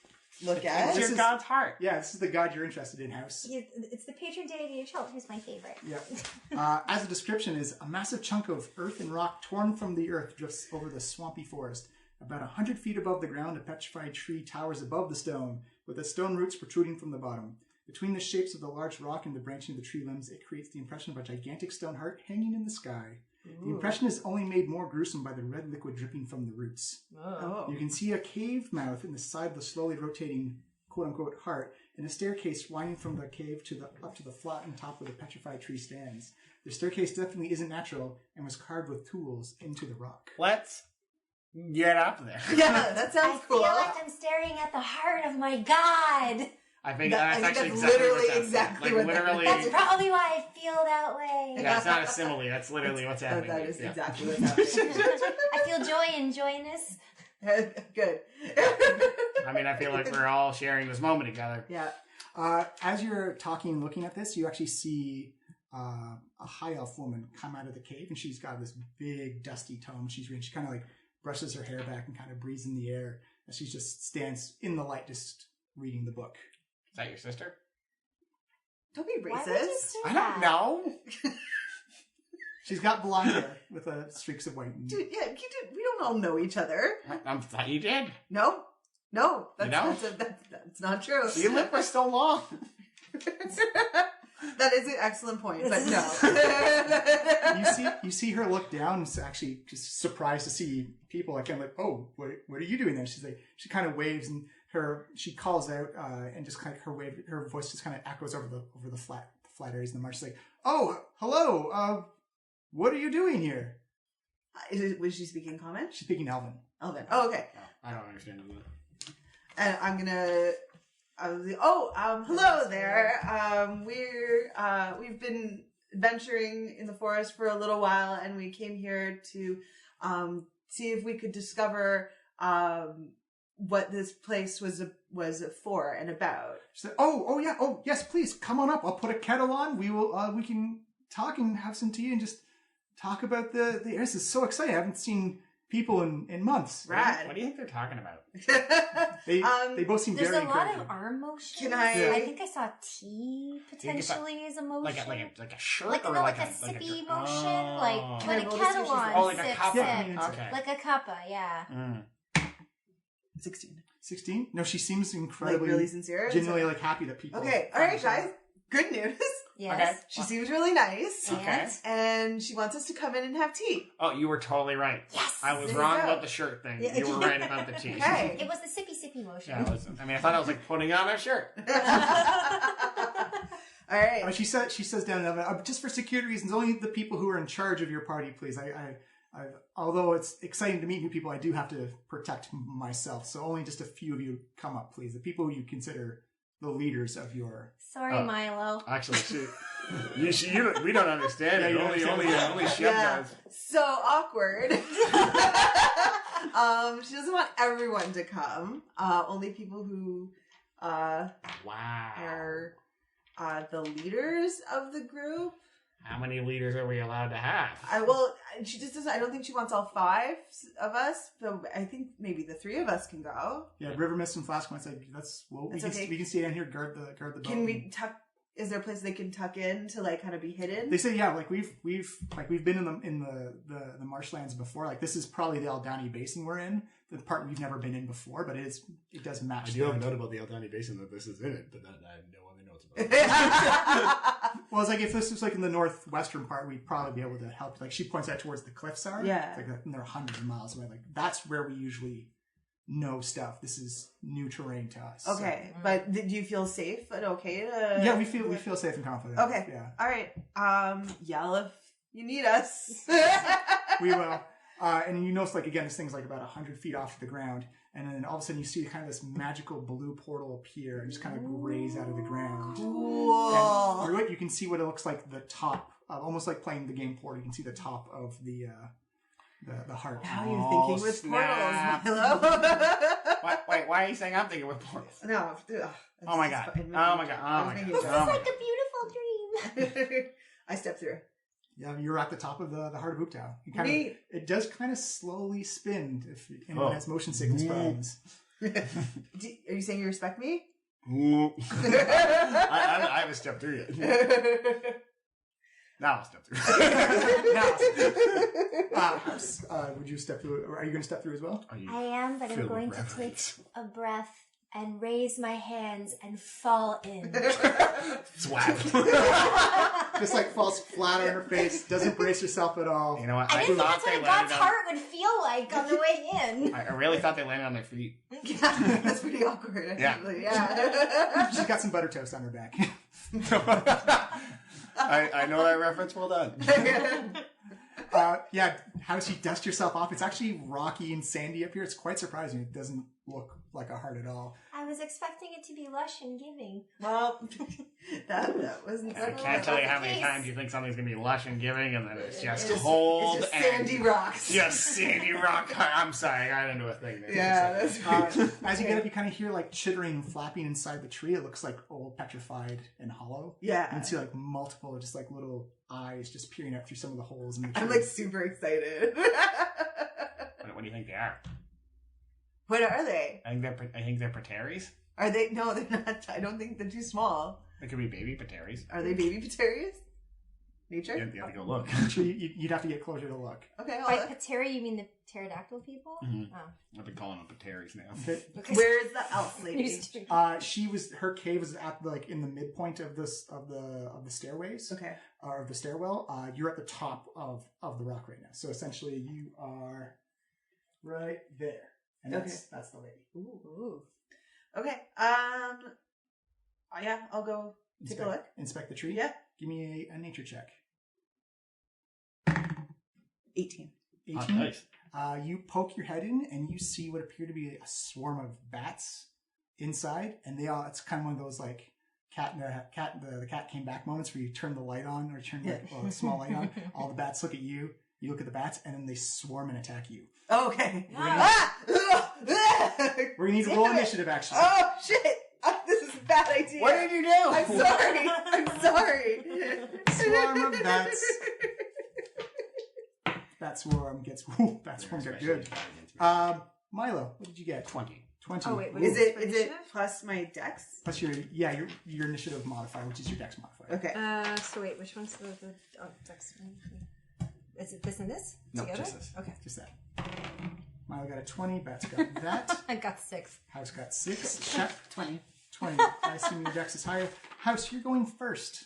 look It's at. your god's heart. Yeah, this is the god you're interested in, House. It's the patron deity of Chult, who's my favorite. Yeah. As a description is a massive chunk of earth and rock torn from the earth drifts over the swampy forest. About 100 feet above the ground, a petrified tree towers above the stone, with its stone roots protruding from the bottom. Between the shapes of the large rock and the branching of the tree limbs, it creates the impression of a gigantic stone heart hanging in the sky. The impression is only made more gruesome by the red liquid dripping from the roots. Oh. You can see a cave mouth in the side of the slowly rotating quote-unquote heart, and a staircase winding from the cave up to the flattened top where the petrified tree stands. The staircase definitely isn't natural and was carved with tools into the rock. Let's get up there. Yeah, that sounds cool. I'm staring at the heart of my god. I think I that's think actually that's literally exactly exactly what what that literally. That's probably why I feel that way. Yeah, it's not a simile. That's literally what's happening. That is Yeah. exactly what's happening. I feel joy in joyness. Good. I mean, I feel like we're all sharing this moment together. Yeah. As you're talking and looking at this, you actually see a high elf woman come out of the cave, and she's got this big dusty tome. She kind of like brushes her hair back and kind of breathes in the air, and she just stands in the light, just reading the book. Is that your sister? Don't be Why would you racist. say I that? don't know. She's got blonde hair with streaks of white. Dude, yeah, we don't all know each other. I thought you did. No, You don't? that's not true. You lived for so long. That is an excellent point, but no. You see her look down and actually just surprised to see people. Like, I'm like, oh, what are you doing there? She's like, she kind of waves and she calls out and just kind of her voice just kind of echoes over the flat areas in the marsh. She's like, oh, hello, what are you doing here? Was she speaking common? She's speaking Elven. Elven. Oh, okay. I don't understand it. And I'm gonna. Hello there. We've been adventuring in the forest for a little while, and we came here to see if we could discover what this place was for and about. She's like, oh yes, please come on up. I'll put a kettle on. We can talk and have some tea and just talk about the. This is so exciting. I haven't seen people in months. Rad. What do you think they're talking about? They both seem There's very a lot encouraging. of arm motion. Can I- Yeah. I think I saw tea potentially as a motion. Like a shirt like, or no, like like a sippy motion, Oh. like Can I put a roll to see if kettle she's- on, Oh, like a sip, cuppa. Yeah, sip. Okay. Like a cuppa, yeah. 16. 16? No, she seems Like incredibly, really sincere. genuinely like happy that people. Okay. All right, guys. Good news. Yes. She seems really nice. Okay. And she wants us to come in and have tea. Oh, you were totally right. Yes. I was There you wrong go. about the shirt thing. Yeah. You were right about the tea. Okay. It was the sippy motion. Yeah, I thought I was like putting on a shirt. All right. She says down in the just for security reasons, only the people who are in charge of your party, please. Although it's exciting to meet new people, I do have to protect myself. So only just a few of you come up, please. The people who you consider the leaders of your. Sorry, Milo. Actually, we don't understand it. Only Chef does. So awkward. She doesn't want everyone to come. Only people who are the leaders of the group. How many leaders are we allowed to have? She just doesn't. I don't think she wants all 5 of us. So I think maybe the 3 of us can go. Yeah, River Mist and Flask said we can stay down here, guard the boat. Can we tuck? Is there a place they can tuck in to like kind of be hidden? They say like we've been in the marshlands before. Like this is probably the Aldani Basin we're in. The part we've never been in before, but it does match. I do have a note about the Aldani Basin that this is in it, but I have no other notes about it. Well, it's like if this was like in the northwestern part, we'd probably be able to help. Like she points out towards the cliffs are. Yeah. It's like and they're hundreds of miles away. Like that's where we usually know stuff. This is new terrain to us. Okay, so. but do you feel safe and okay to? Yeah, we feel safe and confident. Okay. Yeah. All right. Yell if you need us. We will. And you notice, like, again, this thing's like about 100 feet off the ground. And then all of a sudden you see kind of this magical blue portal appear and just kind of raise out of the ground. Cool. And through it, you can see what it looks like the top, almost like playing the game Portal. You can see the top of the heart. Now you're thinking with snap. portals, Milo. Wait, why are you saying I'm thinking with portals? No. Oh my god. This is like a beautiful dream. I stepped through. Yeah, you're at the top of the Heart of Ubtao. It does kind of slowly spin if anyone has motion sickness problems. Are you saying you respect me? I haven't stepped through yet. Now I'll step through. Would you step through? Are you going to step through as well? I am, but I'm going to take a breath and raise my hands and fall in. Swap. Just like falls flat on her face, doesn't brace herself at all. You know what? I didn't think that's what God's heart would feel like on the way in. I really thought they landed on their feet. Yeah, that's pretty awkward, actually. Yeah. She's got some butter toast on her back. I know that reference. Well done. Yeah, how does she dust yourself off? It's actually rocky and sandy up here. It's quite surprising. It doesn't look like a heart at all. I was expecting it to be lush and giving. Well, that wasn't. I can't tell you how many times you think something's going to be lush and giving, and then it's just cold it's just and sandy rocks. Just sandy rock. I'm sorry, I got into a thing there. Yeah, that's as you get up, you kind of hear like chittering and flapping inside the tree. It looks like old, petrified, and hollow. Yeah. You can see like multiple, just like little eyes just peering out through some of the holes in the tree. I'm like super excited. What do you think they are? What are they? I think they're Pateris. Are they? No, they're not. I don't think they're too small. They could be baby Pateris. Are they baby Paterias? Nature? You have to go look. You'd have to get closer to look. Okay. By Pateri, you mean the pterodactyl people? Mm-hmm. Oh. I've been calling them Pateris now. Okay. Where's the elf lady? Her cave was at like in the midpoint of the stairways. Okay. Or of the stairwell. You're at the top of the rock right now. So essentially you are right there. And that's the lady. Ooh. Okay. Yeah, I'll go take a look. Inspect the tree? Yeah. Give me a nature check. 18. 18? Oh, nice. You poke your head in and you see what appear to be a swarm of bats inside, and it's kind of one of those like the cat came back moments where you turn the light on or turn a small light on. All the bats look at you. You look at the bats, and then they swarm and attack you. Okay. We're gonna need to roll initiative, actually. Oh shit! This is a bad idea. What did you do? I'm sorry. Swarm of bats. Bat swarm gets good. Milo, what did you get? 20. 20. Oh wait, Is it plus my dex? Plus your initiative modifier, which is your dex modifier. Okay. So wait, which one's the dex? Is it this and this? No, together? just this. Okay. Just that. Milo got a 20. Bat's got that. I got 6. House got 6. Shep, 20. 20. I assume your dex is higher. House, you're going first.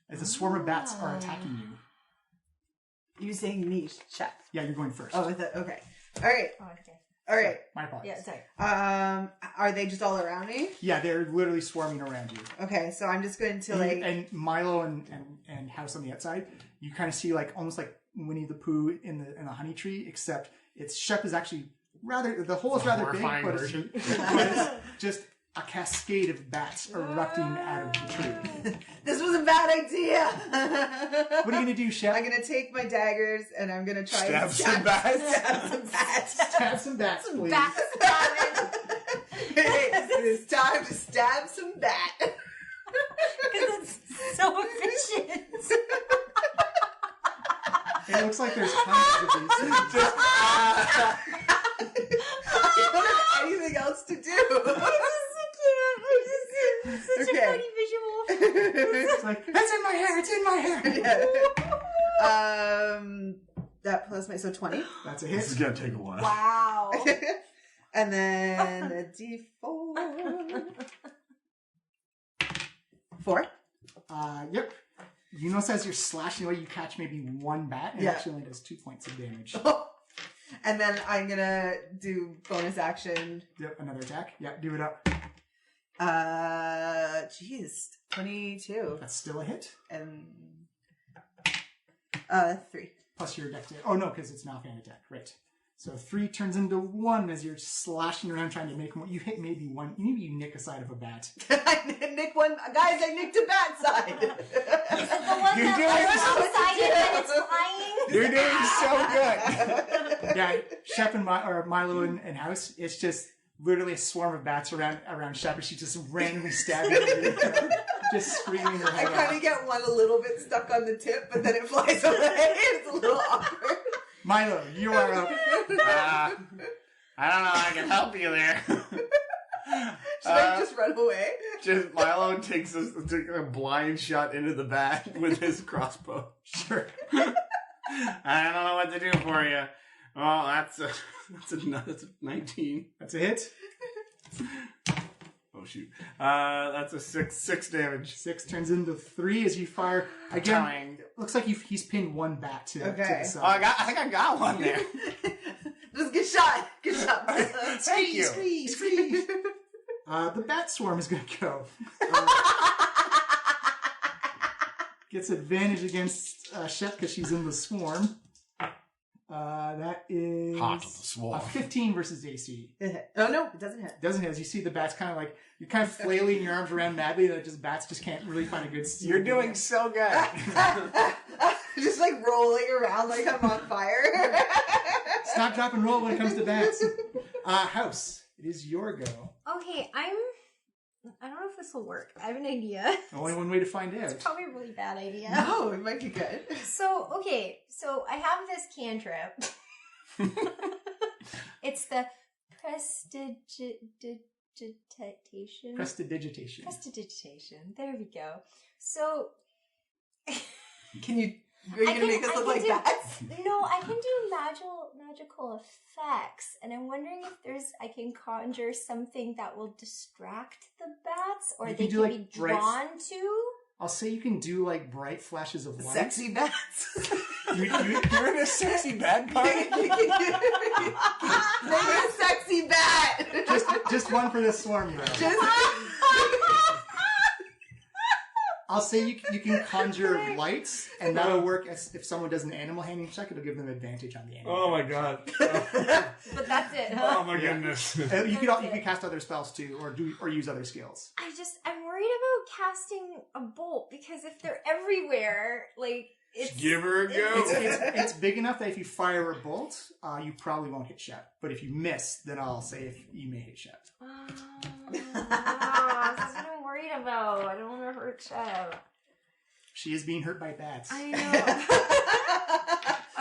As a swarm of bats are attacking you. You're saying me, Shep. Yeah, you're going first. Oh, okay. All right. Oh, okay. All right. My apologies. Yeah, sorry. Are they just all around me? Yeah, they're literally swarming around you. Okay, so I'm just going to and Milo and House on the outside, you kind of see like almost like Winnie the Pooh in the honey tree, except Shep is actually the hole is rather big, but it's just a cascade of bats erupting out of the tree. This was a bad idea. What are you going to do, Shep? I'm going to take my daggers and I'm going to try Stab and some bats. Stab some bats. Stab some bats, please. Back stabbing. It's time to stab some bat. Because it's so efficient. It looks like there's hundreds of these things. Just, I don't have anything else to do. Such a funny visual. It's like, that's in my hair, it's in my hair. That plus my, so 20. That's a this is hit. gonna take a while. Wow. And then a D4. 4. Yep. You notice as you're slashing away, you catch maybe one bat, and it Yeah. actually only does 2 points of damage. And then I'm gonna do bonus action. Yep, another attack. Yep, do it up. Jeez, 22 That's still a hit. and 3. Plus your deck. Oh no, because it's an offhand attack. Right. So 3 turns into 1 as you're slashing around trying to make more. You hit maybe one. Maybe you nick a side of a bat. I nick one, guys. I nicked a bat side. Is it the one You're that doing was outside and it's flying? You're doing so good. Yeah, Shep and Milo and House. It's just literally a swarm of bats around Shep, and she's just randomly stabbing everybody, just screaming her I head kind of off. get one a little bit stuck on the tip, but then it flies away. It's a little awkward. Milo, you are up. I don't know. I can help you there. Should I just run away? Just Milo takes a blind shot into the bat with his crossbow. Sure. I don't know what to do for you. Well, that's a 19. That's a hit. Oh shoot. That's a 6 damage. 6 turns into 3 as you fire again. Trying. Looks like he's pinned one bat to Okay. the side. Oh, I think I got one there. Just good shot. Good shot. Thank you. Squeeze. The bat swarm is going to go. Gets advantage against Shep because she's in the swarm. That is Heart of the Swarm. 15 versus AC. Oh no, it doesn't hit. Doesn't hit. As you see the bats kind of like, you're kind of flailing your arms around madly, and bats just can't really find a good seat. You're doing so good. Just like rolling around like I'm on fire. Stop, drop, and roll when it comes to bats. House, it is your go. Okay, I don't know if this will work. I have an idea. Only one way to find out. It's probably a really bad idea. No, it might be good. So I have this cantrip. It's the prestidigitation. Prestidigitation. Prestidigitation. There we go. So Are you going to make us look like bats? No, I can do magical effects, and I'm wondering if I can conjure something that will distract the bats, or You they can do, can like, be bright- drawn to. I'll say you can do like bright flashes of light. Sexy bats. You're in a sexy bad party. Make a sexy bat. Just one for this swarm, though. Just I'll say you can conjure lights, and that'll work as if someone does an animal handling check. It'll give them advantage on the animal. Oh my god. But that's it, huh? Oh my goodness. You can cast other spells too, or use other skills. I'm worried about casting a bolt, because if they're everywhere, like, it's... Give her a go. It's big enough that if you fire a bolt, you probably won't hit Shep. But if you miss, then I'll say if you may hit Shep. That's what I'm worried about. I don't want to hurt Shep. She is being hurt by bats. I know.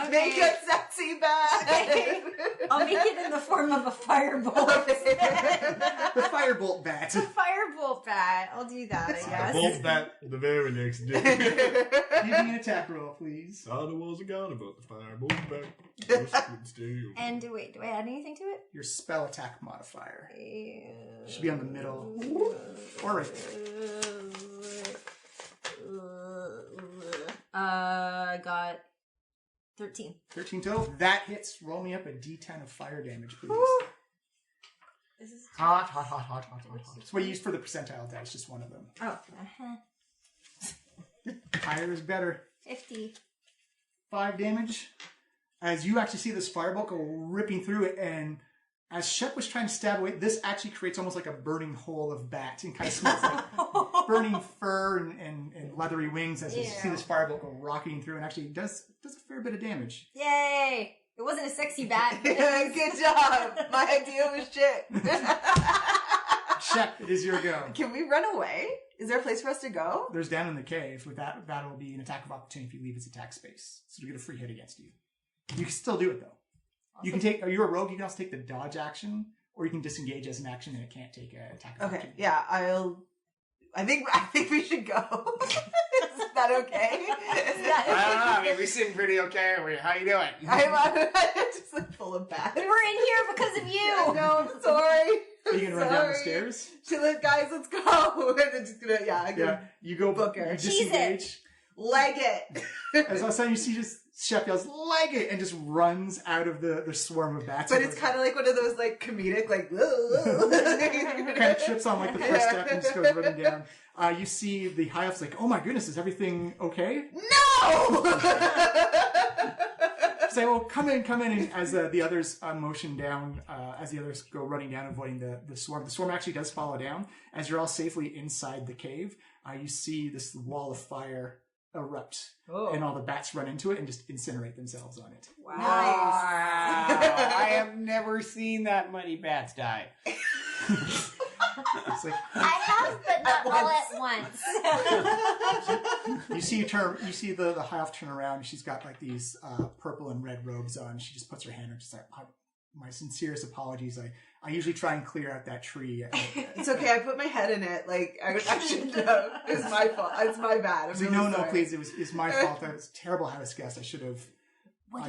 make a sexy bat. Okay. I'll make it in the form of a firebolt. The firebolt bat. A firebolt bat. I'll do that, I guess. Bolt that the very next day. Give me an attack roll, please. I was a god about the firebolt back. And do I add anything to it? Your spell attack modifier. Should be on the middle. Or right there. I got 13. 13 total. That hits. Roll me up a d10 of fire damage, please. This is Hot. It's what you use for the percentile dice, just one of them. oh, Higher is better. 50. 5 damage. As you actually see this firebolt go ripping through it, and As Shep was trying to stab away, this actually creates almost like a burning hole of bat and kind of smells like burning fur and leathery wings as you see this firebolt go rocketing through and actually does a fair bit of damage. Yay! It wasn't a sexy bat. Good job. My idea was shit. Shep, it is your go. Can we run away? Is there a place for us to go? There's down in the cave. With that will be an attack of opportunity if you leave its attack space. So you get a free hit against you. You can still do it though. Awesome. You can take. Are you a rogue? You can also take the dodge action, or you can disengage as an action, and it can't take an attack. Okay. Yeah. I think we should go. Is that okay? I don't know. I mean, we seem pretty okay. How you doing? I'm just like full of bats. We're in here because of you. No, I'm sorry. Are you gonna run down the stairs? She's like, guys, let's go. And then just gonna, you go book her. You disengage. Leg it. As all of a sudden you see just Shep yells, leg it, and just runs out of the swarm of bats. But it's kind of like one of those like comedic, like, kind of trips on like the first step and just goes running down. You see the high elf's like, oh my goodness, is everything okay? No! Say, well, come in, and as the others motion down, as the others go running down, avoiding the swarm. The swarm actually does follow down. As you're all safely inside the cave, you see this wall of fire erupt, and all the bats run into it and just incinerate themselves on it. Wow. I have never seen that many bats die. It's like, I have, but not all at once. you see the high elf turn around. She's got like these purple and red robes on. She just puts her hand up. She's like, my sincerest apologies. I usually try and clear out that tree. It's okay. I put my head in it. Like I should know. It's my fault. It's my bad. I'm really sorry. Please. It's my fault. That was terrible how I guessed. I should have.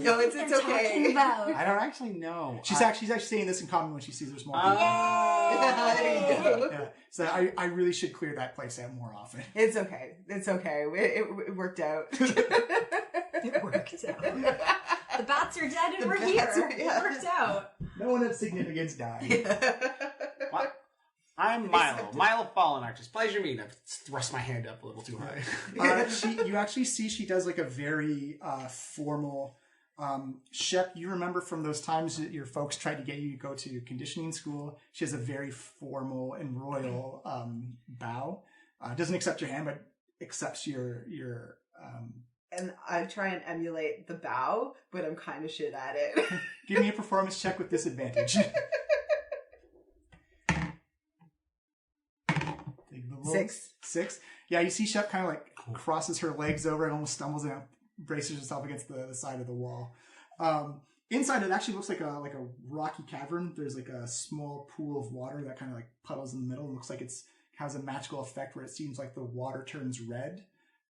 No, it's okay. I don't actually know. She's actually saying this in common when she sees her small. Yeah. So I really should clear that place out more often. It's okay. It worked out. It worked out. The bats are dead and we're here. It worked out. No one of significance died. What? I'm Milo. Milo Fallen Arches. Pleasure meeting. I thrust my hand up a little too high. You actually see she does like a very formal. Shep, you remember from those times that your folks tried to get you to go to conditioning school. She has a very formal and royal bow. Doesn't accept your hand, but accepts your. And I try and emulate the bow, but I'm kind of shit at it. Give me a performance check with disadvantage. Six. Yeah, you see Shep kind of like crosses her legs over and almost stumbles and braces herself against the side of the wall. Inside it actually looks like a rocky cavern. There's like a small pool of water that kind of like puddles in the middle. It looks like it's has a magical effect where it seems like the water turns red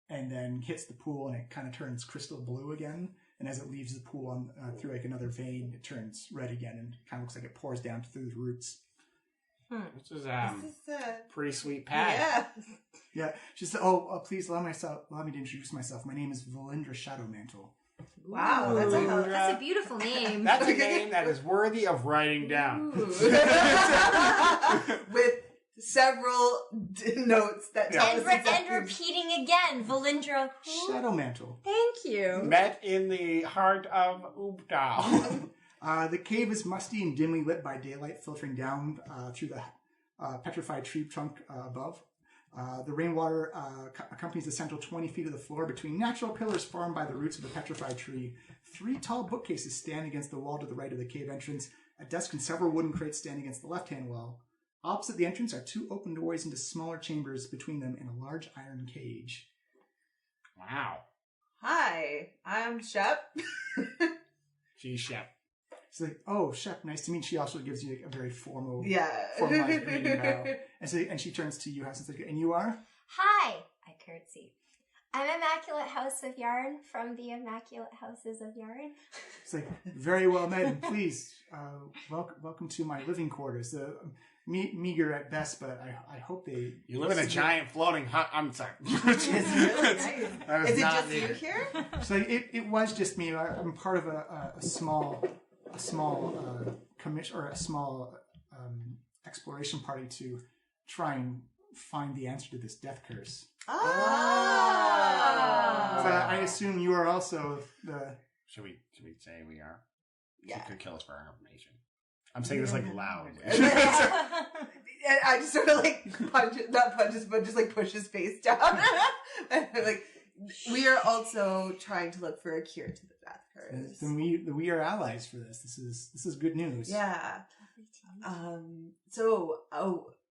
and then hits the pool and it kind of turns crystal blue again. And as it leaves the pool through like another vein, it turns red again and kind of looks like it pours down through the roots. This is pretty sweet pad. Yeah. She said, please allow me to introduce myself. My name is Valindra Shadowmantle. Wow, that's a beautiful name. That's a name that is worthy of writing down. With several notes that tell us and repeating again, Valindra. Shadowmantle. Thank you. Met in the Heart of Ubtao. The cave is musty and dimly lit by daylight filtering down through the petrified tree trunk above. The rainwater accompanies the central 20 feet of the floor between natural pillars formed by the roots of the petrified tree. 3 tall bookcases stand against the wall to the right of the cave entrance. A desk and several wooden crates stand against the left-hand wall. Opposite the entrance are 2 open doorways into smaller chambers between them and a large iron cage. Wow. Hi, I'm Shep. She's Shep. She's like, oh, Shep, nice to meet you. She also gives you a very formalized bow. And she turns to you, House, and says, and you are? Hi, I curtsy. I'm Immaculate House of Yarn from the Immaculate Houses of Yarn. It's like, very well met, and please, welcome to my living quarters. Meager at best, but I hope they... You live in a giant floating hut. I'm sorry. It's really nice. Is it just you here? So it was just me. I'm part of a small commission or a small exploration party to try and find the answer to this death curse. So I assume you are also the... Should we say we are? Yeah. She could kill us for our information. I'm saying this like loud. And I just sort of like not punches, but just like push his face down. And like, we are also trying to look for a cure to the death curse. Then we are allies for this. This is good news. Yeah.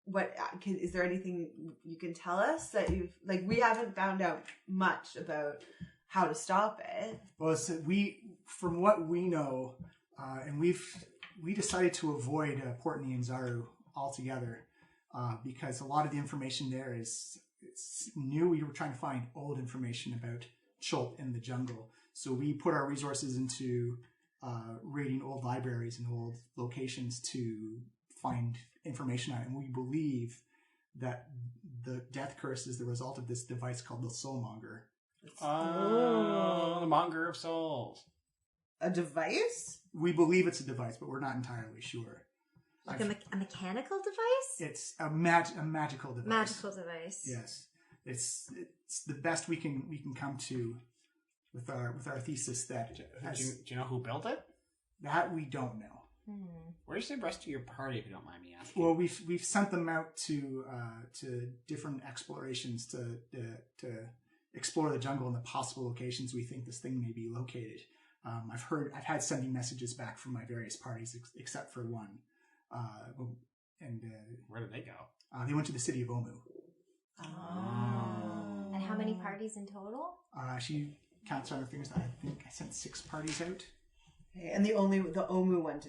What is there anything you can tell us that you've like? We haven't found out much about how to stop it. Well, so from what we know, and we decided to avoid Portney and Zaru altogether because a lot of the information there it's new. We were trying to find old information about Chult in the jungle, so we put our resources into raiding old libraries and old locations to find information on it. And we believe that the death curse is the result of this device called the Soulmonger. Oh, the monger of souls. A device? We believe it's a device, but we're not entirely sure. Like a mechanical device? It's a magical device. Magical device. Yes, it's the best we can come to with our thesis that. Do you know who built it? That we don't know. Where's the rest of your party, if you don't mind me asking? Well, we've sent them out to different explorations to explore the jungle and the possible locations we think this thing may be located. I've had sending messages back from my various parties except for one. Where did they go? They went to the city of Omu. Oh. And how many parties in total? She counts on her fingers. I think I sent 6 parties out. Okay, and the Omu one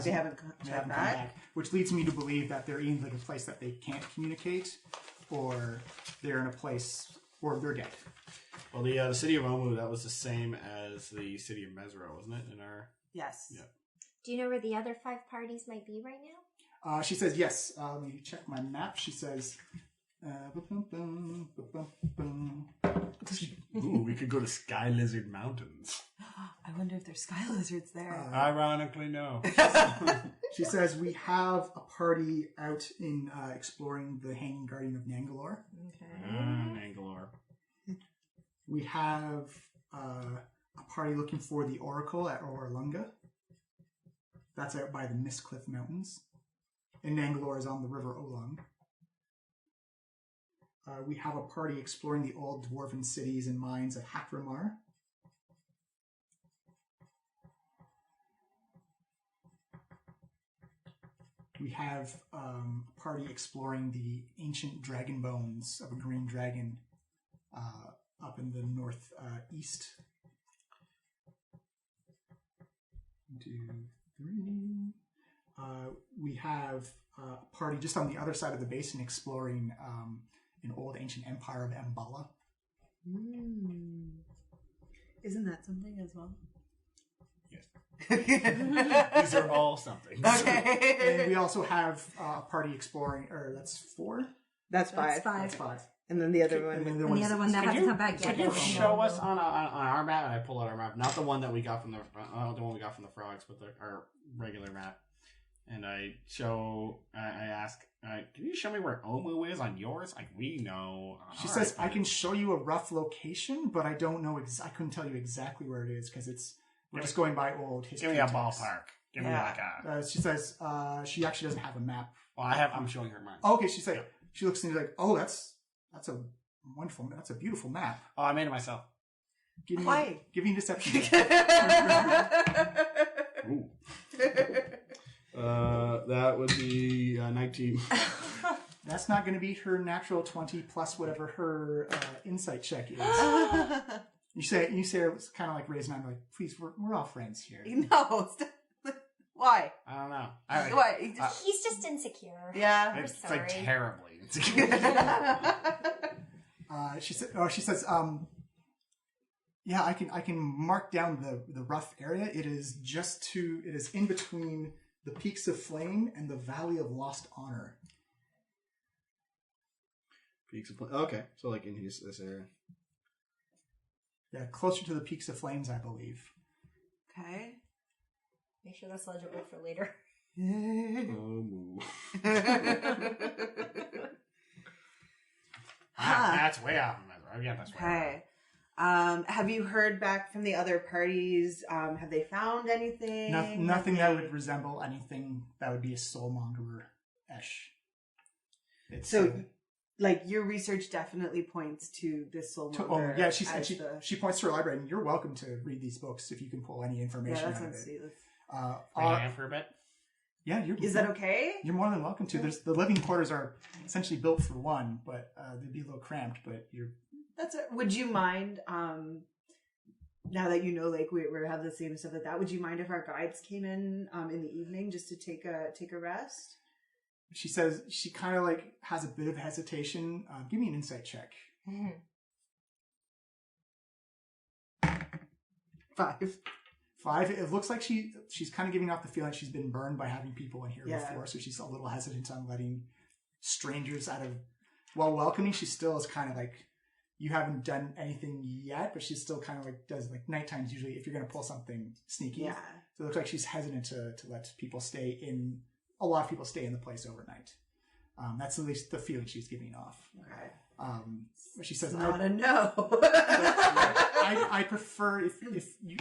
they haven't come back, which leads me to believe that they're either in a place that they can't communicate, or they're in a place or they're dead. Well, the city of Omu, that was the same as the city of Mesro, wasn't it? Yes. Yeah. Do you know where the other 5 parties might be right now? She says yes. Let me check my map. She says. Ooh, we could go to Sky Lizard Mountains. I wonder if there's sky lizards there. Ironically, no. She says we have a party out in exploring the Hanging Guardian of Nangalore. Okay. Nangalore. We have a party looking for the Oracle at Oralunga. That's out by the Mistcliff Mountains. And Nangalore is on the River Olong. We have a party exploring the old dwarven cities and mines of Hakramar. We have a party exploring the ancient dragon bones of a green dragon up in the northeast. 1, 2, 3. We have a party just on the other side of the basin exploring an old ancient empire of Mbala. Isn't that something as well? Yes. These are all something. Okay. And we also have a party exploring, or that's 4? That's 5. That's 5. And then the other one. And then And the other one that hasn't come back yet. Can you show us on our map? And I pull out our map, not the one that we got from the frogs, but our regular map. And I ask, can you show me where Omu is on yours? Like, we know. She says, I can show you a rough location, but I don't know. I couldn't tell you exactly where it is because we're just going by old history. Give me a texts. ballpark. Give me like a. She says she actually doesn't have a map. Well, I'm showing her mine. Oh, okay, she's like, she looks and she's like, oh, that's a wonderful, that's a beautiful map. Oh, I made it myself. Give me a deception. Ooh. That would be 19. That's not going to be her natural 20 plus whatever her insight check is. You say it's kind of like raising on, like, please, we're all friends here. No. Why? I don't know. Why? He's just insecure. Yeah. It's sorry. like terribly. She says, yeah, I can mark down the rough area. It is in between the Peaks of Flame and the Valley of Lost Honor. Peaks of Flame. Okay, so like in this area. Yeah, closer to the Peaks of Flames, I believe. Okay. Make sure that's legible for later. That's way off. Yeah, that's right. Okay. Have you heard back from the other parties? Have they found anything? Nothing that would resemble anything that would be a soulmonger-ish. So, like, your research definitely points to this soulmonger. Yeah, she points to her library, and you're welcome to read these books if you can pull any information out of it. Sweet. Hang for a bit. Yeah, is that okay? You're more than welcome to. The living quarters are essentially built for one, but they'd be a little cramped. But you're. Would you mind? Now that you know, like we have the same stuff like that, would you mind if our guides came in the evening just to take a rest? She says she kind of like has a bit of hesitation. Give me an insight check. 5. It looks like she's kind of giving off the feeling she's been burned by having people in here before, so she's a little hesitant on letting strangers out of. While welcoming, she still is kind of like, you haven't done anything yet, but she still kind of like does like nighttimes usually if you're going to pull something sneaky. Yeah. So it looks like she's hesitant to let people stay in. A lot of people stay in the place overnight. That's at least the feeling she's giving off. Okay. She says, "Not a no." I prefer if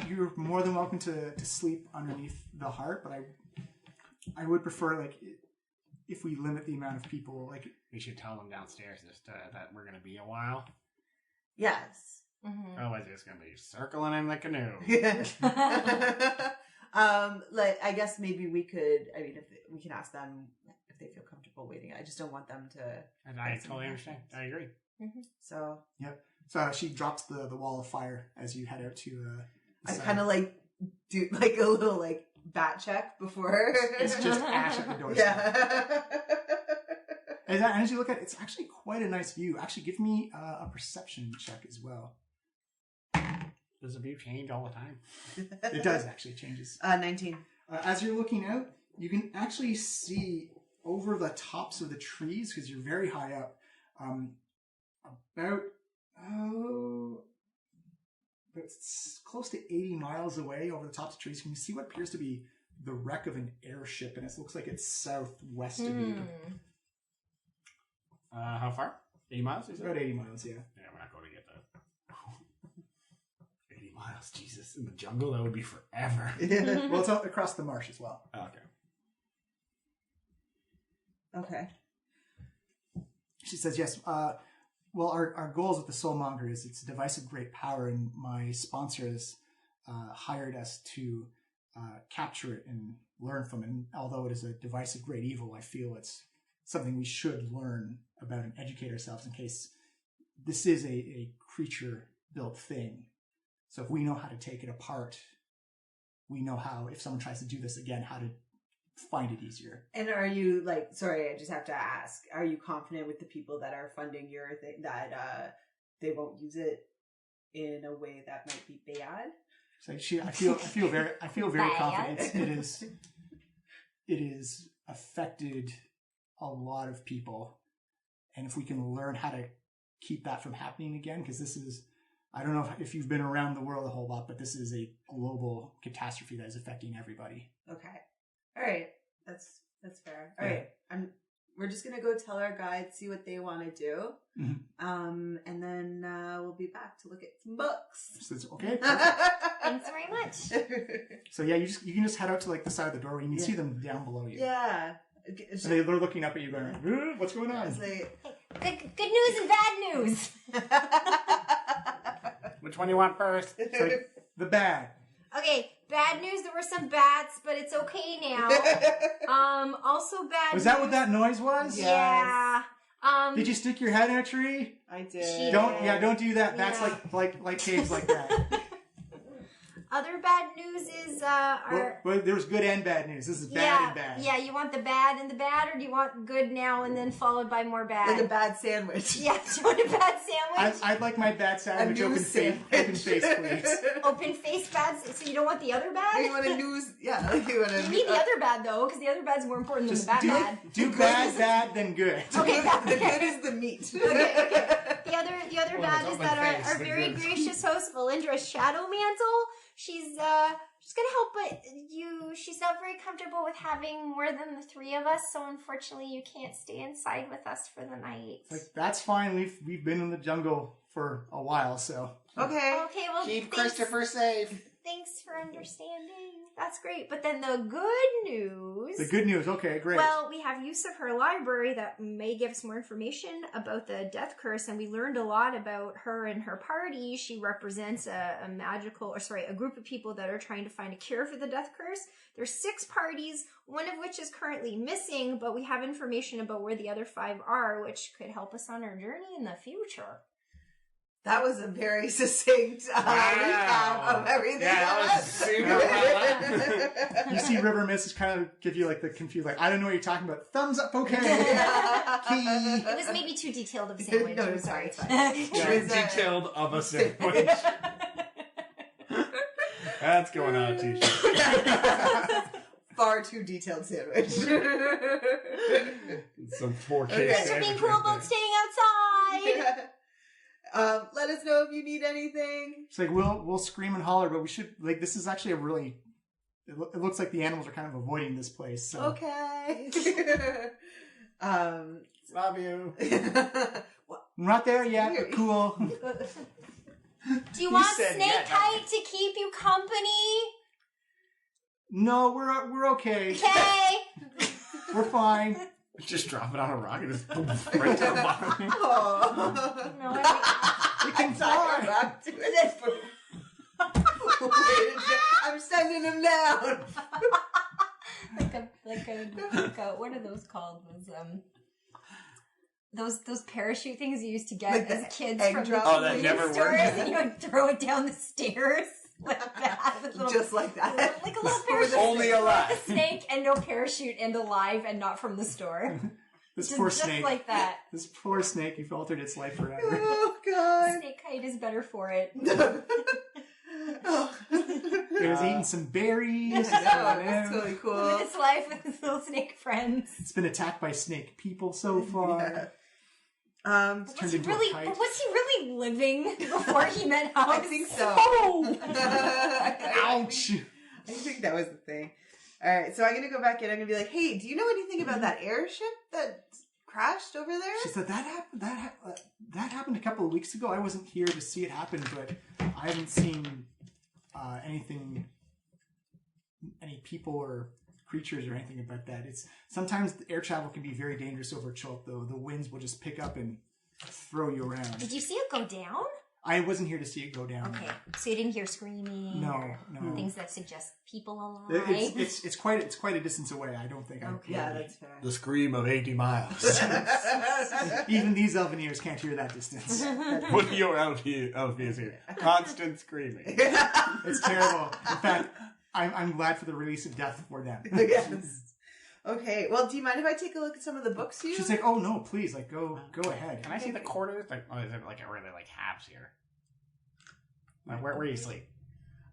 you're more than welcome to sleep underneath the heart, but I would prefer like if we limit the amount of people. Like we should tell them downstairs that we're going to be a while. Yes. Mm-hmm. Otherwise, it's going to be circling in the canoe. Like I guess maybe we could. I mean, if we can ask them if they feel comfortable waiting. I just don't want them to. And I totally understand. I agree. Mm-hmm. So. Yep. So she drops the wall of fire as you head out to. I kind of like do like a little like bat check before. It's just ash at the door. Yeah. And as you look at it, it's actually quite a nice view. Actually, give me a perception check as well. Does the view change all the time? It does actually. It changes. 19. As you're looking out, you can actually see over the tops of the trees, because you're very high up, about it's close to 80 miles away over the tops of trees. You can see what appears to be the wreck of an airship, and it looks like it's southwest of you. How far? 80 miles? Is about 80 miles, yeah. Yeah, we're not going to get that. 80 miles, Jesus. In the jungle, that would be forever. Well, it's out across the marsh as well. Oh, okay. Okay. She says, yes. Well, our goals with the Soulmonger is it's a device of great power, and my sponsors hired us to capture it and learn from it. And although it is a device of great evil, I feel it's something we should learn about and educate ourselves in case this is a creature-built thing. So if we know how to take it apart, we know how, if someone tries to do this again, how to find it easier. And are you like, sorry, I just have to ask, are you confident with the people that are funding your thing that they won't use it in a way that might be bad? So I feel very confident. It is affected a lot of people, and if we can learn how to keep that from happening again, because this is, I don't know if you've been around the world a whole lot, but this is a global catastrophe that is affecting everybody. Okay. All right. That's fair. All right. We're just going to go tell our guides, see what they want to do. Mm-hmm. And then we'll be back to look at some books. So it's okay. Thanks very much. So yeah, you can just head out to like the side of the doorway. You can see them down below you. Yeah. So they're looking up at you going, what's going on? Good news and bad news. Which one do you want first? So the bad. Okay, bad news. There were some bats, but it's okay now. Also bad. Was that what that noise was? Yeah. Did you stick your head in a tree? I did. Don't do that. That's like caves like that. Other bad news is well, there was good and bad news. This is bad and bad. Yeah, you want the bad and the bad, or do you want good now and then followed by more bad? Like a bad sandwich. Yeah, do you want a bad sandwich? I'd like my bad sandwich open face, please. Open face bad. So you don't want the other bad? You want a news? Yeah, like you want to. You need the other bad though, because the other bad's more important than the bad. Do bad, then good. Okay, the good is the meat. Okay. The other bad is that our very gracious host, Valindra's Shadow Mantle. She's gonna help, but she's not very comfortable with having more than the 3 of us, so unfortunately you can't stay inside with us for the night. Like, that's fine. We've been in the jungle for a while, so Okay. Okay, well, Keep thanks, Christopher safe. thanks for understanding. That's great. But then the good news... The good news. Okay, great. Well, we have use of her library that may give us more information about the death curse, and we learned a lot about her and her party. She represents a group of people that are trying to find a cure for the death curse. There's 6 parties, one of which is currently missing, but we have information about where the other 5 are, which could help us on our journey in the future. That was a very succinct recap of everything. Yeah, that was super well. You see River Mist kind of give you like the confused, like, I don't know what you're talking about. Thumbs up, okay. Key. It was maybe too detailed of a sandwich. No, I'm it's sorry. fine. Yeah, It was, detailed of a sandwich. That's going on a t-shirt. Far too detailed sandwich. Some 4K You guys are being cool about staying outside. Let us know if you need anything. It's like, we'll scream and holler, but we should, like, this is actually a really, it looks like the animals are kind of avoiding this place. So. Okay. Love you. We're not there yet, but cool. Do you want said Snake yeah, Kite to keep you company? No, we're okay. Okay. We're fine. Just drop it on a rock and just boom, right to the bottom. Oh. No, We can fly. Back to it. Wait, I'm sending him down. like a what are those called? Those parachute things you used to get Like as kids egg from the drop? Oh, that convenience never stores, worked. and you would throw it down the stairs like that, with little, Just like that. like a little parachute. Only alive. A snake and no parachute and alive and not from the store. This Just, poor just snake. like that. This poor snake, you've altered its life forever. Oh, God. Snake Kite is better for it. Oh. It was eating some berries. That's really Living cool. its life with its little snake friends. It's been attacked by snake people so far. Yeah. It's Was turned he into really? a kite. But was he really living before he met House? I think so. Oh! Ouch! I think that was the thing. Alright, so I'm gonna go back in. I'm gonna be like, hey, do you know anything about that airship that crashed over there? She said that happened a couple of weeks ago. I wasn't here to see it happen, but I haven't seen any people or creatures or anything about that. It's sometimes the air travel can be very dangerous over Chult, though. The winds will just pick up and throw you around. Did you see it go down? I wasn't here to see it go down. Okay, so you didn't hear screaming? No, or no. Things that suggest people alive? It's quite a distance away. I don't think. Okay. Yeah, that's fair. The scream of 80 miles. Even these Elveneers can't hear that distance. What are your Elvies here? Constant screaming. It's terrible. In fact, I'm glad for the release of death for them. Yes. Okay, well, do you mind if I take a look at some of the books you... She's like, oh no, please, like go ahead. Can I see the quarters? Like, oh, is it like are they like halves here? Like, where do you sleep?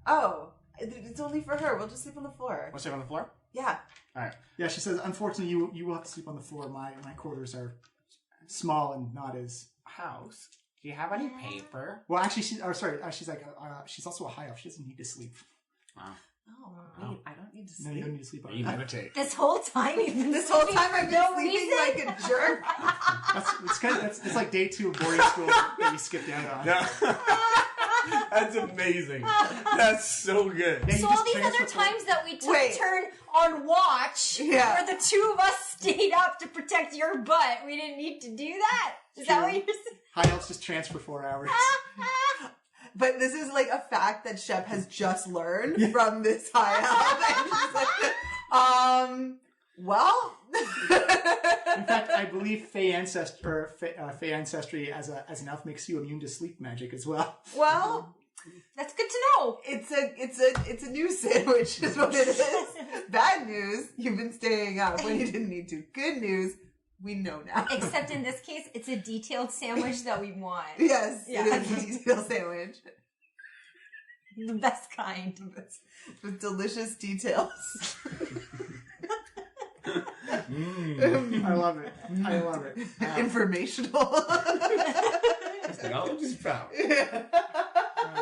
Oh, it's only for her. We'll just sleep on the floor. We'll sleep on the floor? Yeah. Alright. Yeah, she says, unfortunately, you will have to sleep on the floor. My quarters are small and not as... House? Do you have any paper? Well, actually, she's like, she's also a high elf. She doesn't need to sleep. Wow. Oh, wait, I don't need to No, sleep. you don't need to sleep on You it. meditate. This whole time you've been This whole sleeping time for I've been no sleeping reason? like a jerk. It's like day 2 of boarding school that you skipped out on. No. That's amazing. That's so good. Yeah, you So just all these other transfer- times that we took Wait. turn on watch, Yeah. where the 2 of us stayed up to protect your butt, we didn't need to do that? Is that what you're saying? High elves just transfer 4 hours. But this is like a fact that Shep has just learned from this high elf. And she's like, well... In fact, I believe Fey ancestry as an elf makes you immune to sleep magic as well. Well... That's good to know. It's a new sandwich is what it is. Bad news, you've been staying up when you didn't need to. Good news, we know now. Except in this case, it's a detailed sandwich that we want. Yes, Yeah. it is a detail sandwich. The best kind. With delicious details. I love it. I love it. Informational. Knowledge is power.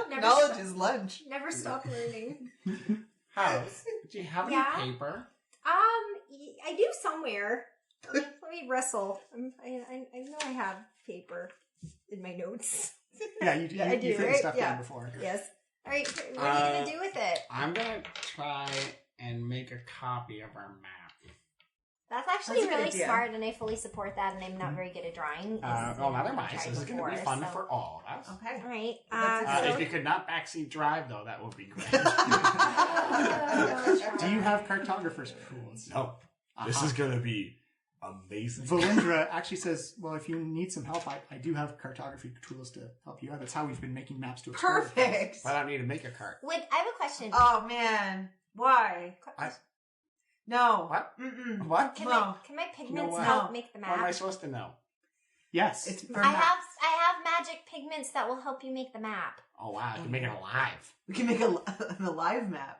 Knowledge is lunch. Never stop learning. House? Do you have Yeah. any paper? I do somewhere. Let me wrestle. I know I have paper in my notes. Yeah, you I do, you've written right? stuff Yeah. down before. Yes. All right, what are you gonna do with it? I'm gonna try and make a copy of our map. That's actually That's a good really idea. smart, and I fully support that. And I'm not very good at drawing. Well, neither mind. Tried This is gonna be before, fun so- for all of us. Okay. All right. That's So If you could not backseat drive, though, that would be great. Do you have cartographer's tools? No, this is gonna be amazing. Valindra actually says, well, if you need some help, I do have cartography tools to help you out. That's how we've been making maps to explore. Perfect. But I don't need to make a cart. wait, I have a question. Oh man, why? No. What? Mm-mm. What? Can No. my pigments what? help make the What am I map? supposed to know? Yes. It's I have magic pigments that will help you make the map. Oh wow, I can make it alive. We can make an alive map.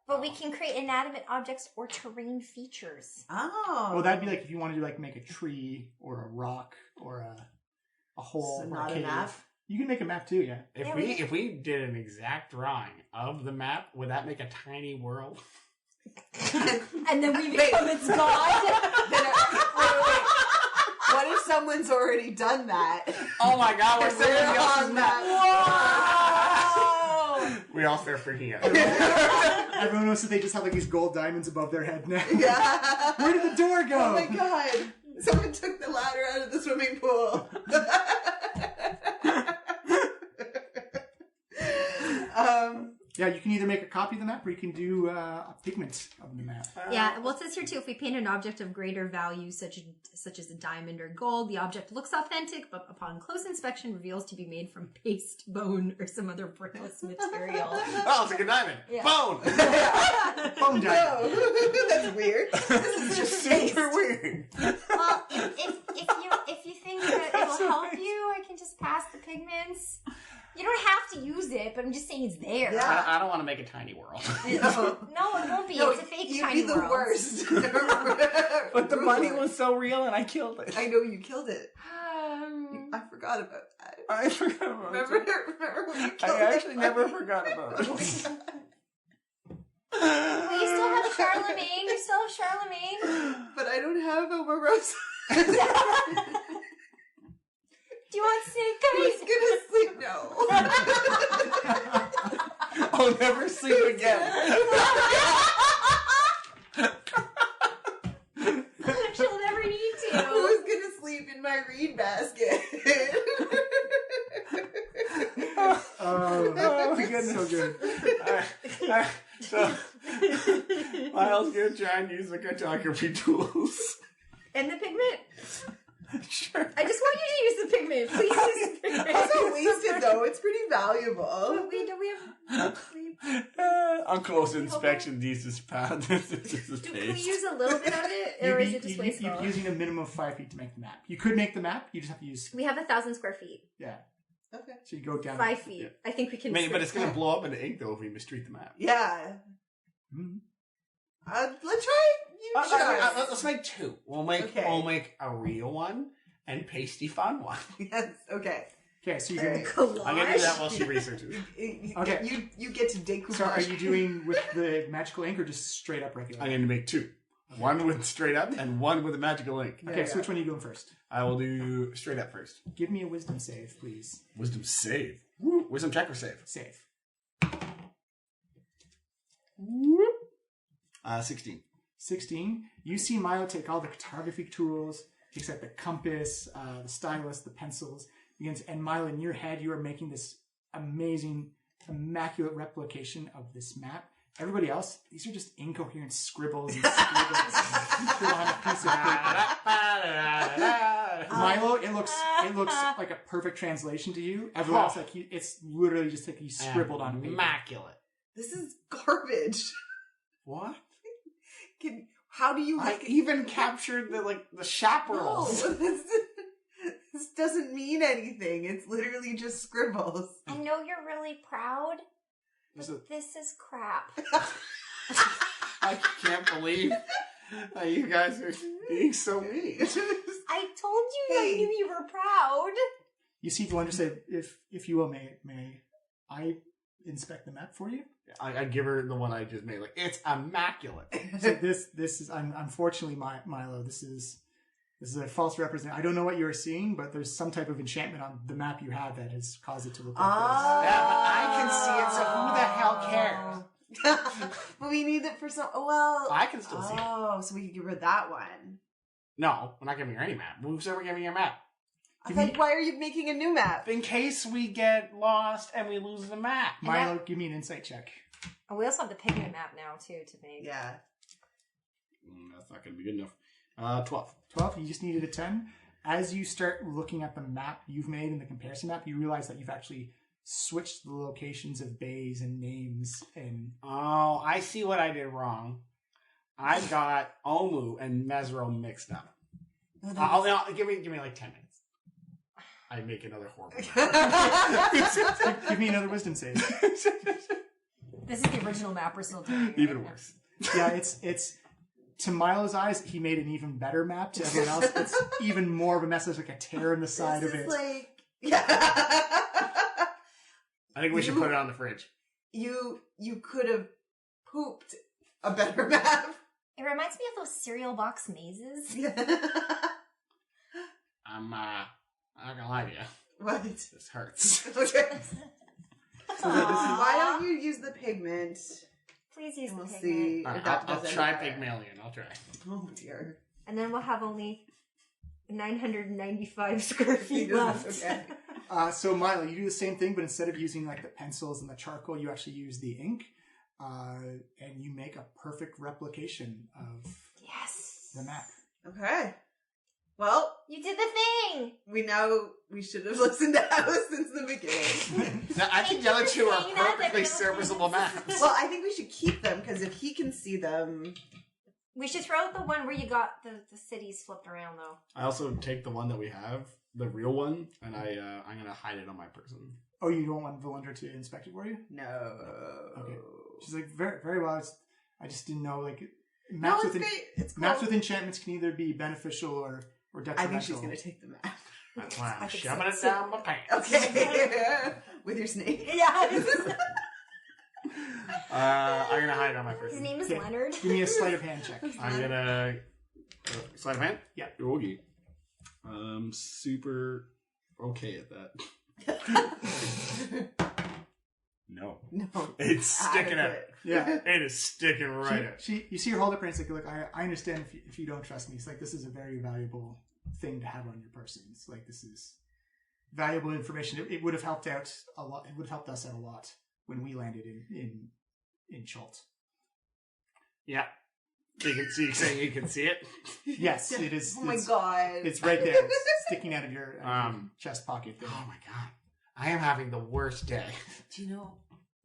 But we can create inanimate objects or terrain features. Oh. Well, that'd be like if you want to do like make a tree or a rock or a hole So or not a a cave. map? You can make a map too, yeah. Yeah, If we did an exact drawing of the map, would that make a tiny world? And then we become its god. Wait. What if someone's already done that? Oh my god, we're They're somebody else's on map. that. We all start freaking out. Everyone knows that they just have like these gold diamonds above their head now. Yeah. Where did the door go? Oh my god. Someone took the ladder out of the swimming pool. Yeah, you can either make a copy of the map or you can do a pigment of the map. Yeah, well, it says here too, if we paint an object of greater value, such as a diamond or gold, the object looks authentic, but upon close inspection reveals to be made from paste, bone, or some other worthless material. Oh, it's like a diamond. Yeah. Bone. Phone diamond. No. That's weird. This is just Super weird. Well, if you think that it'll help you, I can just pass the pigments. You don't have to use it, but I'm just saying it's there. Yeah. I don't want to make a tiny world. No, it won't be. No, It's a fake you'd tiny be the world. worst. But the money was so real and I killed it. I know you killed it. I forgot about that. I forgot about Remember it. when you killed I actually it? never forgot about it. Well, you still have Charlemagne. You still have Charlemagne. But I don't have Omarosa. Do you want snake Who's eyes? gonna sleep? No. I'll never sleep again. She'll never need to. Who's gonna sleep in my reed basket? Oh, my goodness. so good. So, Miles gonna try and use the cartography tools. And the pigment. Sure. I just want you to use the pigment. Please use the pigment. It's not wasted though. It's pretty valuable. We have. On close inspection, this is Do we paste. use a little bit of it, or is it just You'd be wasteful? using a minimum of 5 feet to make the map. You could make the map, you just have to use, We have 1,000 square feet. yeah. Okay. So you go down. 5 feet. I think we can. But it's gonna blow up into ink though if we mistreat the map. Yeah. Mhm. Let's try. You try. Let's make two. We'll make a real one and pasty fun one. Yes. Okay. Okay, so you All can. right. collage. I'm gonna do that while she researches. Okay. You get to decoupage. So are you doing with the magical ink or just straight up regular? I'm gonna make two. One with straight up and one with a magical ink. Okay, Yeah. so which one are you doing first? I will do straight up first. Give me a wisdom save, please. Wisdom save. Woo. Wisdom check or save? Save. 16. 16. You see Milo take all the cartography tools, takes out the compass, the stylus, the pencils, begins, and Milo, in your head, you are making this amazing, immaculate replication of this map. Everybody else, these are just incoherent scribbles and scribbles on a piece of paper. Milo, it looks like a perfect translation to you. Everyone else, like it's literally just like he scribbled on paper. Immaculate. This is garbage. What? How do you I even captured the No, chaperons. this doesn't mean anything. It's literally just scribbles. I know you're really proud, This but this is crap. I can't believe that you guys are being so mean. I told you I Hey. knew you were proud. You see Valindra say, if you will, may I inspect the map for you? I give her the one I just made. Like, it's immaculate. So this is unfortunately Milo. This is This is a false representation. I don't know what you were seeing, but there's some type of enchantment on the map you have that has caused it to look like Yeah, but I can see it, so who the hell cares? But we need it for some. Well, I can still see it. Oh, so we could get rid of that one. No, we're not giving her any map. Who's ever giving your map? Why are you making a new map? In case we get lost and we lose the map. Milo, give me an insight check. Oh, we also have the pigment map now, too, to make. Yeah. That's not going to be good enough. 12. 12, you just needed a 10. As you start looking at the map you've made in the comparison map, you realize that you've actually switched the locations of bays and names. And Oh, I see what I did wrong. I got Omu and Mesro mixed up. Give me like 10 minutes. I make another horrible map. give me another wisdom save. This is the original map we're still doing. Even worse. Yeah, it's to Milo's eyes, he made an even better map. To everyone else, it's even more of a mess. There's like a tear in the side This of is it. like, yeah. I think we should put it on the fridge. You could have pooped a better map. It reminds me of those cereal box mazes. I'm not gonna lie to you. What? This hurts. Okay. So that Why don't you use the pigment? Please use We'll the pigment. see. All if right, that I'll does try any better. Pygmalion. I'll try. Oh dear. And then we'll have only 995 square feet left. Okay. So Milo, you do the same thing, but instead of using like the pencils and the charcoal, you actually use the ink, and you make a perfect replication of Yes. the map. Okay. Well, You did the thing! we should have listened to Alice since the beginning. Now, I think the other two are saying that, perfectly they're serviceable maps. Well, I think we should keep them because if he can see them, We should throw out the one where you got the cities flipped around, though. I also take the one that we have, the real one, and I'm gonna hide it on my person. Oh, you don't want Valinda to inspect it for you? no. Okay. She's like, very, very well. I just didn't know, like, No, maps it's with great. It's cool. maps with enchantments can either be beneficial or I detrimental. think she's gonna take the map. That's why I I'm think shoving so. it down my pants. Okay. With your snake. Yeah. I'm gonna hide it on my His person. name is Okay. Leonard. Give me a sleight of hand check. I'm gonna sleight of hand. Yeah. Okay. Super okay at that. No, No. it's sticking out. Adequate. Yeah. It is sticking right out. You see her hold up her and it's like, look, I understand if you don't trust me. It's like, this is a very valuable thing to have on your person. It's like, this is valuable information. It would have helped out a lot. It would have helped us out a lot when we landed in Chult. Yeah. So you can see, saying you can see it. Yes, it is. Oh my it's, god. It's right there. It's sticking out of your chest pocket there. Oh my god. I am having the worst day. Do you know?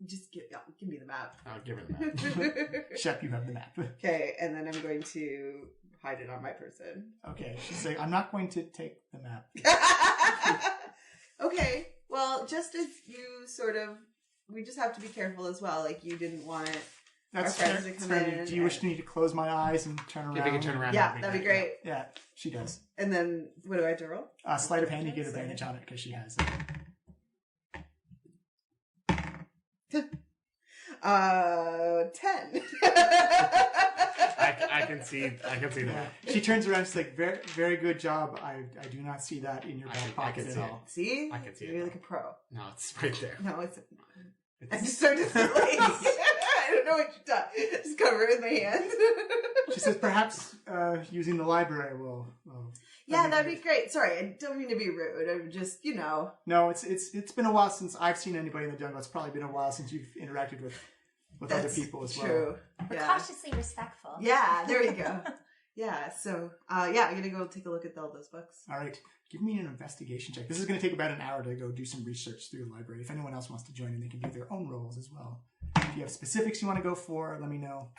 Just give me the map. I'll give it a map. Shep, you have the map. Okay, and then I'm going to hide it on my person. Okay, she's like, I'm not going to take the map. Okay, well, just as you we just have to be careful as well. Like, you didn't want That's our fair. friends to That's come fair. in. Do you wish me to close my eyes and turn around? If you can turn around, Yeah, that'd be great. Yeah, she does. And then, what do I have to roll? Sleight of hand, you get advantage on it because she has it. 10. I can see that. She turns around. She's like, "Very, very good job. I do not see that in your back I can pocket see at it. all." See? I can see it You're now. like a pro. No, it's right there. No, it's I It's, just started to like, I don't know what you've done. Just cover it in my hand. She says, "Perhaps using the library will." Yeah, that'd be great. Sorry, I don't mean to be rude. I'm just, No, it's been a while since I've seen anybody in the jungle. It's probably been a while since you've interacted with other that's people as well. true. We're Yeah. cautiously respectful. Yeah, there you go. Yeah, so, I'm gonna go take a look at all those books. All right, give me an investigation check. This is going to take about an hour to go do some research through the library. If anyone else wants to join in, they can do their own rolls as well. If you have specifics you want to go for, let me know.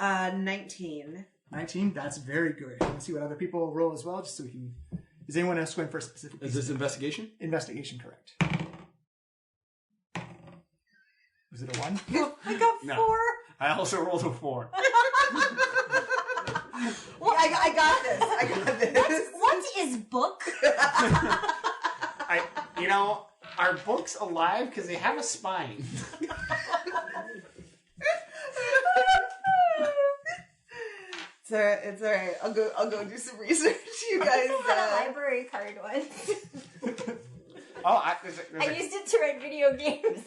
19. 19, that's very good. Let's see what other people roll as well, just so we can... Is anyone else going for a specific... Is this investigation? Investigation, correct. Was it a 1? I got No. 4. I also rolled a 4. Well, I got this. I got this. What is book? Are books alive? Because they have a spine. alright. It's alright. I'll go do some research. You guys. I had a library card once. Oh, I used it to rent video games.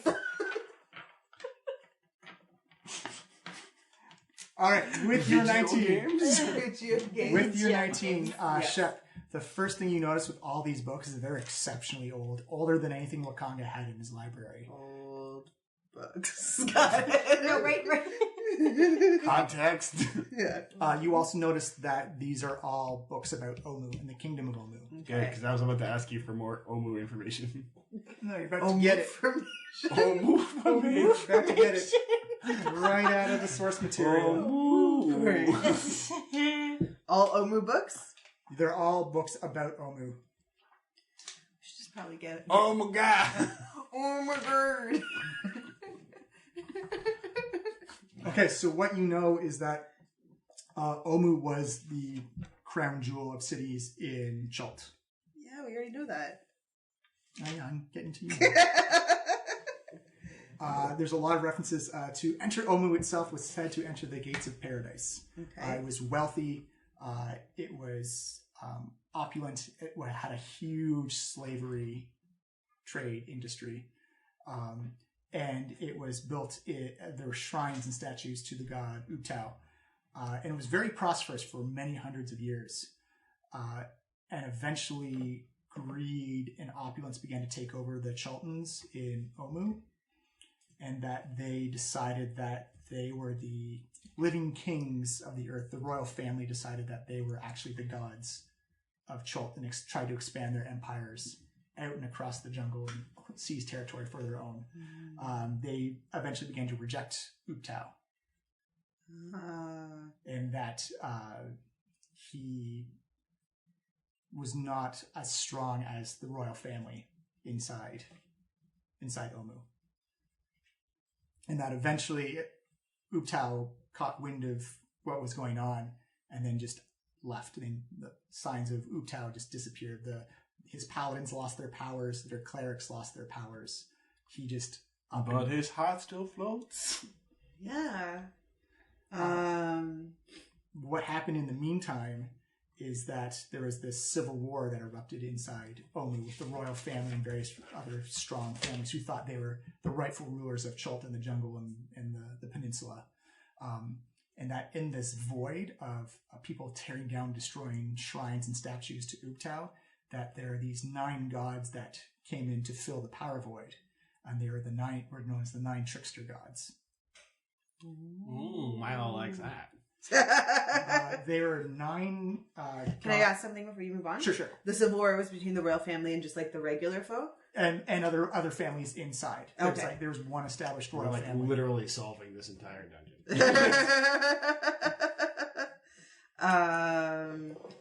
All right, with your 19, Games. with your 19, Shep, the first thing you notice with all these books is that they're exceptionally old, older than anything Wakanga had in his library. Old books. Got it. No, right. Context. Yeah. You also notice that these are all books about Omu and the kingdom of Omu. Okay, because I was about to ask you for more Omu information. No, you're about to get it. Omu information. You're about to get it right out of the source material. Omu. All Omu books? They're all books about Omu. We should just probably get it. Oh my god. Oh my god. Okay, so what you know is that Omu was the crown jewel of cities in Chult. Yeah, we already know that. I'm getting to you. There's a lot of references to enter Omu itself was said to enter the gates of paradise. Okay. It was wealthy. It was opulent. It had a huge slavery trade industry. And it was built, there were shrines and statues to the god Ubtao. And it was very prosperous for many hundreds of years. And eventually greed and opulence began to take over the Chultans in Omu. And that they decided that they were the living kings of the earth. The royal family decided that they were actually the gods of Chult and tried to expand their empires out and across the jungle and seize territory for their own. They eventually began to reject Ubtao. And that he was not as strong as the royal family inside Omu. And that eventually Ubtao caught wind of what was going on and then just left. And the signs of Ubtao just disappeared. His paladins lost their powers. Their clerics lost their powers. He just... But his heart still floats. Yeah. What happened in the meantime is that there was this civil war that erupted inside Omu with the royal family and various other strong families who thought they were the rightful rulers of Chult and the jungle and the peninsula. And that in this void of people tearing down, destroying shrines and statues to Ubtao, that there are these 9 gods that came in to fill the power void. And they were were known as the 9 trickster gods. Ooh, Milo likes that. There are 9... Can I ask something before you move on? Sure. The Civil War was between the royal family and just like the regular folk? And other families inside. Okay. There was one established We're royal like family. literally solving this entire dungeon.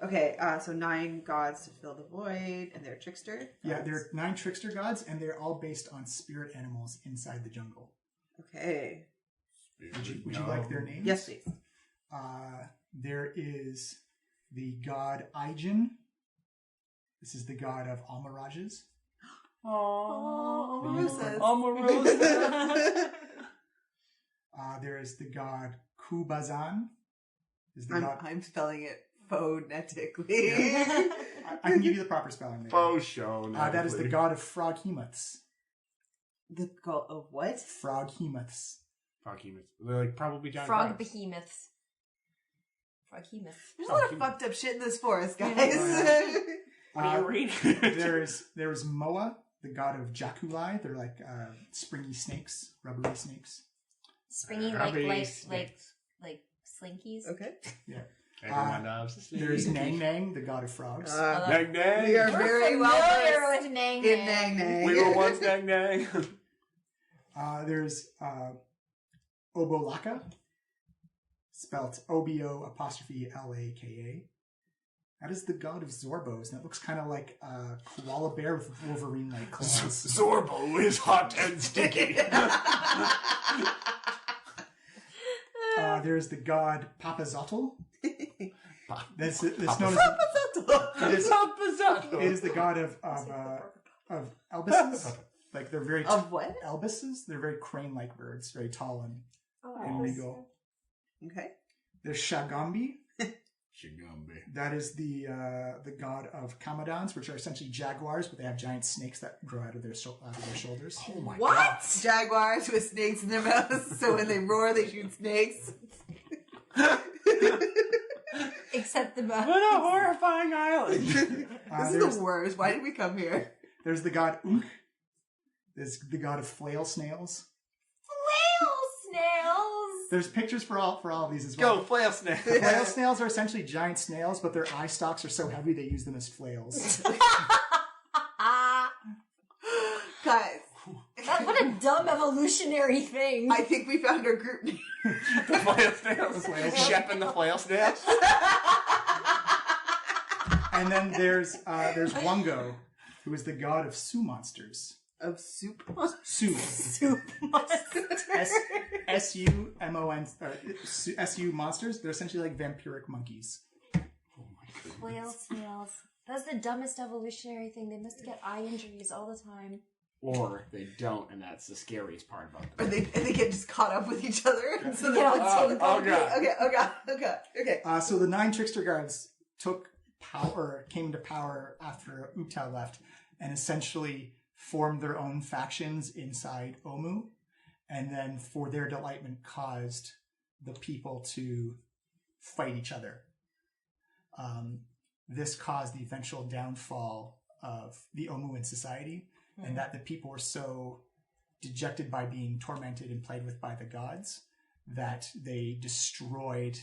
Okay, so 9 gods to fill the void, and they're trickster. Yeah, there are 9 trickster gods, and they're all based on spirit animals inside the jungle. Okay. Would you like their names? Yes, please. There is the god Aijin. This is the god of Almirages. Oh, Omarosas. Omarosas. There is the god Kubazan. I'm spelling it phonetically. I can give you the proper spelling. Faux show. That is the god of froghemoths. The god of what? Froghemoths. Froghemoths. They're like probably giant Frog frogs. behemoths. Froghemoths. There's a lot of fucked up shit in this forest, guys. What are you reading? There's Moa, the god of Jakulai. They're like springy snakes, rubbery snakes. Springy like slinkies. Okay. Yeah. Everyone loves There's Nang Nang, the god of frogs. Nang Nang. We are very well familiar with Nang in Nang. Nang Nang. We were once Nang Nang. There's Obolaka, spelt OBO''LAKA. That is the god of Zorbos, and it looks kind of like a koala bear with Wolverine-like claws. Zorbo is hot and sticky. There's the god Papazotl. This known as Papazotl. it is the god of Elbises. Like they're very Of what? Elbises. They're very crane-like birds, very tall and regal. Okay. There's Shagambi, Shigumbi. That is the god of Kamadans, which are essentially jaguars, but they have giant snakes that grow out of their shoulders. Oh my What? god. Jaguars with snakes in their mouths, so when they roar, they shoot snakes. Except the mouth. What a horrifying island. This is the worst. Why did we come here? There's the god Unk. There's the god of flail snails. Flail snails! There's pictures for all of these as well. Go, flail snake. Flail snails are essentially giant snails, but their eye stalks are so heavy they use them as flails. Guys, What a dumb evolutionary thing. I think we found our group name. The flail snails. Shep and the flail snails. And then there's Wungo, who is the god of Sioux monsters. Of soup? Sioux. Soup monster. S-U-M-O-N. S-U monsters. They're essentially like vampiric monkeys. Oh my god. Flail snails. That's the dumbest evolutionary thing. They must get eye injuries all the time. Or they don't, and that's the scariest part about Or them. they get just caught up with each other. And so Yeah, they're it's oh god. Okay. So the 9 trickster gods came into power after Ubtao left, and essentially formed their own factions inside Omu, and then for their delightment caused the people to fight each other. This caused the eventual downfall of the Omuan society, and that the people were so dejected by being tormented and played with by the gods that they destroyed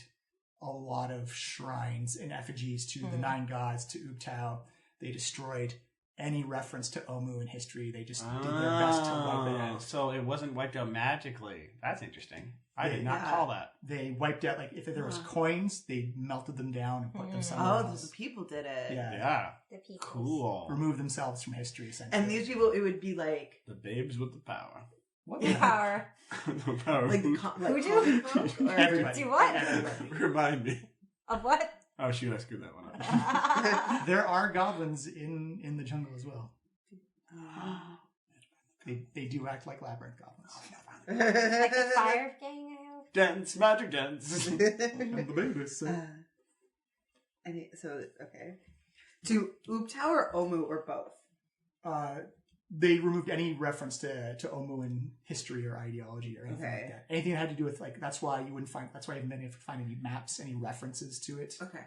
a lot of shrines and effigies to the 9 gods, to Ubtao. They destroyed any reference to Omu in history. They just did their best to wipe it out. So it wasn't wiped out magically. That's interesting. I did not call that. They wiped out, like, if there was coins, they melted them down and put them somewhere Oh, else. the people did it. Yeah. The people. Cool. Remove themselves from history, essentially. And these people, it would be like... The babes with the power. What? The power. The power. Like, Who do? Everybody. Do what? Everybody. Remind me. Of what? Oh shoot, I screwed that one up. There are goblins in the jungle as well. They do act like labyrinth goblins. Like the fire gang, I hope? Dance, magic dance. And the babies. So. Okay. To Ubtao or Omu or both? They removed any reference to Omuan history or ideology or anything like that. Anything that had to do with, like, that's why you haven't been able to find any maps, any references to it. Okay.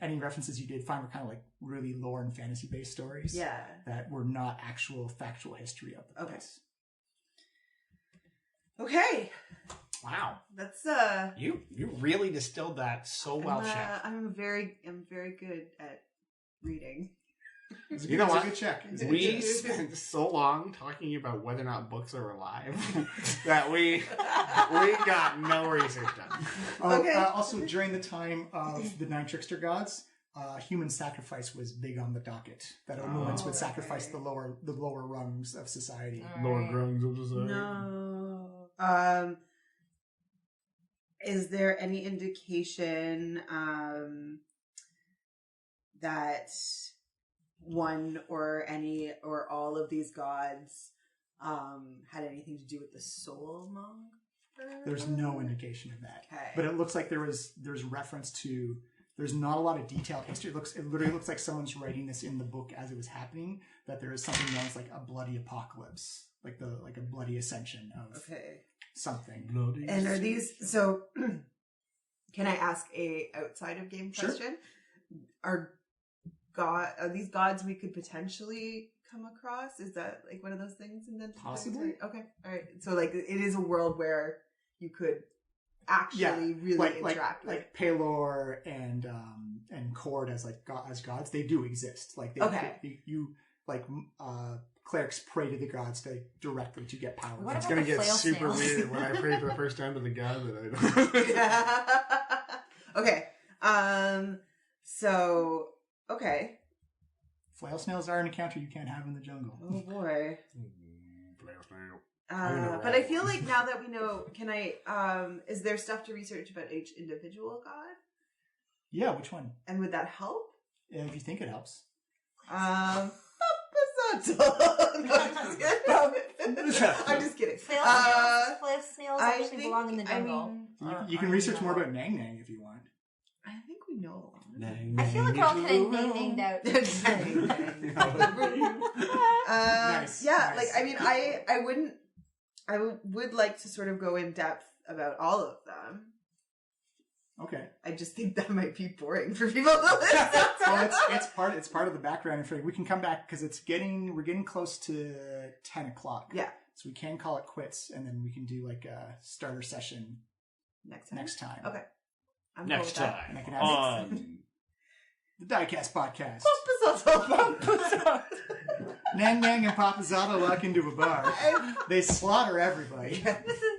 Any references you did find were kind of like really lore and fantasy based stories. Yeah. That were not actual factual history of the place. Okay. Wow. That's You really distilled that so well, Shep. I'm very good at reading. It's You know what? a good check. It's a good We check. spent so long talking about whether or not books are alive that we got no research done. Okay. Also, during the time of the 9 trickster gods, human sacrifice was big on the docket. That Omuans would sacrifice the lower rungs of society. Lower Grungs of Drungrungalung. No. Is there any indication that one or any or all of these gods had anything to do with the soul monger? There's no indication of that. Okay. But it looks like there's reference to. There's not a lot of detailed history. It literally looks like someone's writing this in the book as it was happening. That there is something known as like a bloody apocalypse, like a bloody ascension of something. Bloody And are these so? Can I ask a outside of game Sure. question? Are these gods we could potentially come across? Is that like one of those things? And then Possibly. Okay. All right. So like it is a world where you could actually really interact with. Like Pelor and Cord as gods. They do exist. Like clerics pray to the gods directly to get power. What It's about gonna the get flail super snails? weird when I pray for the first time to the god that I don't. Okay. So okay. Flail snails are an encounter you can't have in the jungle. Oh boy. Flail snail. But I feel like now that we know, is there stuff to research about each individual god? Yeah, which one? And would that help? If you think it helps. No, I'm just kidding. Flail snails I actually think- belong in the jungle. You can research more about Nang Nang if you want. I think we know. I feel like we're all kind of named out. Nice. Yeah, Nice. like I mean, I would like to sort of go in depth about all of them. Okay. I just think that might be boring for people to listen to. Well, it's part of the background. And we can come back because we're getting close to 10 o'clock. Yeah. So we can call it quits, and then we can do like a starter session next time. Okay. I'm Next cool with that. And I can time have on the Diecast podcast. Papazato. Nang Nang and Papazato walk into a bar. They slaughter everybody.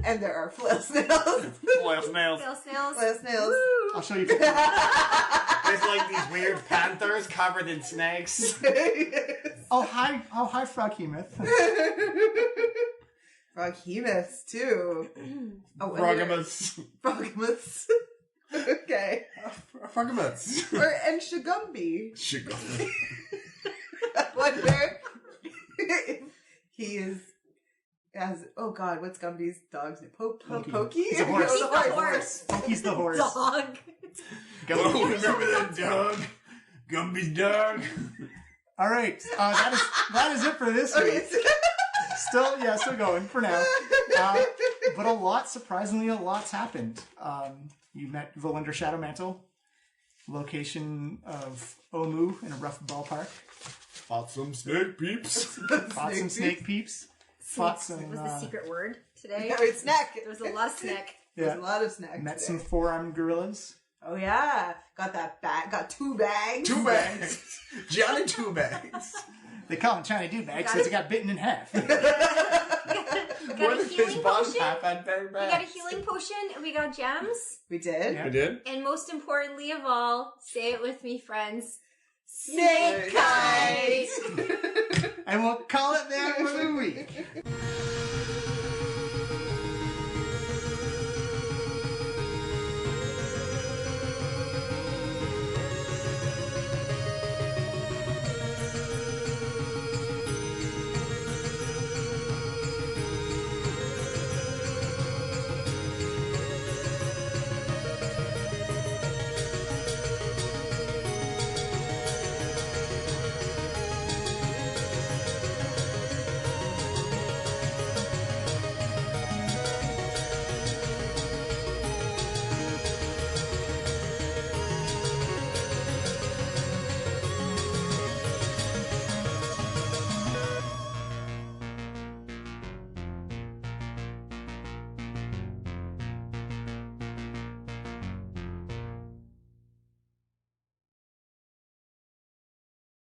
And there are flail snails. flail snails. Snail snails. Flail snails. I'll show you pictures. There's like these weird panthers covered in snakes. Oh hi Froghemoth. Froghemoths too. Oh, Froghemoths. Froghemoths. Okay. Froghemoths. And Shagumby. Shagumby. I wonder if he has, oh god, what's Gumby's dog's name? Pokey? He's a horse. He's the horse. He's the horse. Dog. Oh, remember that dog? Gumby's dog. All right, that is it for this week. Still going for now. But surprisingly, a lot's happened. You met Volinder Shadowmantle, location of Omu in a rough ballpark. Fought some snake peeps. Fought some snake peeps. Fought some. was the secret word today. No, it's snack. There was a lot of snack. There's a lot of snacks. Met today. some four-armed gorillas. Oh yeah, got that bag. Got 2 bags. 2 bags. Johnny 2 bags. They call him Johnny Dewbags because he got bitten in half. We got a healing potion. We got a Bags. healing potion, and we got gems. We did. Yeah. I did. And most importantly of all, say it with me, friends. Snake kite. And we'll call it there.